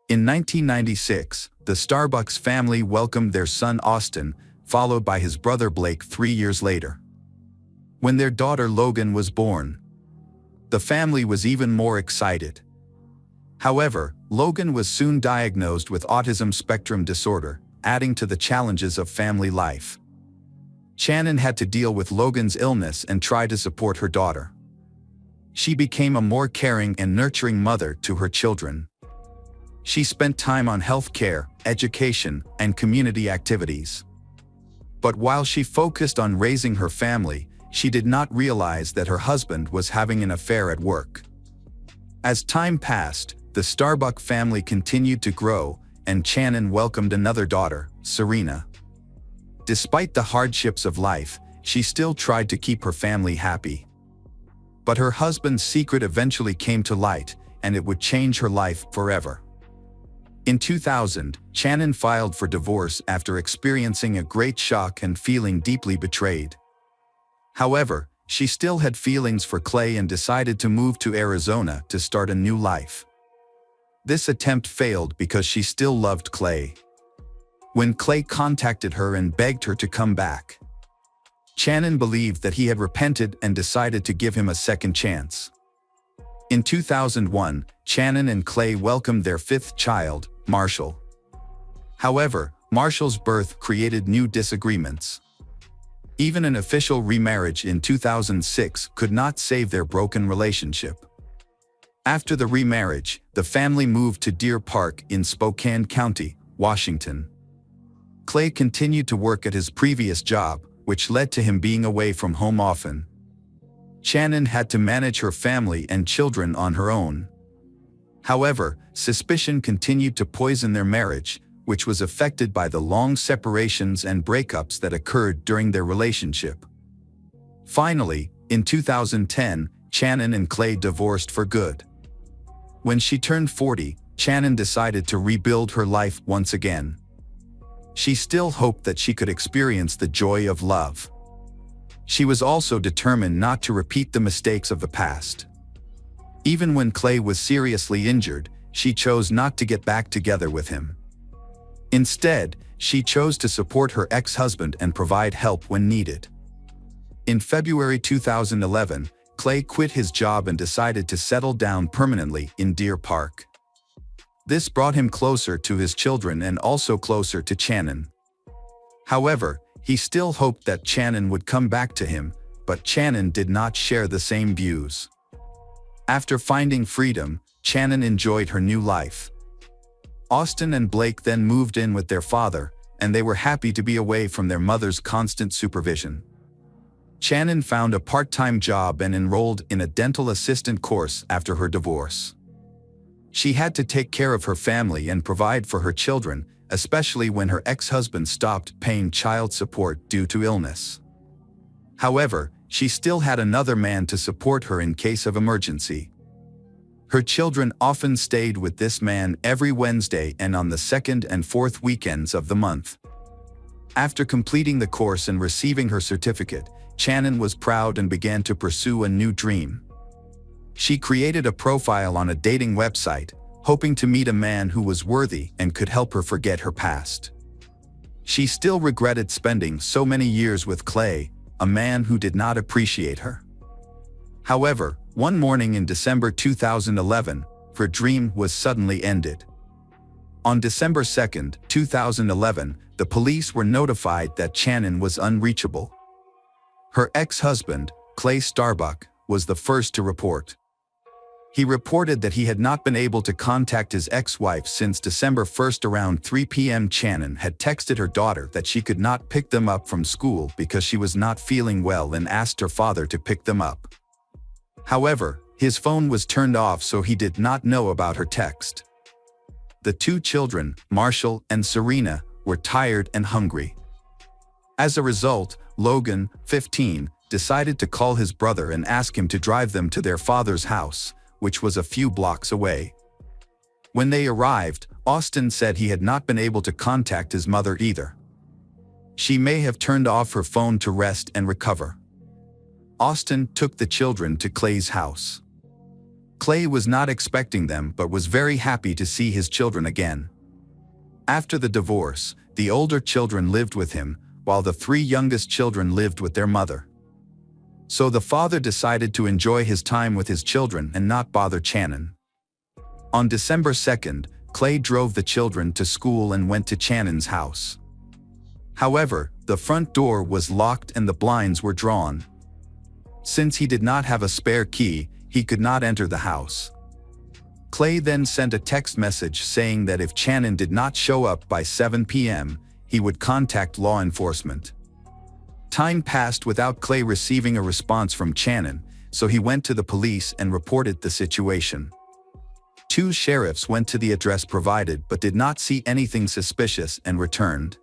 In 1996, the Starbucks family welcomed their son Austin, followed by his brother Blake 3 years later. When their daughter Logan was born, the family was even more excited. However, Logan was soon diagnosed with autism spectrum disorder, adding to the challenges of family life. Shannon had to deal with Logan's illness and try to support her daughter. She became a more caring and nurturing mother to her children. She spent time on health care, education, and community activities. But while she focused on raising her family, she did not realize that her husband was having an affair at work. As time passed, the Starbuck family continued to grow, and Shannon welcomed another daughter, Serena. Despite the hardships of life, she still tried to keep her family happy. But her husband's secret eventually came to light, and it would change her life forever. In 2000, Shannon filed for divorce after experiencing a great shock and feeling deeply betrayed. However, she still had feelings for Clay and decided to move to Arizona to start a new life. This attempt failed because she still loved Clay. When Clay contacted her and begged her to come back, Shannon believed that he had repented and decided to give him a second chance. In 2001, Shannon and Clay welcomed their 5th child, Marshall. However, Marshall's birth created new disagreements. Even an official remarriage in 2006 could not save their broken relationship. After the remarriage, the family moved to Deer Park in Spokane County, Washington. Clay continued to work at his previous job, which led to him being away from home often. Shannon had to manage her family and children on her own. However, suspicion continued to poison their marriage, which was affected by the long separations and breakups that occurred during their relationship. Finally, in 2010, Shannon and Clay divorced for good. When she turned 40, Shannon decided to rebuild her life once again. She still hoped that she could experience the joy of love. She was also determined not to repeat the mistakes of the past. Even when Clay was seriously injured, she chose not to get back together with him. Instead, she chose to support her ex-husband and provide help when needed. In February 2011, Clay quit his job and decided to settle down permanently in Deer Park. This brought him closer to his children and also closer to Shannon. However, he still hoped that Shannon would come back to him, but Shannon did not share the same views. After finding freedom, Shannon enjoyed her new life. Austin and Blake then moved in with their father, and they were happy to be away from their mother's constant supervision. Shannon found a part-time job and enrolled in a dental assistant course after her divorce. She had to take care of her family and provide for her children, especially when her ex-husband stopped paying child support due to illness. However, she still had another man to support her in case of emergency. Her children often stayed with this man every Wednesday and on the second and fourth weekends of the month. After completing the course and receiving her certificate, Shannon was proud and began to pursue a new dream. She created a profile on a dating website, hoping to meet a man who was worthy and could help her forget her past. She still regretted spending so many years with Clay, a man who did not appreciate her. However, one morning in December 2011, her dream was suddenly ended. On December 2, 2011, the police were notified that Shannon was unreachable. Her ex-husband, Clay Starbuck, was the first to report. He reported that he had not been able to contact his ex-wife since December 1 around 3 p.m. Shannon had texted her daughter that she could not pick them up from school because she was not feeling well and asked her father to pick them up. However, his phone was turned off, so he did not know about her text. The two children, Marshall and Serena, were tired and hungry. As a result, Logan, 15, decided to call his brother and ask him to drive them to their father's house, which was a few blocks away. When they arrived, Austin said he had not been able to contact his mother either. She may have turned off her phone to rest and recover. Austin took the children to Clay's house. Clay was not expecting them but was very happy to see his children again. After the divorce, the older children lived with him, while the three youngest children lived with their mother. So the father decided to enjoy his time with his children and not bother Shannon. On December 2, Clay drove the children to school and went to Shannon's house. However, the front door was locked and the blinds were drawn. Since he did not have a spare key, he could not enter the house. Clay then sent a text message saying that if Shannon did not show up by 7 p.m., he would contact law enforcement. Time passed without Clay receiving a response from Shannon, so he went to the police and reported the situation. Two sheriffs went to the address provided but did not see anything suspicious and returned.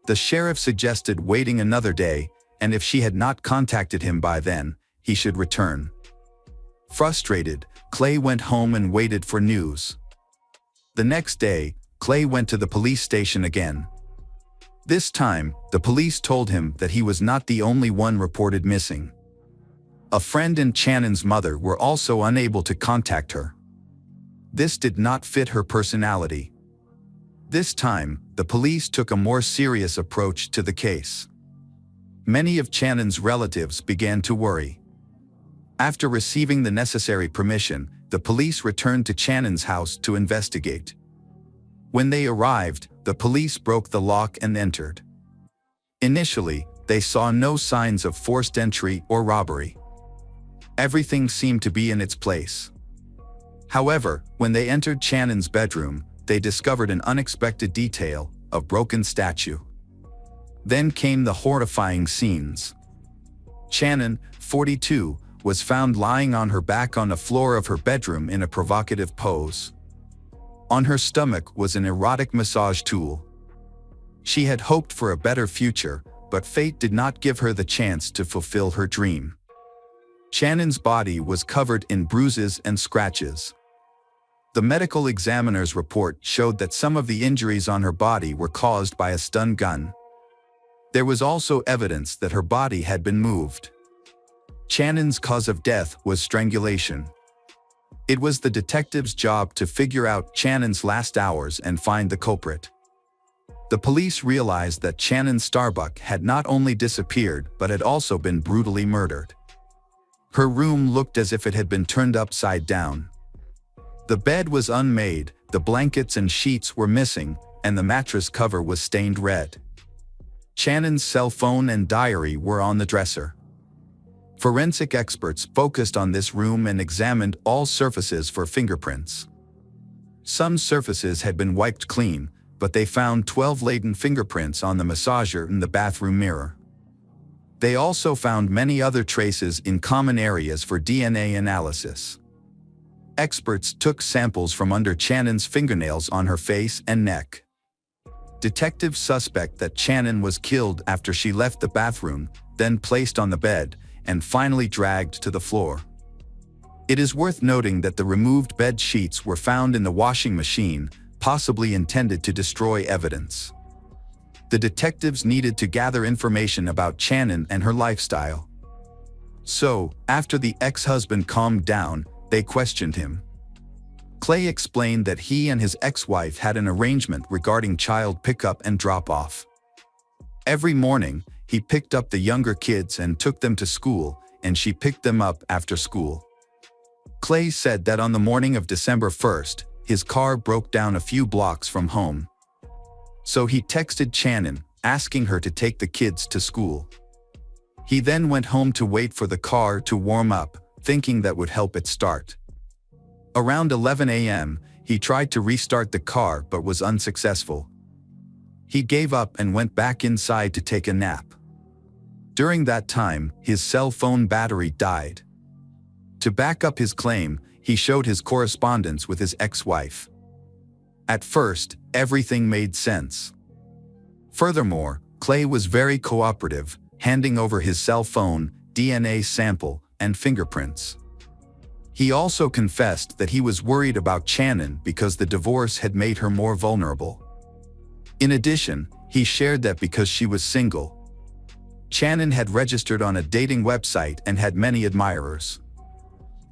The sheriff suggested waiting another day, and if she had not contacted him by then, he should return. Frustrated, Clay went home and waited for news. The next day, Clay went to the police station again. This time, the police told him that he was not the only one reported missing. A friend and Shannon's mother were also unable to contact her. This did not fit her personality. This time, the police took a more serious approach to the case. Many of Shannon's relatives began to worry. After receiving the necessary permission, the police returned to Shannon's house to investigate. When they arrived, the police broke the lock and entered. Initially, they saw no signs of forced entry or robbery. Everything seemed to be in its place. However, when they entered Shannon's bedroom, they discovered an unexpected detail: a broken statue. Then came the horrifying scenes. Shannon, 42, was found lying on her back on the floor of her bedroom in a provocative pose. On her stomach was an erotic massage tool. She had hoped for a better future, but fate did not give her the chance to fulfill her dream. Shannon's body was covered in bruises and scratches. The medical examiner's report showed that some of the injuries on her body were caused by a stun gun. There was also evidence that her body had been moved. Shannon's cause of death was strangulation. It was the detective's job to figure out Shannon's last hours and find the culprit. The police realized that Shannon Starbuck had not only disappeared but had also been brutally murdered. Her room looked as if it had been turned upside down. The bed was unmade, the blankets and sheets were missing, and the mattress cover was stained red. Shannon's cell phone and diary were on the dresser. Forensic experts focused on this room and examined all surfaces for fingerprints. Some surfaces had been wiped clean, but they found 12 latent fingerprints on the massager and the bathroom mirror. They also found many other traces in common areas for DNA analysis. Experts took samples from under Shannon's fingernails on her face and neck. Detectives suspect that Shannon was killed after she left the bathroom, then placed on the bed, and finally dragged to the floor. It is worth noting that the removed bed sheets were found in the washing machine, possibly intended to destroy evidence. The detectives needed to gather information about Shannon and her lifestyle. So, after the ex-husband calmed down, they questioned him. Clay explained that he and his ex-wife had an arrangement regarding child pickup and drop-off. Every morning, he picked up the younger kids and took them to school, and she picked them up after school. Clay said that on the morning of December 1st, his car broke down a few blocks from home. So he texted Shannon, asking her to take the kids to school. He then went home to wait for the car to warm up, thinking that would help it start. Around 11 a.m., he tried to restart the car but was unsuccessful. He gave up and went back inside to take a nap. During that time, his cell phone battery died. To back up his claim, he showed his correspondence with his ex-wife. At first, everything made sense. Furthermore, Clay was very cooperative, handing over his cell phone, DNA sample, and fingerprints. He also confessed that he was worried about Shannon because the divorce had made her more vulnerable. In addition, he shared that because she was single, Shannon had registered on a dating website and had many admirers.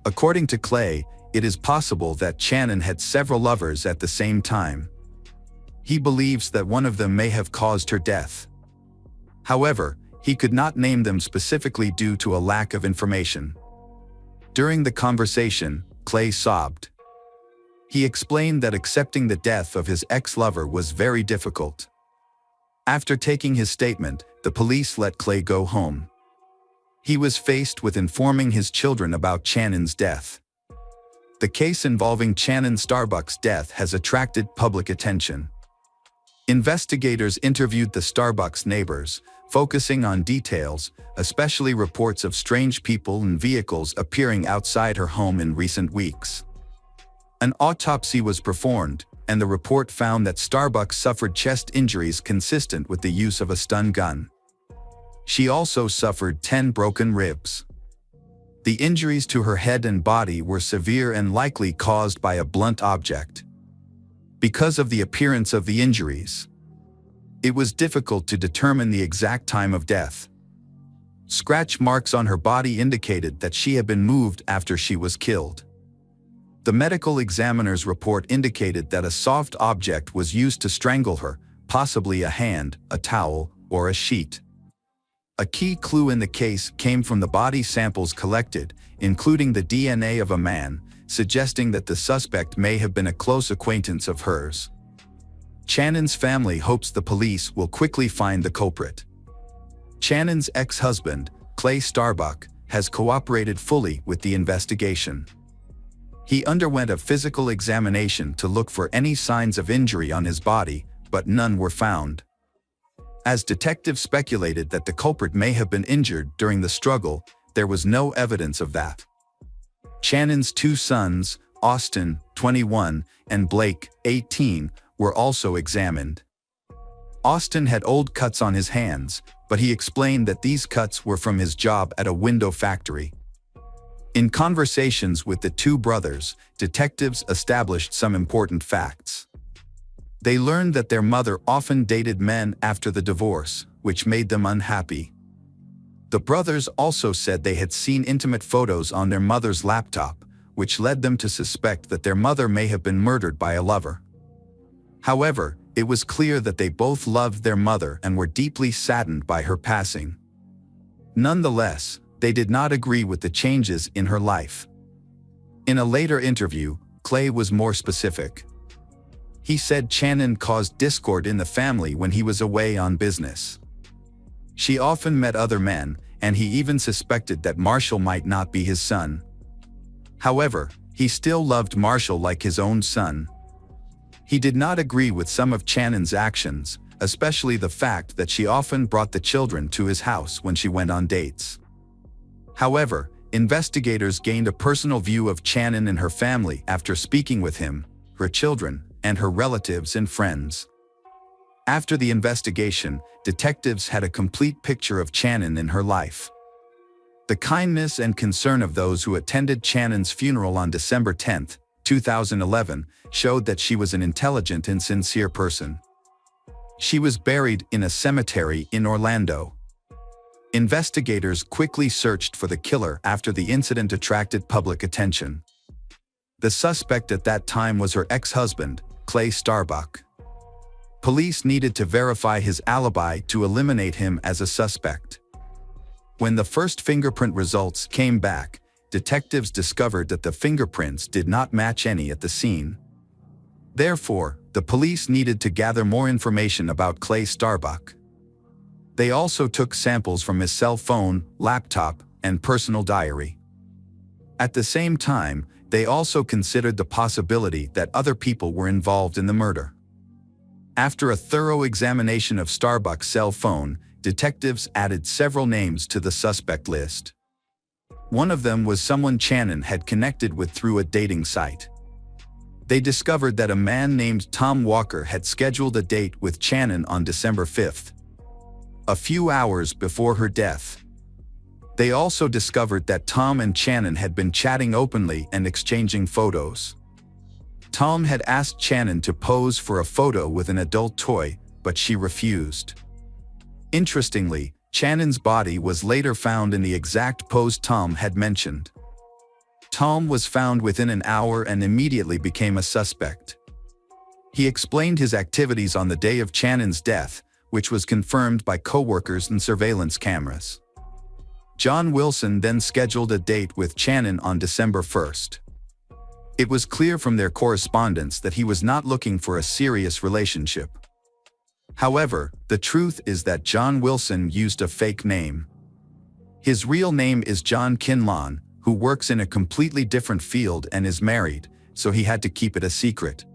According to Clay, it is possible that Shannon had several lovers at the same time. He believes that one of them may have caused her death. However, he could not name them specifically due to a lack of information. During the conversation, Clay sobbed. He explained that accepting the death of his ex-lover was very difficult. After taking his statement, the police let Clay go home. He was faced with informing his children about Shannon's death. The case involving Shannon Starbuck's death has attracted public attention. Investigators interviewed the Starbucks neighbors, focusing on details, especially reports of strange people and vehicles appearing outside her home in recent weeks. An autopsy was performed, and the report found that Starbucks suffered chest injuries consistent with the use of a stun gun. She also suffered 10 broken ribs. The injuries to her head and body were severe and likely caused by a blunt object. Because of the appearance of the injuries, it was difficult to determine the exact time of death. Scratch marks on her body indicated that she had been moved after she was killed. The medical examiner's report indicated that a soft object was used to strangle her, possibly a hand, a towel, or a sheet. A key clue in the case came from the body samples collected, including the DNA of a man, suggesting that the suspect may have been a close acquaintance of hers. Shannon's family hopes the police will quickly find the culprit. Shannon's ex-husband, Clay Starbuck, has cooperated fully with the investigation. He underwent a physical examination to look for any signs of injury on his body, but none were found. As detectives speculated that the culprit may have been injured during the struggle, there was no evidence of that. Shannon's two sons, Austin, 21, and Blake, 18, were also examined. Austin had old cuts on his hands, but he explained that these cuts were from his job at a window factory. In conversations with the two brothers, detectives established some important facts. They learned that their mother often dated men after the divorce, which made them unhappy. The brothers also said they had seen intimate photos on their mother's laptop, which led them to suspect that their mother may have been murdered by a lover. However, it was clear that they both loved their mother and were deeply saddened by her passing. Nonetheless, they did not agree with the changes in her life. In a later interview, Clay was more specific. He said Shannon caused discord in the family when he was away on business. She often met other men, and he even suspected that Marshall might not be his son. However, he still loved Marshall like his own son. He did not agree with some of Shannon's actions, especially the fact that she often brought the children to his house when she went on dates. However, investigators gained a personal view of Shannon and her family after speaking with him, her children, and her relatives and friends. After the investigation, detectives had a complete picture of Shannon in her life. The kindness and concern of those who attended Shannon's funeral on December 10, 2011, showed that she was an intelligent and sincere person. She was buried in a cemetery in Orlando. Investigators quickly searched for the killer after the incident attracted public attention. The suspect at that time was her ex-husband, Clay Starbuck. Police needed to verify his alibi to eliminate him as a suspect. When the first fingerprint results came back, detectives discovered that the fingerprints did not match any at the scene. Therefore, the police needed to gather more information about Clay Starbuck. They also took samples from his cell phone, laptop, and personal diary. At the same time, they also considered the possibility that other people were involved in the murder. After a thorough examination of Starbuck's cell phone, detectives added several names to the suspect list. One of them was someone Shannon had connected with through a dating site. They discovered that a man named Tom Walker had scheduled a date with Shannon on December 5th, a few hours before her death. They also discovered that Tom and Shannon had been chatting openly and exchanging photos. Tom had asked Shannon to pose for a photo with an adult toy, but she refused. Interestingly, Shannon's body was later found in the exact pose Tom had mentioned. Tom was found within an hour and immediately became a suspect. He explained his activities on the day of Shannon's death, which was confirmed by co-workers and surveillance cameras. John Wilson then scheduled a date with Shannon on December 1st. It was clear from their correspondence that he was not looking for a serious relationship. However, the truth is that John Wilson used a fake name. His real name is John Kinlawn, who works in a completely different field and is married, so he had to keep it a secret.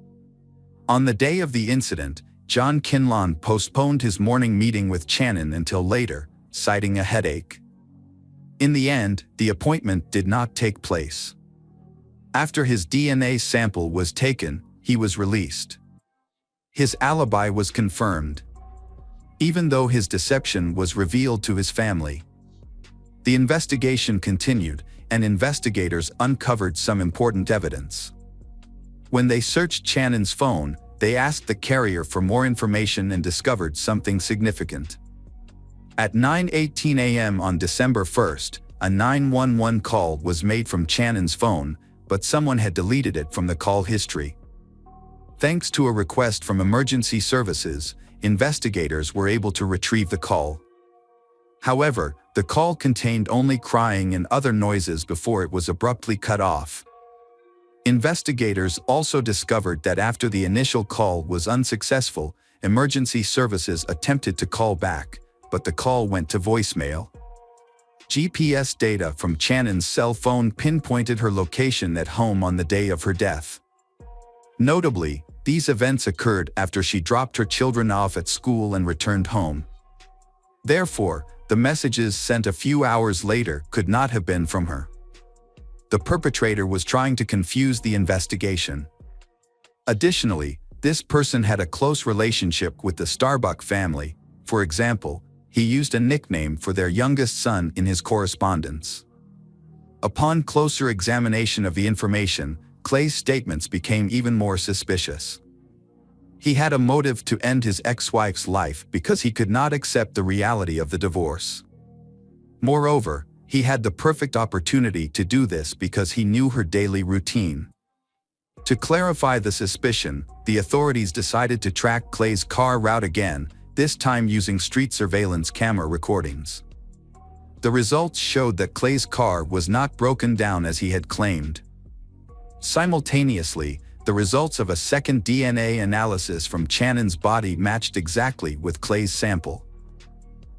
On the day of the incident, John Kinlawn postponed his morning meeting with Shannon until later, citing a headache. In the end, the appointment did not take place. After his DNA sample was taken, he was released. His alibi was confirmed, even though his deception was revealed to his family. The investigation continued, and investigators uncovered some important evidence. When they searched Shannon's phone, they asked the carrier for more information and discovered something significant. At 9:18 a.m. on December 1st, a 911 call was made from Shannon's phone, but someone had deleted it from the call history. Thanks to a request from emergency services, investigators were able to retrieve the call. However, the call contained only crying and other noises before it was abruptly cut off. Investigators also discovered that after the initial call was unsuccessful, emergency services attempted to call back, but the call went to voicemail. GPS data from Shannon's cell phone pinpointed her location at home on the day of her death. Notably, these events occurred after she dropped her children off at school and returned home. Therefore, the messages sent a few hours later could not have been from her. The perpetrator was trying to confuse the investigation. Additionally, this person had a close relationship with the Starbuck family. For example, he used a nickname for their youngest son in his correspondence. Upon closer examination of the information, Clay's statements became even more suspicious. He had a motive to end his ex-wife's life because he could not accept the reality of the divorce. Moreover, he had the perfect opportunity to do this because he knew her daily routine. To clarify the suspicion, the authorities decided to track Clay's car route again, this time using street surveillance camera recordings. The results showed that Clay's car was not broken down as he had claimed. Simultaneously, the results of a second DNA analysis from Shannon's body matched exactly with Clay's sample.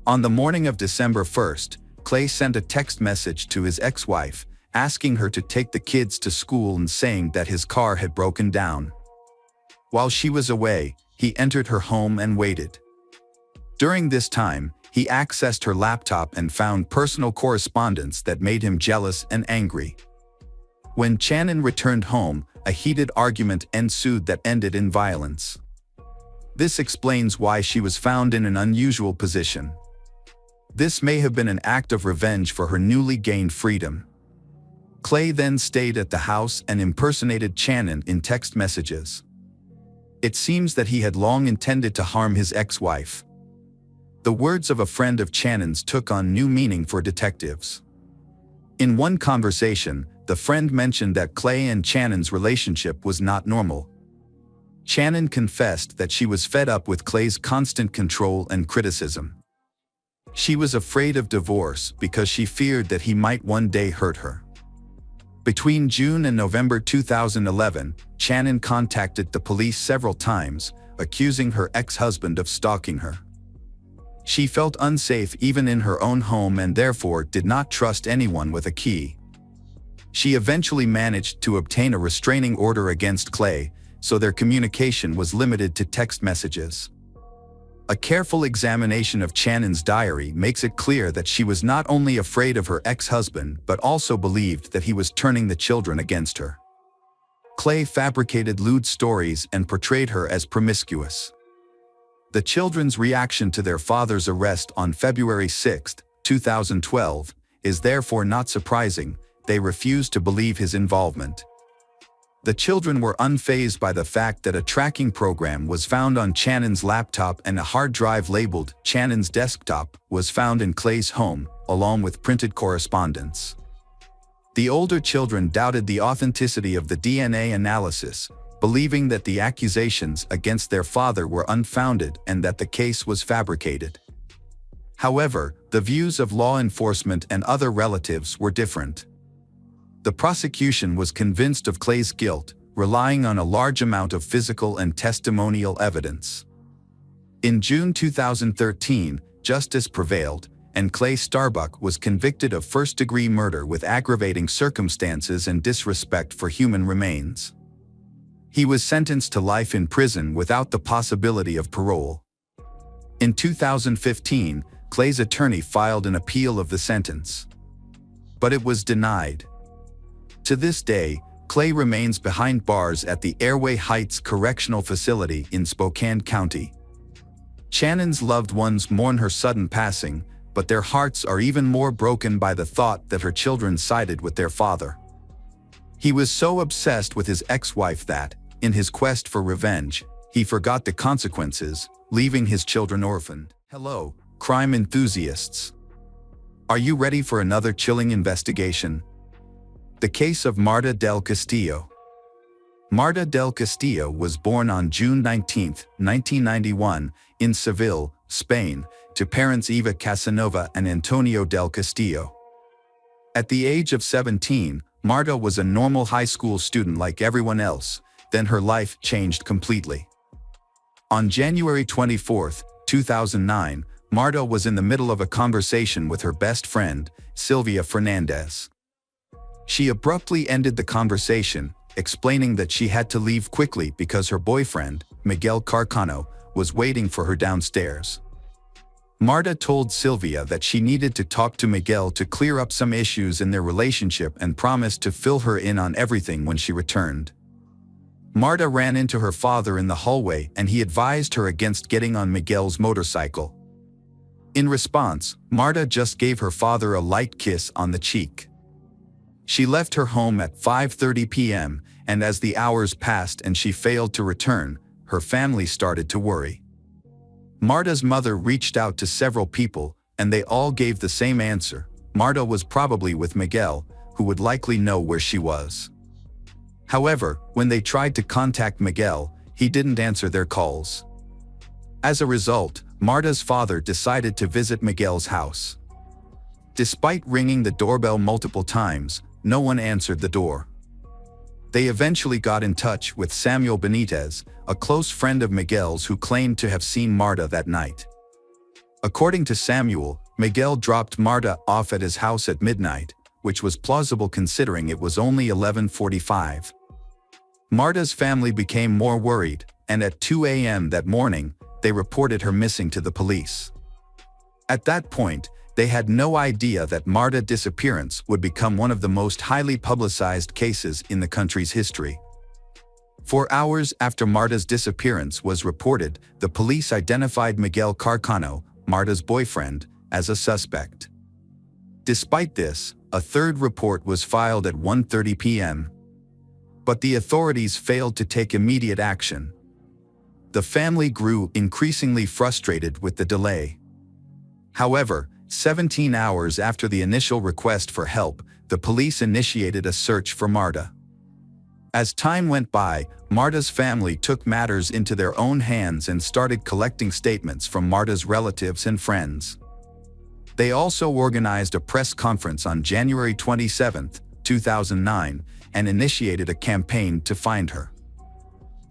On the morning of December 1st, Clay sent a text message to his ex-wife, asking her to take the kids to school and saying that his car had broken down. While she was away, he entered her home and waited. During this time, he accessed her laptop and found personal correspondence that made him jealous and angry. When Channon returned home, a heated argument ensued that ended in violence. This explains why she was found in an unusual position. This may have been an act of revenge for her newly gained freedom. Clay then stayed at the house and impersonated Channon in text messages. It seems that he had long intended to harm his ex-wife. The words of a friend of Channon's took on new meaning for detectives. In one conversation, the friend mentioned that Clay and Channon's relationship was not normal. Channon confessed that she was fed up with Clay's constant control and criticism. She was afraid of divorce because she feared that he might one day hurt her. Between June and November 2011, Channon contacted the police several times, accusing her ex-husband of stalking her. She felt unsafe even in her own home and therefore did not trust anyone with a key. She eventually managed to obtain a restraining order against Clay, so their communication was limited to text messages. A careful examination of Channon's diary makes it clear that she was not only afraid of her ex-husband but also believed that he was turning the children against her. Clay fabricated lewd stories and portrayed her as promiscuous. The children's reaction to their father's arrest on February 6, 2012, is therefore not surprising. They refused to believe his involvement. The children were unfazed by the fact that a tracking program was found on Channon's laptop and a hard drive labeled Channon's desktop was found in Clay's home, along with printed correspondence. The older children doubted the authenticity of the DNA analysis, believing that the accusations against their father were unfounded and that the case was fabricated. However, the views of law enforcement and other relatives were different. The prosecution was convinced of Clay's guilt, relying on a large amount of physical and testimonial evidence. In June 2013, justice prevailed, and Clay Starbuck was convicted of first-degree murder with aggravating circumstances and disrespect for human remains. He was sentenced to life in prison without the possibility of parole. In 2015, Clay's attorney filed an appeal of the sentence, but it was denied. To this day, Clay remains behind bars at the Airway Heights Correctional Facility in Spokane County. Channon's loved ones mourn her sudden passing, but their hearts are even more broken by the thought that her children sided with their father. He was so obsessed with his ex-wife that, in his quest for revenge, he forgot the consequences, leaving his children orphaned. Hello, crime enthusiasts. Are you ready for another chilling investigation? The case of Marta del Castillo. Marta del Castillo was born on June 19, 1991, in Seville, Spain, to parents Eva Casanova and Antonio del Castillo. At the age of 17, Marta was a normal high school student like everyone else, then her life changed completely. On January 24, 2009, Marta was in the middle of a conversation with her best friend, Sylvia Fernandez. She abruptly ended the conversation, explaining that she had to leave quickly because her boyfriend, Miguel Carcano, was waiting for her downstairs. Marta told Sylvia that she needed to talk to Miguel to clear up some issues in their relationship and promised to fill her in on everything when she returned. Marta ran into her father in the hallway and he advised her against getting on Miguel's motorcycle. In response, Marta just gave her father a light kiss on the cheek. She left her home at 5:30 p.m., and as the hours passed and she failed to return, her family started to worry. Marta's mother reached out to several people, and they all gave the same answer: Marta was probably with Miguel, who would likely know where she was. However, when they tried to contact Miguel, he didn't answer their calls. As a result, Marta's father decided to visit Miguel's house. Despite ringing the doorbell multiple times, no one answered the door. They eventually got in touch with Samuel Benitez, a close friend of Miguel's who claimed to have seen Marta that night. According to Samuel, Miguel dropped Marta off at his house at midnight, which was plausible considering it was only 11:45. Marta's family became more worried, and at 2 a.m. that morning, they reported her missing to the police. At that point, they had no idea that Marta's disappearance would become one of the most highly publicized cases in the country's history. 4 hours after Marta's disappearance was reported, the police identified Miguel Carcano, Marta's boyfriend, as a suspect. Despite this, a third report was filed at 1:30 p.m. But the authorities failed to take immediate action. The family grew increasingly frustrated with the delay. However, 17 hours after the initial request for help, the police initiated a search for Marta. As time went by, Marta's family took matters into their own hands and started collecting statements from Marta's relatives and friends. They also organized a press conference on January 27, 2009, and initiated a campaign to find her.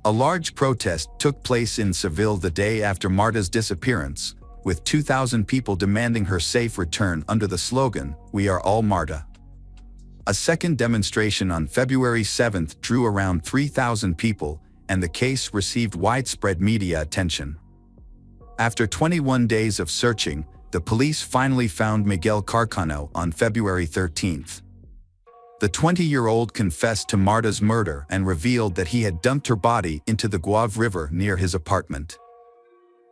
A large protest took place in Seville the day after Marta's disappearance, with 2,000 people demanding her safe return under the slogan, "We are all Marta." A second demonstration on February 7 drew around 3,000 people, and the case received widespread media attention. After 21 days of searching, the police finally found Miguel Carcano on February 13. The 20-year-old confessed to Marta's murder and revealed that he had dumped her body into the Guave River near his apartment.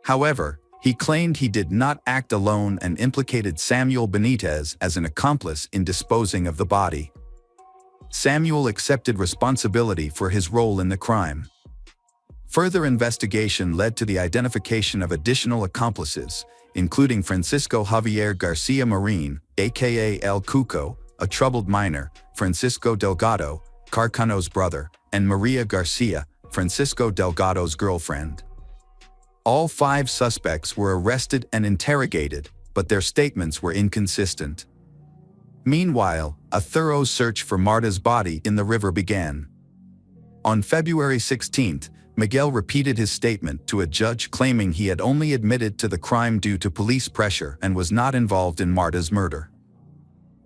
However, he claimed he did not act alone and implicated Samuel Benitez as an accomplice in disposing of the body. Samuel accepted responsibility for his role in the crime. Further investigation led to the identification of additional accomplices, including Francisco Javier Garcia Marin, aka El Cuco, a troubled minor, Francisco Delgado, Carcano's brother, and Maria Garcia, Francisco Delgado's girlfriend. All 5 suspects were arrested and interrogated, but their statements were inconsistent. Meanwhile, a thorough search for Marta's body in the river began. On February 16, Miguel repeated his statement to a judge claiming he had only admitted to the crime due to police pressure and was not involved in Marta's murder.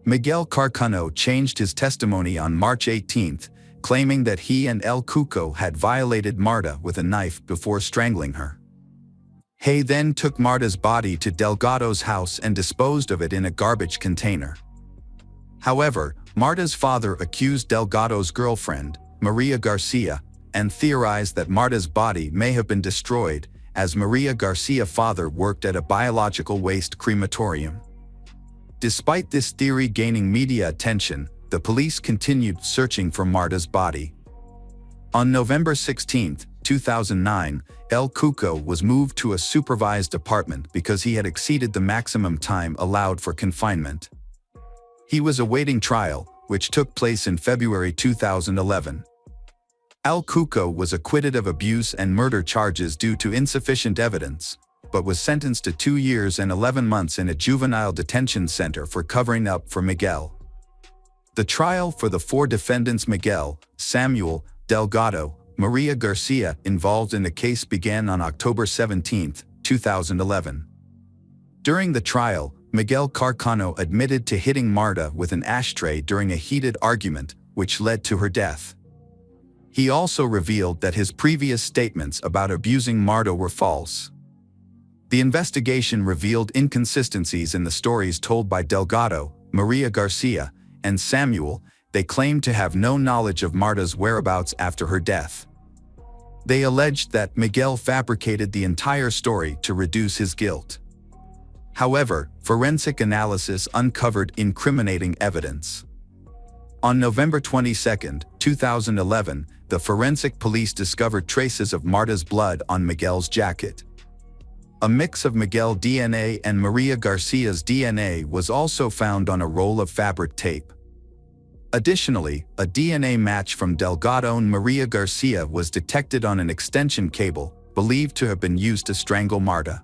Miguel Carcano changed his testimony on March 18, claiming that he and El Cuco had violated Marta with a knife before strangling her. He then took Marta's body to Delgado's house and disposed of it in a garbage container. However, Marta's father accused Delgado's girlfriend, Maria Garcia, and theorized that Marta's body may have been destroyed, as Maria Garcia's father worked at a biological waste crematorium. Despite this theory gaining media attention, the police continued searching for Marta's body. On November 16, 2009, El Cuco was moved to a supervised apartment because he had exceeded the maximum time allowed for confinement. He was awaiting trial, which took place in February 2011. El Cuco was acquitted of abuse and murder charges due to insufficient evidence, but was sentenced to 2 years and 11 months in a juvenile detention center for covering up for Miguel. The trial for the 4 defendants Miguel, Samuel, Delgado, Maria Garcia involved in the case began on October 17, 2011. During the trial, Miguel Carcano admitted to hitting Marta with an ashtray during a heated argument, which led to her death. He also revealed that his previous statements about abusing Marta were false. The investigation revealed inconsistencies in the stories told by Delgado, Maria Garcia, and Samuel. They claimed to have no knowledge of Marta's whereabouts after her death. They alleged that Miguel fabricated the entire story to reduce his guilt. However, forensic analysis uncovered incriminating evidence. On November 22, 2011, the forensic police discovered traces of Marta's blood on Miguel's jacket. A mix of Miguel DNA and Maria Garcia's DNA was also found on a roll of fabric tape. Additionally, a DNA match from Delgado and Maria Garcia was detected on an extension cable, believed to have been used to strangle Marta.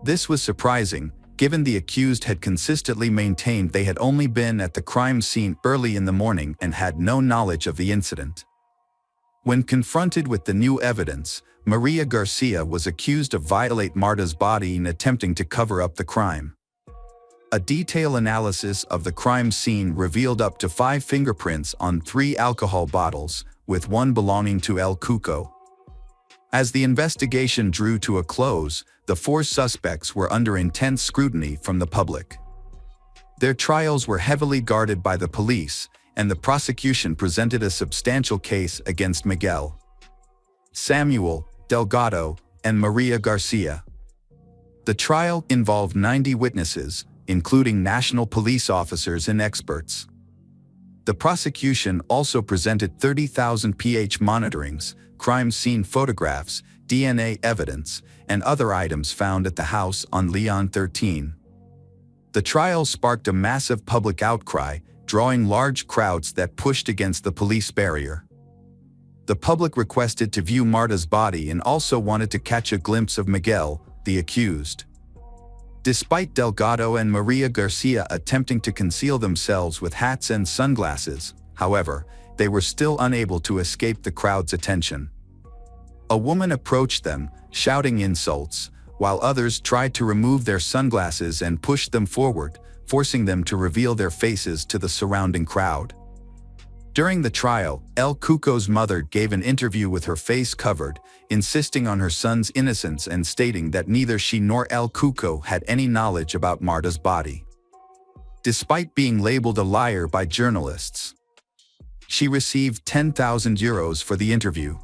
This was surprising, given the accused had consistently maintained they had only been at the crime scene early in the morning and had no knowledge of the incident. When confronted with the new evidence, Maria Garcia was accused of violating Marta's body in attempting to cover up the crime. A detailed analysis of the crime scene revealed up to 5 fingerprints on 3 alcohol bottles, with one belonging to El Cuco. As the investigation drew to a close, the 4 suspects were under intense scrutiny from the public. Their trials were heavily guarded by the police, and the prosecution presented a substantial case against Miguel, Samuel, Delgado, and Maria Garcia. The trial involved 90 witnesses, including national police officers and experts. The prosecution also presented 30,000 pH monitorings, crime scene photographs, DNA evidence, and other items found at the house on Leon 13. The trial sparked a massive public outcry, drawing large crowds that pushed against the police barrier. The public requested to view Marta's body and also wanted to catch a glimpse of Miguel, the accused. Despite Delgado and Maria Garcia attempting to conceal themselves with hats and sunglasses, however, they were still unable to escape the crowd's attention. A woman approached them, shouting insults, while others tried to remove their sunglasses and pushed them forward, forcing them to reveal their faces to the surrounding crowd. During the trial, El Cuco's mother gave an interview with her face covered, insisting on her son's innocence and stating that neither she nor El Cuco had any knowledge about Marta's body. Despite being labeled a liar by journalists, she received 10,000 euros for the interview.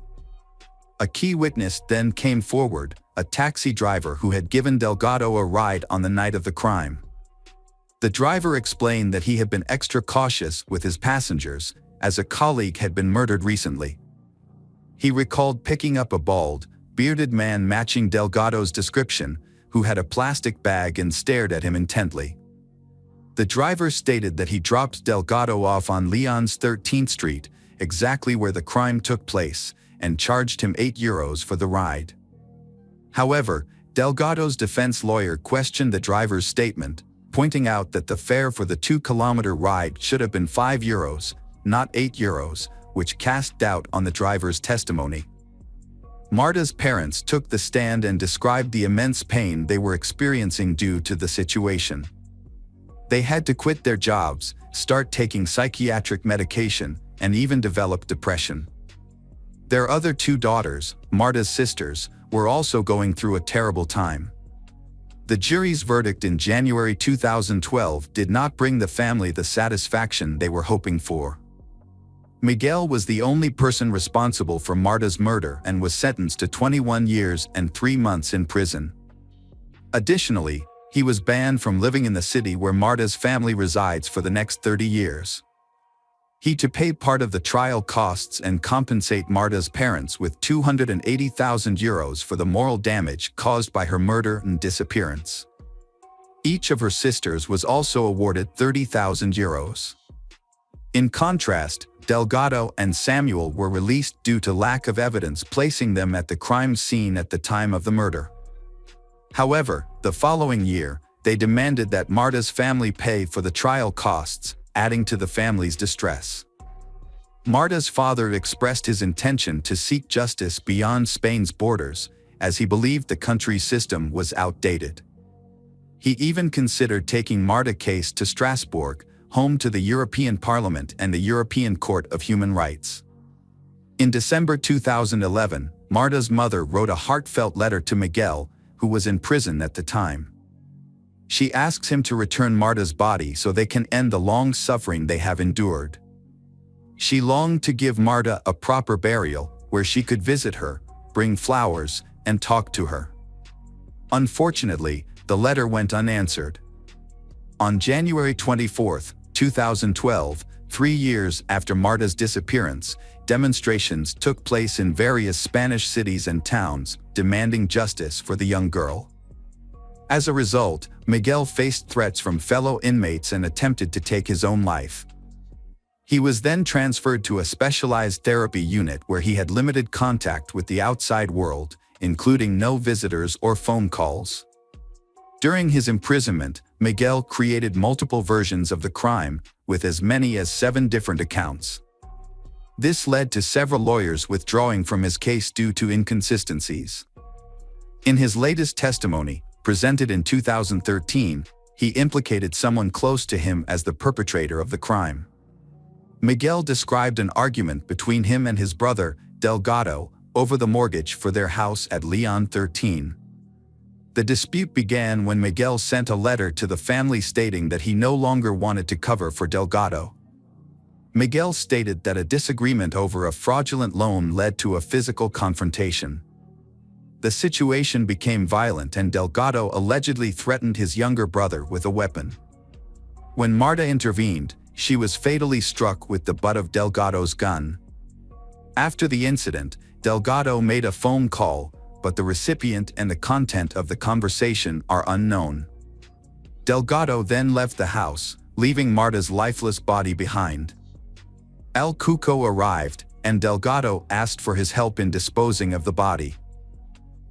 A key witness then came forward, a taxi driver who had given Delgado a ride on the night of the crime. The driver explained that he had been extra cautious with his passengers, as a colleague had been murdered recently. He recalled picking up a bald, bearded man matching Delgado's description, who had a plastic bag and stared at him intently. The driver stated that he dropped Delgado off on Leon's 13th Street, exactly where the crime took place, and charged him €8 for the ride. However, Delgado's defense lawyer questioned the driver's statement, pointing out that the fare for the 2-kilometer ride should have been €5, not €8, which cast doubt on the driver's testimony. Marta's parents took the stand and described the immense pain they were experiencing due to the situation. They had to quit their jobs, start taking psychiatric medication, and even develop depression. Their other 2 daughters, Marta's sisters, were also going through a terrible time. The jury's verdict in January 2012 did not bring the family the satisfaction they were hoping for. Miguel was the only person responsible for Marta's murder and was sentenced to 21 years and 3 months in prison. Additionally, he was banned from living in the city where Marta's family resides for the next 30 years. He to pay part of the trial costs and compensate Marta's parents with 280,000 euros for the moral damage caused by her murder and disappearance. Each of her sisters was also awarded 30,000 euros. In contrast, Delgado and Samuel were released due to lack of evidence placing them at the crime scene at the time of the murder. However, the following year, they demanded that Marta's family pay for the trial costs, adding to the family's distress. Marta's father expressed his intention to seek justice beyond Spain's borders, as he believed the country's system was outdated. He even considered taking Marta's case to Strasbourg, home to the European Parliament and the European Court of Human Rights. In December 2011, Marta's mother wrote a heartfelt letter to Miguel, who was in prison at the time. She asks him to return Marta's body so they can end the long suffering they have endured. She longed to give Marta a proper burial, where she could visit her, bring flowers, and talk to her. Unfortunately, the letter went unanswered. On January 24, 2012, 3 years after Marta's disappearance, demonstrations took place in various Spanish cities and towns, demanding justice for the young girl. As a result, Miguel faced threats from fellow inmates and attempted to take his own life. He was then transferred to a specialized therapy unit where he had limited contact with the outside world, including no visitors or phone calls. During his imprisonment, Miguel created multiple versions of the crime, with as many as 7 different accounts. This led to several lawyers withdrawing from his case due to inconsistencies. In his latest testimony, presented in 2013, he implicated someone close to him as the perpetrator of the crime. Miguel described an argument between him and his brother, Delgado, over the mortgage for their house at Leon 13. The dispute began when Miguel sent a letter to the family stating that he no longer wanted to cover for Delgado. Miguel stated that a disagreement over a fraudulent loan led to a physical confrontation. The situation became violent and Delgado allegedly threatened his younger brother with a weapon. When Marta intervened, she was fatally struck with the butt of Delgado's gun. After the incident, Delgado made a phone call, but the recipient and the content of the conversation are unknown. Delgado then left the house, leaving Marta's lifeless body behind. El Cuco arrived, and Delgado asked for his help in disposing of the body.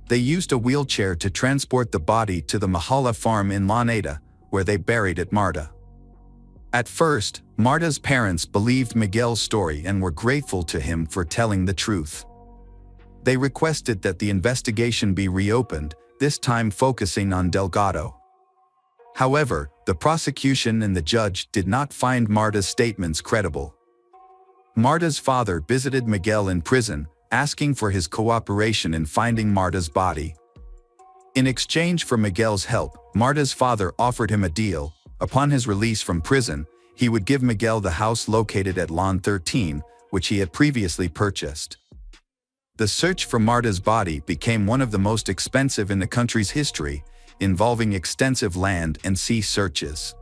They used a wheelchair to transport the body to the Mahala farm in Marietta, where they buried it. Marta. At first, Marta's parents believed Miguel's story and were grateful to him for telling the truth. They requested that the investigation be reopened, this time focusing on Delgado. However, the prosecution and the judge did not find Marta's statements credible. Marta's father visited Miguel in prison, asking for his cooperation in finding Marta's body. In exchange for Miguel's help, Marta's father offered him a deal. Upon his release from prison, he would give Miguel the house located at Lawn 13, which he had previously purchased. The search for Marta's body became one of the most expensive in the country's history, involving extensive land and sea searches.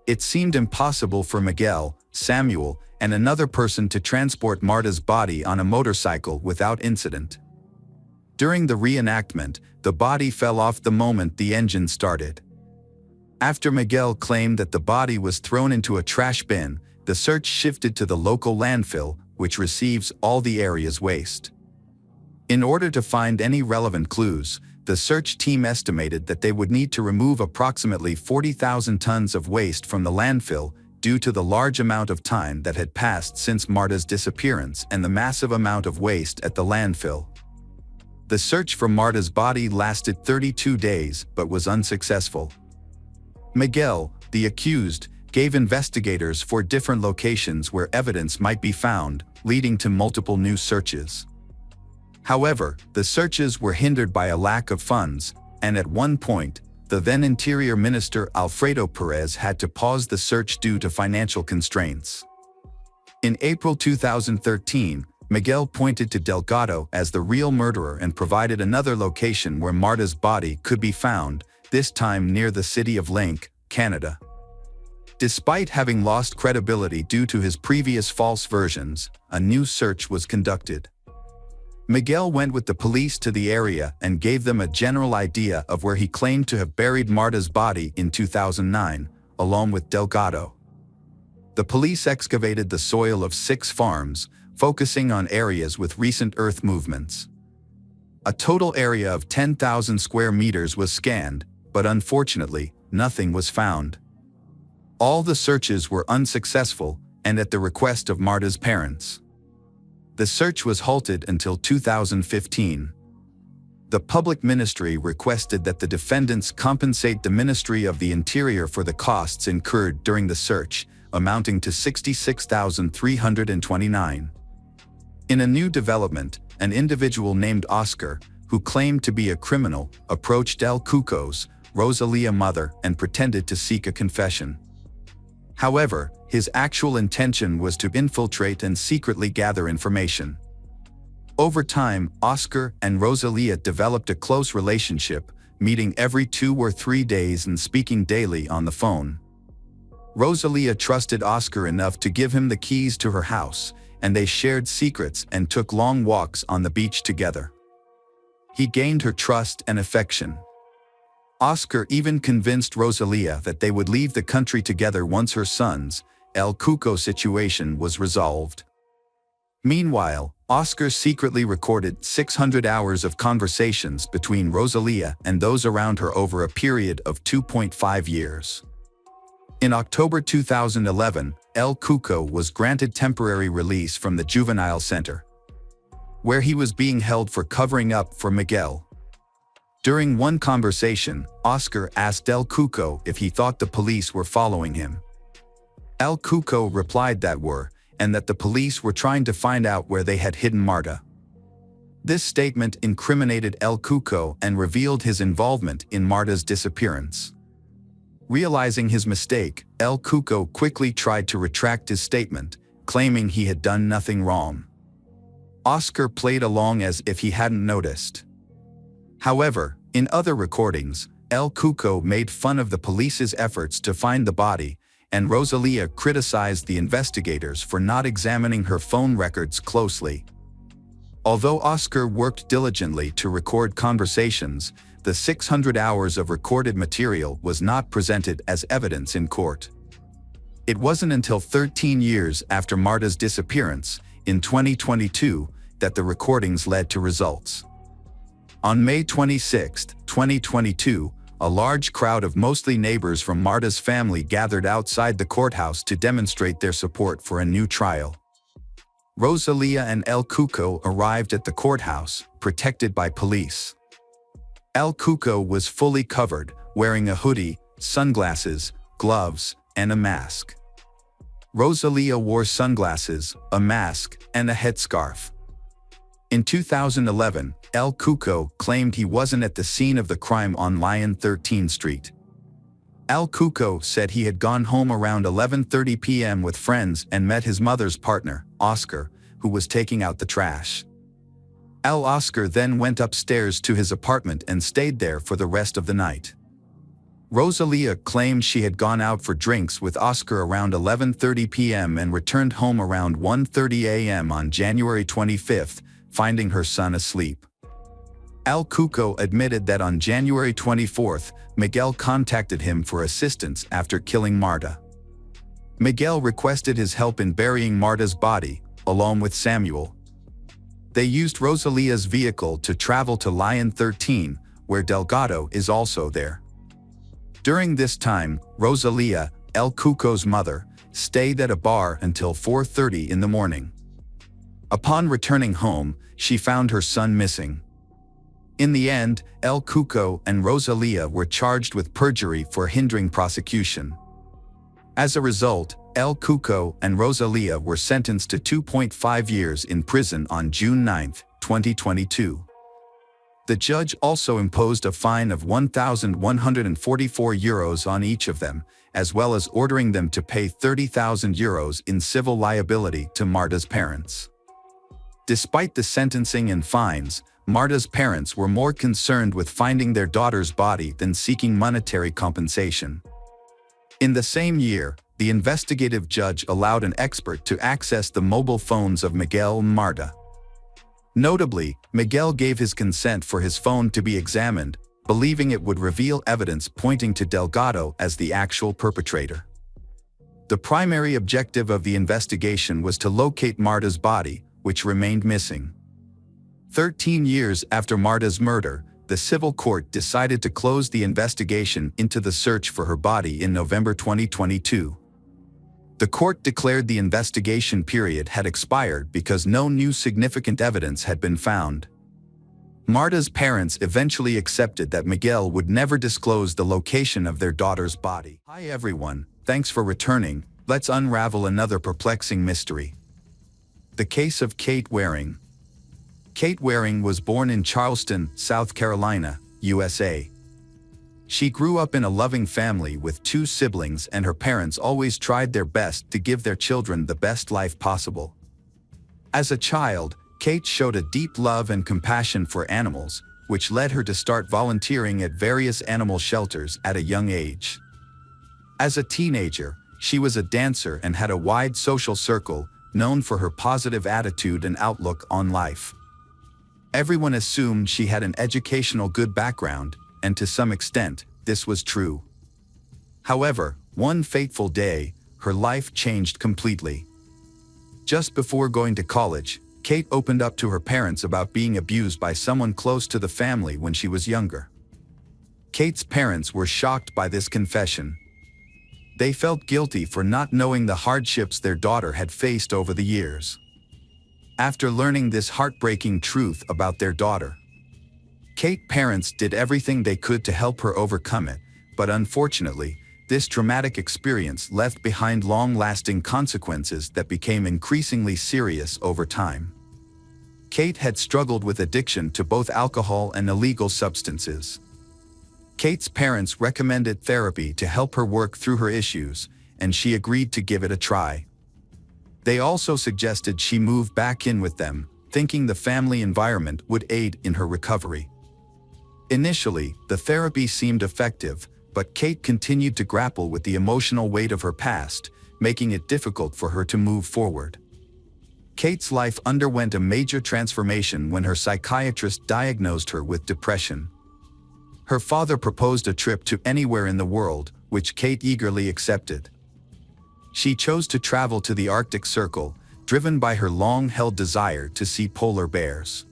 It seemed impossible for Miguel, Samuel, and another person to transport Marta's body on a motorcycle without incident. During the reenactment, the body fell off the moment the engine started. After Miguel claimed that the body was thrown into a trash bin, the search shifted to the local landfill, which receives all the area's waste. In order to find any relevant clues, the search team estimated that they would need to remove approximately 40,000 tons of waste from the landfill due to the large amount of time that had passed since Marta's disappearance and the massive amount of waste at the landfill. The search for Marta's body lasted 32 days but was unsuccessful. Miguel, the accused, gave investigators 4 different locations where evidence might be found, leading to multiple new searches. However, the searches were hindered by a lack of funds, and at one point, the then Interior Minister Alfredo Perez had to pause the search due to financial constraints. In April 2013, Miguel pointed to Delgado as the real murderer and provided another location where Marta's body could be found, this time near the city of Lynk, Canada. Despite having lost credibility due to his previous false versions, a new search was conducted. Miguel went with the police to the area and gave them a general idea of where he claimed to have buried Marta's body in 2009, along with Delgado. The police excavated the soil of 6 farms, focusing on areas with recent earth movements. A total area of 10,000 square meters was scanned, but unfortunately, nothing was found. All the searches were unsuccessful, and at the request of Marta's parents. The search was halted until 2015. The public ministry requested that the defendants compensate the Ministry of the Interior for the costs incurred during the search, amounting to $66,329. In a new development, an individual named Oscar, who claimed to be a criminal, approached El Cuco's, Rosalia's mother, and pretended to seek a confession. However, his actual intention was to infiltrate and secretly gather information. Over time, Oscar and Rosalia developed a close relationship, meeting every 2 or 3 days and speaking daily on the phone. Rosalia trusted Oscar enough to give him the keys to her house, and they shared secrets and took long walks on the beach together. He gained her trust and affection. Oscar even convinced Rosalia that they would leave the country together once her son's, El Cuco situation was resolved. Meanwhile, Oscar secretly recorded 600 hours of conversations between Rosalia and those around her over a period of 2.5 years. In October 2011, El Cuco was granted temporary release from the juvenile center, where he was being held for covering up for Miguel. During one conversation, Oscar asked El Cuco if he thought the police were following him. El Cuco replied that were, and that the police were trying to find out where they had hidden Marta. This statement incriminated El Cuco and revealed his involvement in Marta's disappearance. Realizing his mistake, El Cuco quickly tried to retract his statement, claiming he had done nothing wrong. Oscar played along as if he hadn't noticed. However, in other recordings, El Cuco made fun of the police's efforts to find the body, and Rosalia criticized the investigators for not examining her phone records closely. Although Oscar worked diligently to record conversations, the 600 hours of recorded material was not presented as evidence in court. It wasn't until 13 years after Marta's disappearance, in 2022, that the recordings led to results. On May 26, 2022, a large crowd of mostly neighbors from Marta's family gathered outside the courthouse to demonstrate their support for a new trial. Rosalia and El Cuco arrived at the courthouse, protected by police. El Cuco was fully covered, wearing a hoodie, sunglasses, gloves, and a mask. Rosalia wore sunglasses, a mask, and a headscarf. In 2011, El Cuco claimed he wasn't at the scene of the crime on Lyon 13th Street. El Cuco said he had gone home around 11:30 p.m. with friends and met his mother's partner, Oscar, who was taking out the trash. Oscar then went upstairs to his apartment and stayed there for the rest of the night. Rosalia claimed she had gone out for drinks with Oscar around 11:30 p.m. and returned home around 1:30 a.m. on January 25th, finding her son asleep. El Cuco admitted that on January 24th, Miguel contacted him for assistance after killing Marta. Miguel requested his help in burying Marta's body, along with Samuel. They used Rosalia's vehicle to travel to Lyon 13, where Delgado is also there. During this time, Rosalia, El Cuco's mother, stayed at a bar until 4:30 in the morning. Upon returning home, she found her son missing. In the end, El Cuco and Rosalia were charged with perjury for hindering prosecution. As a result, El Cuco and Rosalia were sentenced to 2.5 years in prison on June 9, 2022. The judge also imposed a fine of €1,144 on each of them, as well as ordering them to pay €30,000 in civil liability to Marta's parents. Despite the sentencing and fines, Marta's parents were more concerned with finding their daughter's body than seeking monetary compensation. In the same year, the investigative judge allowed an expert to access the mobile phones of Miguel and Marta. Notably, Miguel gave his consent for his phone to be examined, believing it would reveal evidence pointing to Delgado as the actual perpetrator. The primary objective of the investigation was to locate Marta's body, which remained missing. 13 years after Marta's murder, the civil court decided to close the investigation into the search for her body in November 2022. The court declared the investigation period had expired because no new significant evidence had been found. Marta's parents eventually accepted that Miguel would never disclose the location of their daughter's body. Hi everyone, thanks for returning. Let's unravel another perplexing mystery. The case of Kate Waring. Kate Waring was born in Charleston, South Carolina, USA. She grew up in a loving family with 2 siblings, and her parents always tried their best to give their children the best life possible. As a child, Kate showed a deep love and compassion for animals, which led her to start volunteering at various animal shelters at a young age. As a teenager, she was a dancer and had a wide social circle, known for her positive attitude and outlook on life. Everyone assumed she had an educational good background, and to some extent, this was true. However, one fateful day, her life changed completely. Just before going to college, Kate opened up to her parents about being abused by someone close to the family when she was younger. Kate's parents were shocked by this confession. They felt guilty for not knowing the hardships their daughter had faced over the years. After learning this heartbreaking truth about their daughter, Kate's parents did everything they could to help her overcome it, but unfortunately, this traumatic experience left behind long-lasting consequences that became increasingly serious over time. Kate had struggled with addiction to both alcohol and illegal substances. Kate's parents recommended therapy to help her work through her issues, and she agreed to give it a try. They also suggested she move back in with them, thinking the family environment would aid in her recovery. Initially, the therapy seemed effective, but Kate continued to grapple with the emotional weight of her past, making it difficult for her to move forward. Kate's life underwent a major transformation when her psychiatrist diagnosed her with depression. Her father proposed a trip to anywhere in the world, which Kate eagerly accepted. She chose to travel to the Arctic Circle, driven by her long-held desire to see polar bears.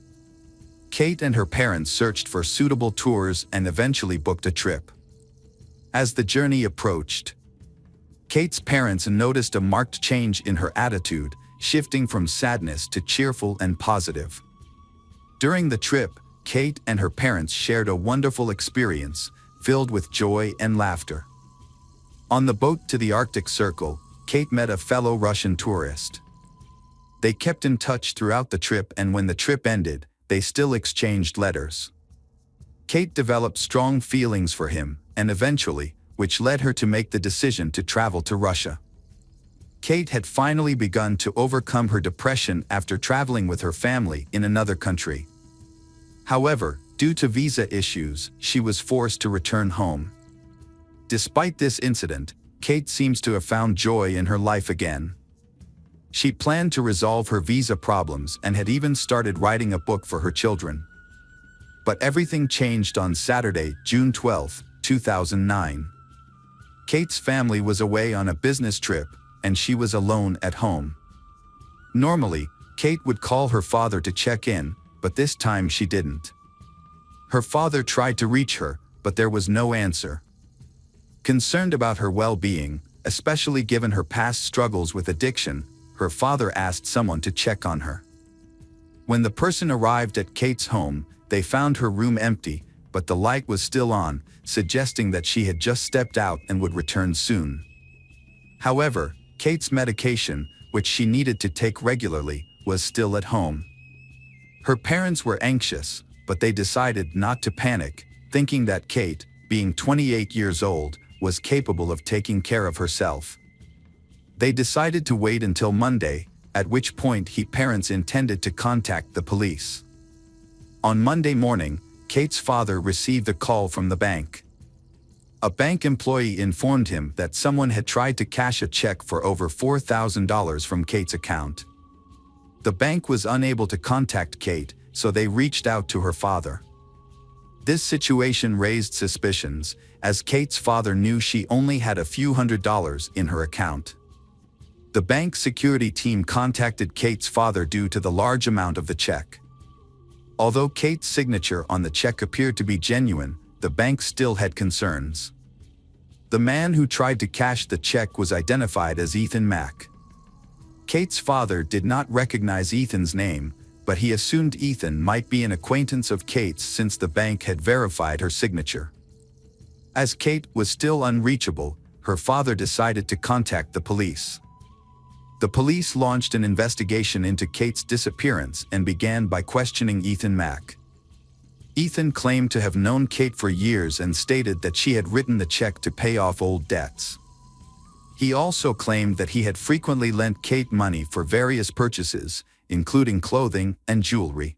Kate and her parents searched for suitable tours and eventually booked a trip. As the journey approached, Kate's parents noticed a marked change in her attitude, shifting from sadness to cheerful and positive. During the trip, Kate and her parents shared a wonderful experience, filled with joy and laughter. On the boat to the Arctic Circle, Kate met a fellow Russian tourist. They kept in touch throughout the trip, and when the trip ended, they still exchanged letters. Kate developed strong feelings for him, and eventually, which led her to make the decision to travel to Russia. Kate had finally begun to overcome her depression after traveling with her family in another country. However, due to visa issues, she was forced to return home. Despite this incident, Kate seems to have found joy in her life again. She planned to resolve her visa problems and had even started writing a book for her children. But everything changed on Saturday, June 12, 2009. Kate's family was away on a business trip, and she was alone at home. Normally, Kate would call her father to check in, but this time she didn't. Her father tried to reach her, but there was no answer. Concerned about her well-being, especially given her past struggles with addiction, her father asked someone to check on her. When the person arrived at Kate's home, they found her room empty, but the light was still on, suggesting that she had just stepped out and would return soon. However, Kate's medication, which she needed to take regularly, was still at home. Her parents were anxious, but they decided not to panic, thinking that Kate, being 28 years old, was capable of taking care of herself. They decided to wait until Monday, at which point Kate's parents intended to contact the police. On Monday morning, Kate's father received a call from the bank. A bank employee informed him that someone had tried to cash a check for over $4,000 from Kate's account. The bank was unable to contact Kate, so they reached out to her father. This situation raised suspicions, as Kate's father knew she only had a few $100s in her account. The bank security team contacted Kate's father due to the large amount of the check. Although Kate's signature on the check appeared to be genuine, the bank still had concerns. The man who tried to cash the check was identified as Ethan Mack. Kate's father did not recognize Ethan's name, but he assumed Ethan might be an acquaintance of Kate's since the bank had verified her signature. As Kate was still unreachable, her father decided to contact the police. The police launched an investigation into Kate's disappearance and began by questioning Ethan Mack. Ethan claimed to have known Kate for years and stated that she had written the check to pay off old debts. He also claimed that he had frequently lent Kate money for various purchases, including clothing and jewelry.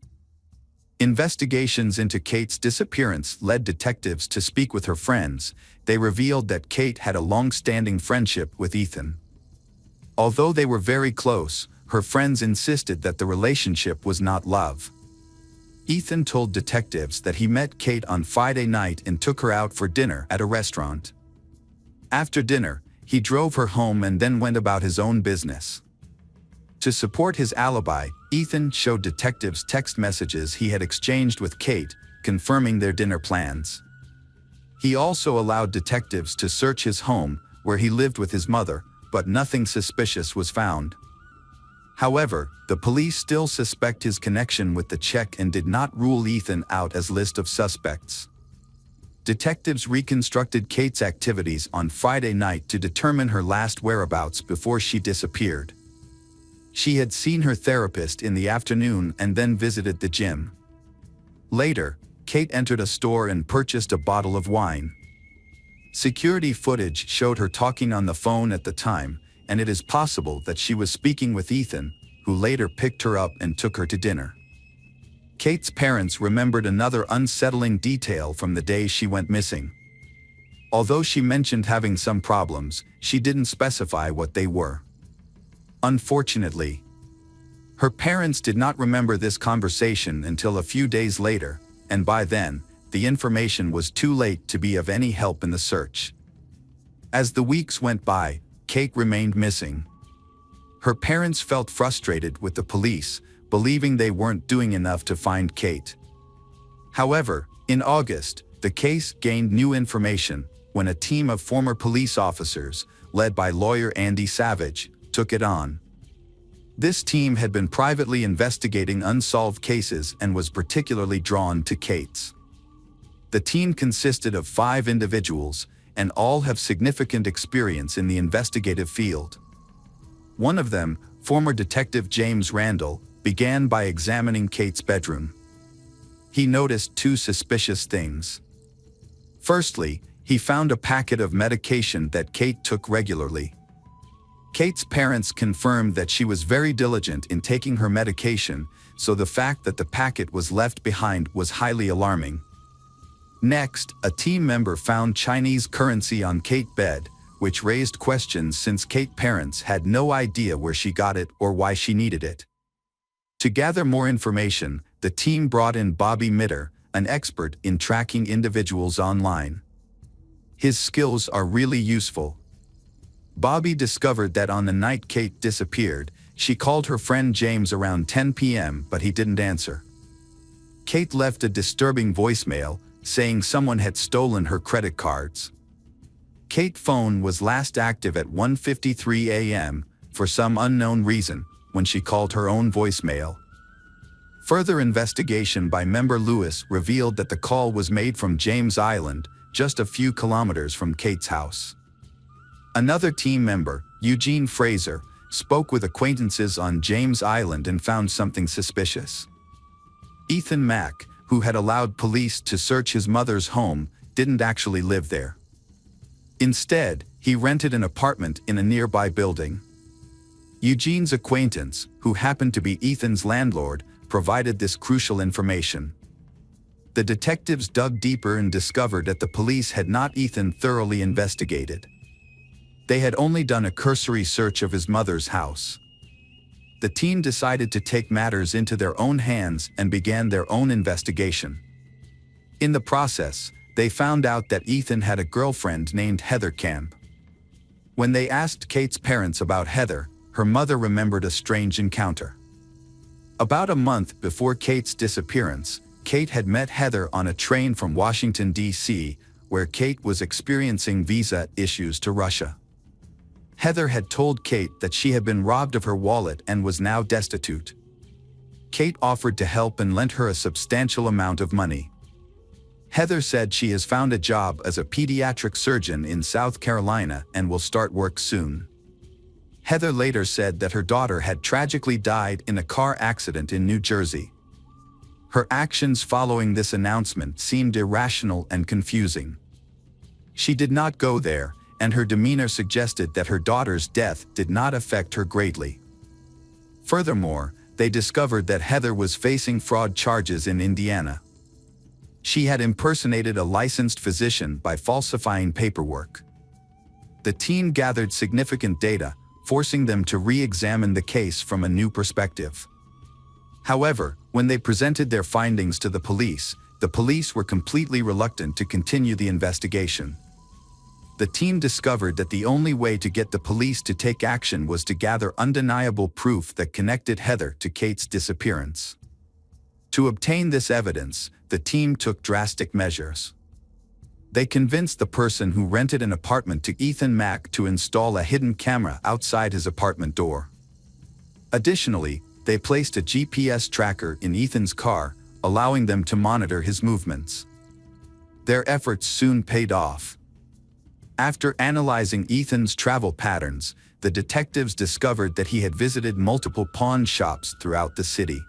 Investigations into Kate's disappearance led detectives to speak with her friends. They revealed that Kate had a long-standing friendship with Ethan. Although they were very close, her friends insisted that the relationship was not love. Ethan told detectives that he met Kate on Friday night and took her out for dinner at a restaurant. After dinner, he drove her home and then went about his own business. To support his alibi, Ethan showed detectives text messages he had exchanged with Kate, confirming their dinner plans. He also allowed detectives to search his home, where he lived with his mother, but nothing suspicious was found. However, the police still suspect his connection with the check and did not rule Ethan out as list of suspects. Detectives reconstructed Kate's activities on Friday night to determine her last whereabouts before she disappeared. She had seen her therapist in the afternoon and then visited the gym. Later, Kate entered a store and purchased a bottle of wine. Security footage showed her talking on the phone at the time, and it is possible that she was speaking with Ethan, who later picked her up and took her to dinner. Kate's parents remembered another unsettling detail from the day she went missing. Although she mentioned having some problems, she didn't specify what they were. Unfortunately, her parents did not remember this conversation until a few days later, and by then, the information was too late to be of any help in the search. As the weeks went by, Kate remained missing. Her parents felt frustrated with the police, believing they weren't doing enough to find Kate. However, in August, the case gained new information when a team of former police officers, led by lawyer Andy Savage, took it on. This team had been privately investigating unsolved cases and was particularly drawn to Kate's. The team consisted of 5 individuals, and all have significant experience in the investigative field. One of them, former Detective James Randall, began by examining Kate's bedroom. He noticed 2 suspicious things. Firstly, he found a packet of medication that Kate took regularly. Kate's parents confirmed that she was very diligent in taking her medication, so the fact that the packet was left behind was highly alarming. Next, a team member found Chinese currency on Kate's bed, which raised questions since Kate's parents had no idea where she got it or why she needed it. To gather more information, the team brought in Bobby Mitter, an expert in tracking individuals online. His skills are really useful. Bobby discovered that on the night Kate disappeared, she called her friend James around 10 p.m., but he didn't answer. Kate left a disturbing voicemail, saying someone had stolen her credit cards. Kate's phone was last active at 1:53 a.m., for some unknown reason, when she called her own voicemail. Further investigation by member Lewis revealed that the call was made from James Island, just a few kilometers from Kate's house. Another team member, Eugene Fraser, spoke with acquaintances on James Island and found something suspicious. Ethan Mack, who had allowed police to search his mother's home, didn't actually live there. Instead, he rented an apartment in a nearby building. Eugene's acquaintance, who happened to be Ethan's landlord, provided this crucial information. The detectives dug deeper and discovered that the police had not Ethan thoroughly investigated. They had only done a cursory search of his mother's house. The team decided to take matters into their own hands and began their own investigation. In the process, they found out that Ethan had a girlfriend named Heather Camp. When they asked Kate's parents about Heather, her mother remembered a strange encounter. About a month before Kate's disappearance, Kate had met Heather on a train from Washington, D.C., where Kate was experiencing visa issues to Russia. Heather had told Kate that she had been robbed of her wallet and was now destitute. Kate offered to help and lent her a substantial amount of money. Heather said she has found a job as a pediatric surgeon in South Carolina and will start work soon. Heather later said that her daughter had tragically died in a car accident in New Jersey. Her actions following this announcement seemed irrational and confusing. She did not go there, and her demeanor suggested that her daughter's death did not affect her greatly. Furthermore, they discovered that Heather was facing fraud charges in Indiana. She had impersonated a licensed physician by falsifying paperwork. The team gathered significant data, forcing them to re-examine the case from a new perspective. However, when they presented their findings to the police were completely reluctant to continue the investigation. The team discovered that the only way to get the police to take action was to gather undeniable proof that connected Heather to Kate's disappearance. To obtain this evidence, the team took drastic measures. They convinced the person who rented an apartment to Ethan Mack to install a hidden camera outside his apartment door. Additionally, they placed a GPS tracker in Ethan's car, allowing them to monitor his movements. Their efforts soon paid off. After analyzing Ethan's travel patterns, the detectives discovered that he had visited multiple pawn shops throughout the city.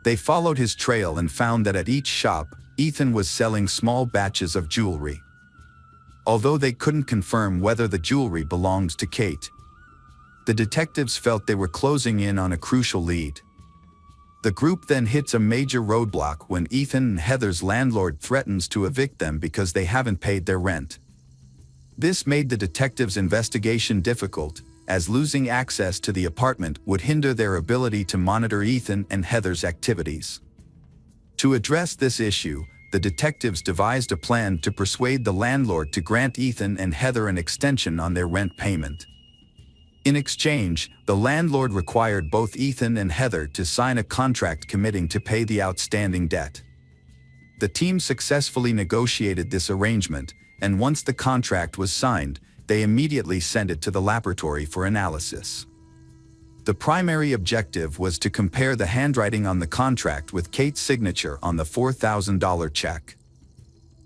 They followed his trail and found that at each shop, Ethan was selling small batches of jewelry. Although they couldn't confirm whether the jewelry belonged to Kate, the detectives felt they were closing in on a crucial lead. The group then hits a major roadblock when Ethan and Heather's landlord threatens to evict them because they haven't paid their rent. This made the detectives' investigation difficult, as losing access to the apartment would hinder their ability to monitor Ethan and Heather's activities. To address this issue, the detectives devised a plan to persuade the landlord to grant Ethan and Heather an extension on their rent payment. In exchange, the landlord required both Ethan and Heather to sign a contract committing to pay the outstanding debt. The team successfully negotiated this arrangement, and once the contract was signed, they immediately sent it to the laboratory for analysis. The primary objective was to compare the handwriting on the contract with Kate's signature on the $4,000 check.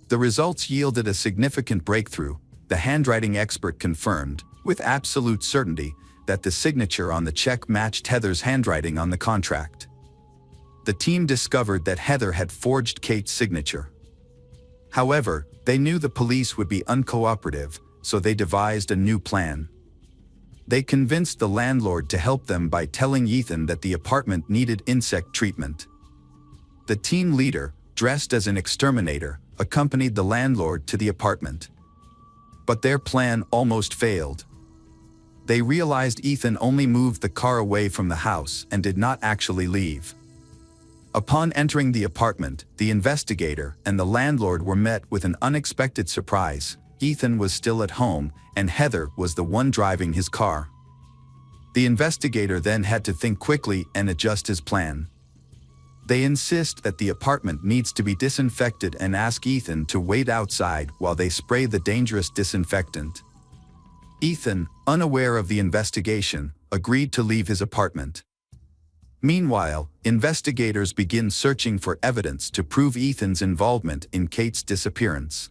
The results yielded a significant breakthrough. The handwriting expert confirmed, with absolute certainty, that the signature on the check matched Heather's handwriting on the contract. The team discovered that Heather had forged Kate's signature. However, they knew the police would be uncooperative, so they devised a new plan. They convinced the landlord to help them by telling Ethan that the apartment needed insect treatment. The team leader, dressed as an exterminator, accompanied the landlord to the apartment. But their plan almost failed. They realized Ethan only moved the car away from the house and did not actually leave. Upon entering the apartment, the investigator and the landlord were met with an unexpected surprise. Ethan was still at home, and Heather was the one driving his car. The investigator then had to think quickly and adjust his plan. They insist that the apartment needs to be disinfected and ask Ethan to wait outside while they spray the dangerous disinfectant. Ethan, unaware of the investigation, agreed to leave his apartment. Meanwhile, investigators begin searching for evidence to prove Ethan's involvement in Kate's disappearance.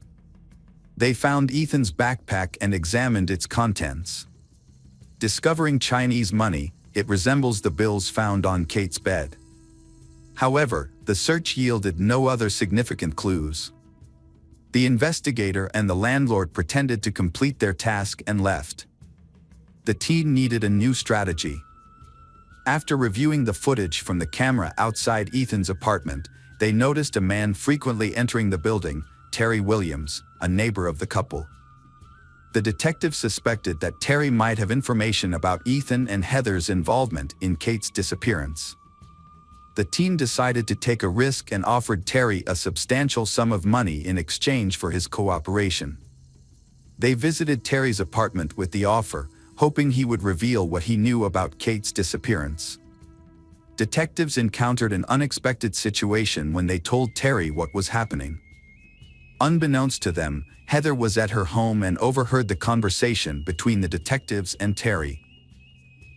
They found Ethan's backpack and examined its contents. Discovering Chinese money, it resembles the bills found on Kate's bed. However, the search yielded no other significant clues. The investigator and the landlord pretended to complete their task and left. The team needed a new strategy. After reviewing the footage from the camera outside Ethan's apartment, they noticed a man frequently entering the building, Terry Williams, a neighbor of the couple. The detective suspected that Terry might have information about Ethan and Heather's involvement in Kate's disappearance. The team decided to take a risk and offered Terry a substantial sum of money in exchange for his cooperation. They visited Terry's apartment with the offer, hoping he would reveal what he knew about Kate's disappearance. Detectives encountered an unexpected situation when they told Terry what was happening. Unbeknownst to them, Heather was at her home and overheard the conversation between the detectives and Terry.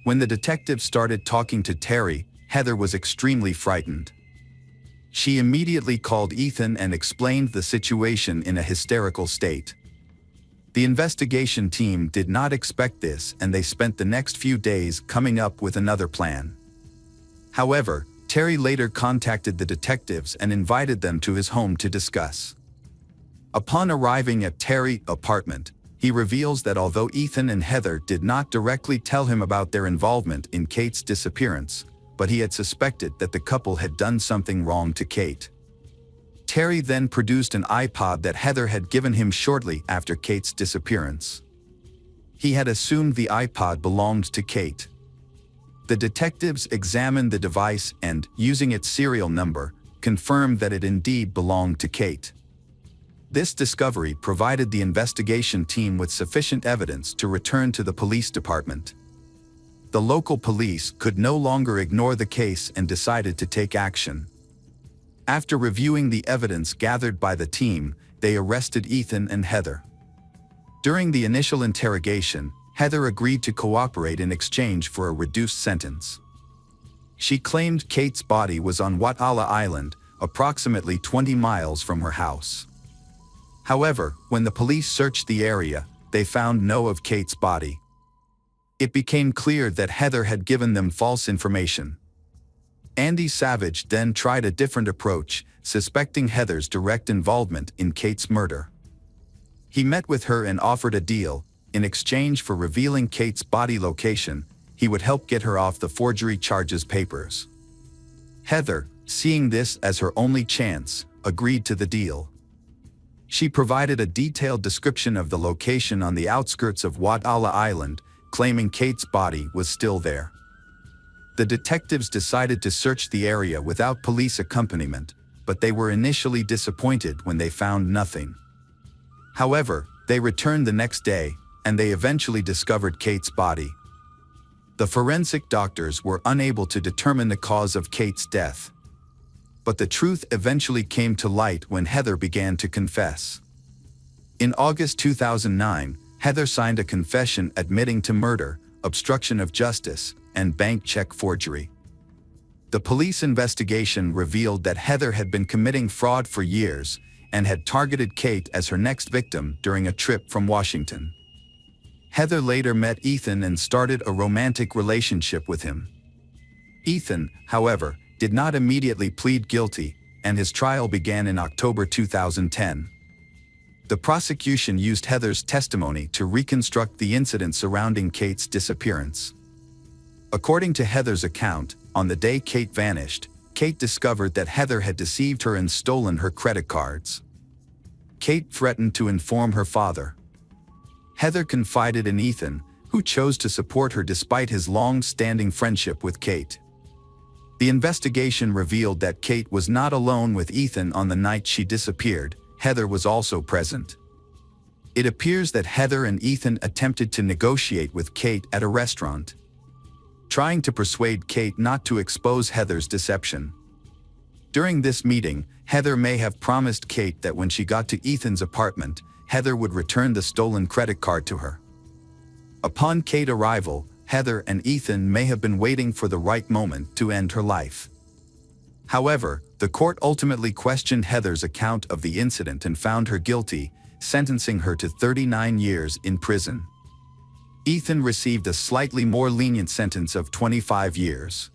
When the detectives started talking to Terry, Heather was extremely frightened. She immediately called Ethan and explained the situation in a hysterical state. The investigation team did not expect this, and they spent the next few days coming up with another plan. However, Terry later contacted the detectives and invited them to his home to discuss. Upon arriving at Terry's apartment, he reveals that although Ethan and Heather did not directly tell him about their involvement in Kate's disappearance, but he had suspected that the couple had done something wrong to Kate. Terry then produced an iPod that Heather had given him shortly after Kate's disappearance. He had assumed the iPod belonged to Kate. The detectives examined the device and, using its serial number, confirmed that it indeed belonged to Kate. This discovery provided the investigation team with sufficient evidence to return to the police department. The local police could no longer ignore the case and decided to take action. After reviewing the evidence gathered by the team, they arrested Ethan and Heather. During the initial interrogation, Heather agreed to cooperate in exchange for a reduced sentence. She claimed Kate's body was on Watala Island, approximately 20 miles from her house. However, when the police searched the area, they found no of Kate's body. It became clear that Heather had given them false information. Andy Savage then tried a different approach, suspecting Heather's direct involvement in Kate's murder. He met with her and offered a deal. In exchange for revealing Kate's body location, he would help get her off the forgery charges papers. Heather, seeing this as her only chance, agreed to the deal. She provided a detailed description of the location on the outskirts of Watala Island, claiming Kate's body was still there. The detectives decided to search the area without police accompaniment, but they were initially disappointed when they found nothing. However, they returned the next day, and they eventually discovered Kate's body. The forensic doctors were unable to determine the cause of Kate's death. But the truth eventually came to light when Heather began to confess. In August 2009, Heather signed a confession admitting to murder, obstruction of justice, and bank check forgery. The police investigation revealed that Heather had been committing fraud for years and had targeted Kate as her next victim during a trip from Washington. Heather later met Ethan and started a romantic relationship with him. Ethan, however, did not immediately plead guilty, and his trial began in October 2010. The prosecution used Heather's testimony to reconstruct the incident surrounding Kate's disappearance. According to Heather's account, on the day Kate vanished, Kate discovered that Heather had deceived her and stolen her credit cards. Kate threatened to inform her father. Heather confided in Ethan, who chose to support her despite his long-standing friendship with Kate. The investigation revealed that Kate was not alone with Ethan on the night she disappeared. Heather was also present. It appears that Heather and Ethan attempted to negotiate with Kate at a restaurant, trying to persuade Kate not to expose Heather's deception. During this meeting, Heather may have promised Kate that when she got to Ethan's apartment, Heather would return the stolen credit card to her. Upon Kate's arrival, Heather and Ethan may have been waiting for the right moment to end her life. However, the court ultimately questioned Heather's account of the incident and found her guilty, sentencing her to 39 years in prison. Ethan received a slightly more lenient sentence of 25 years.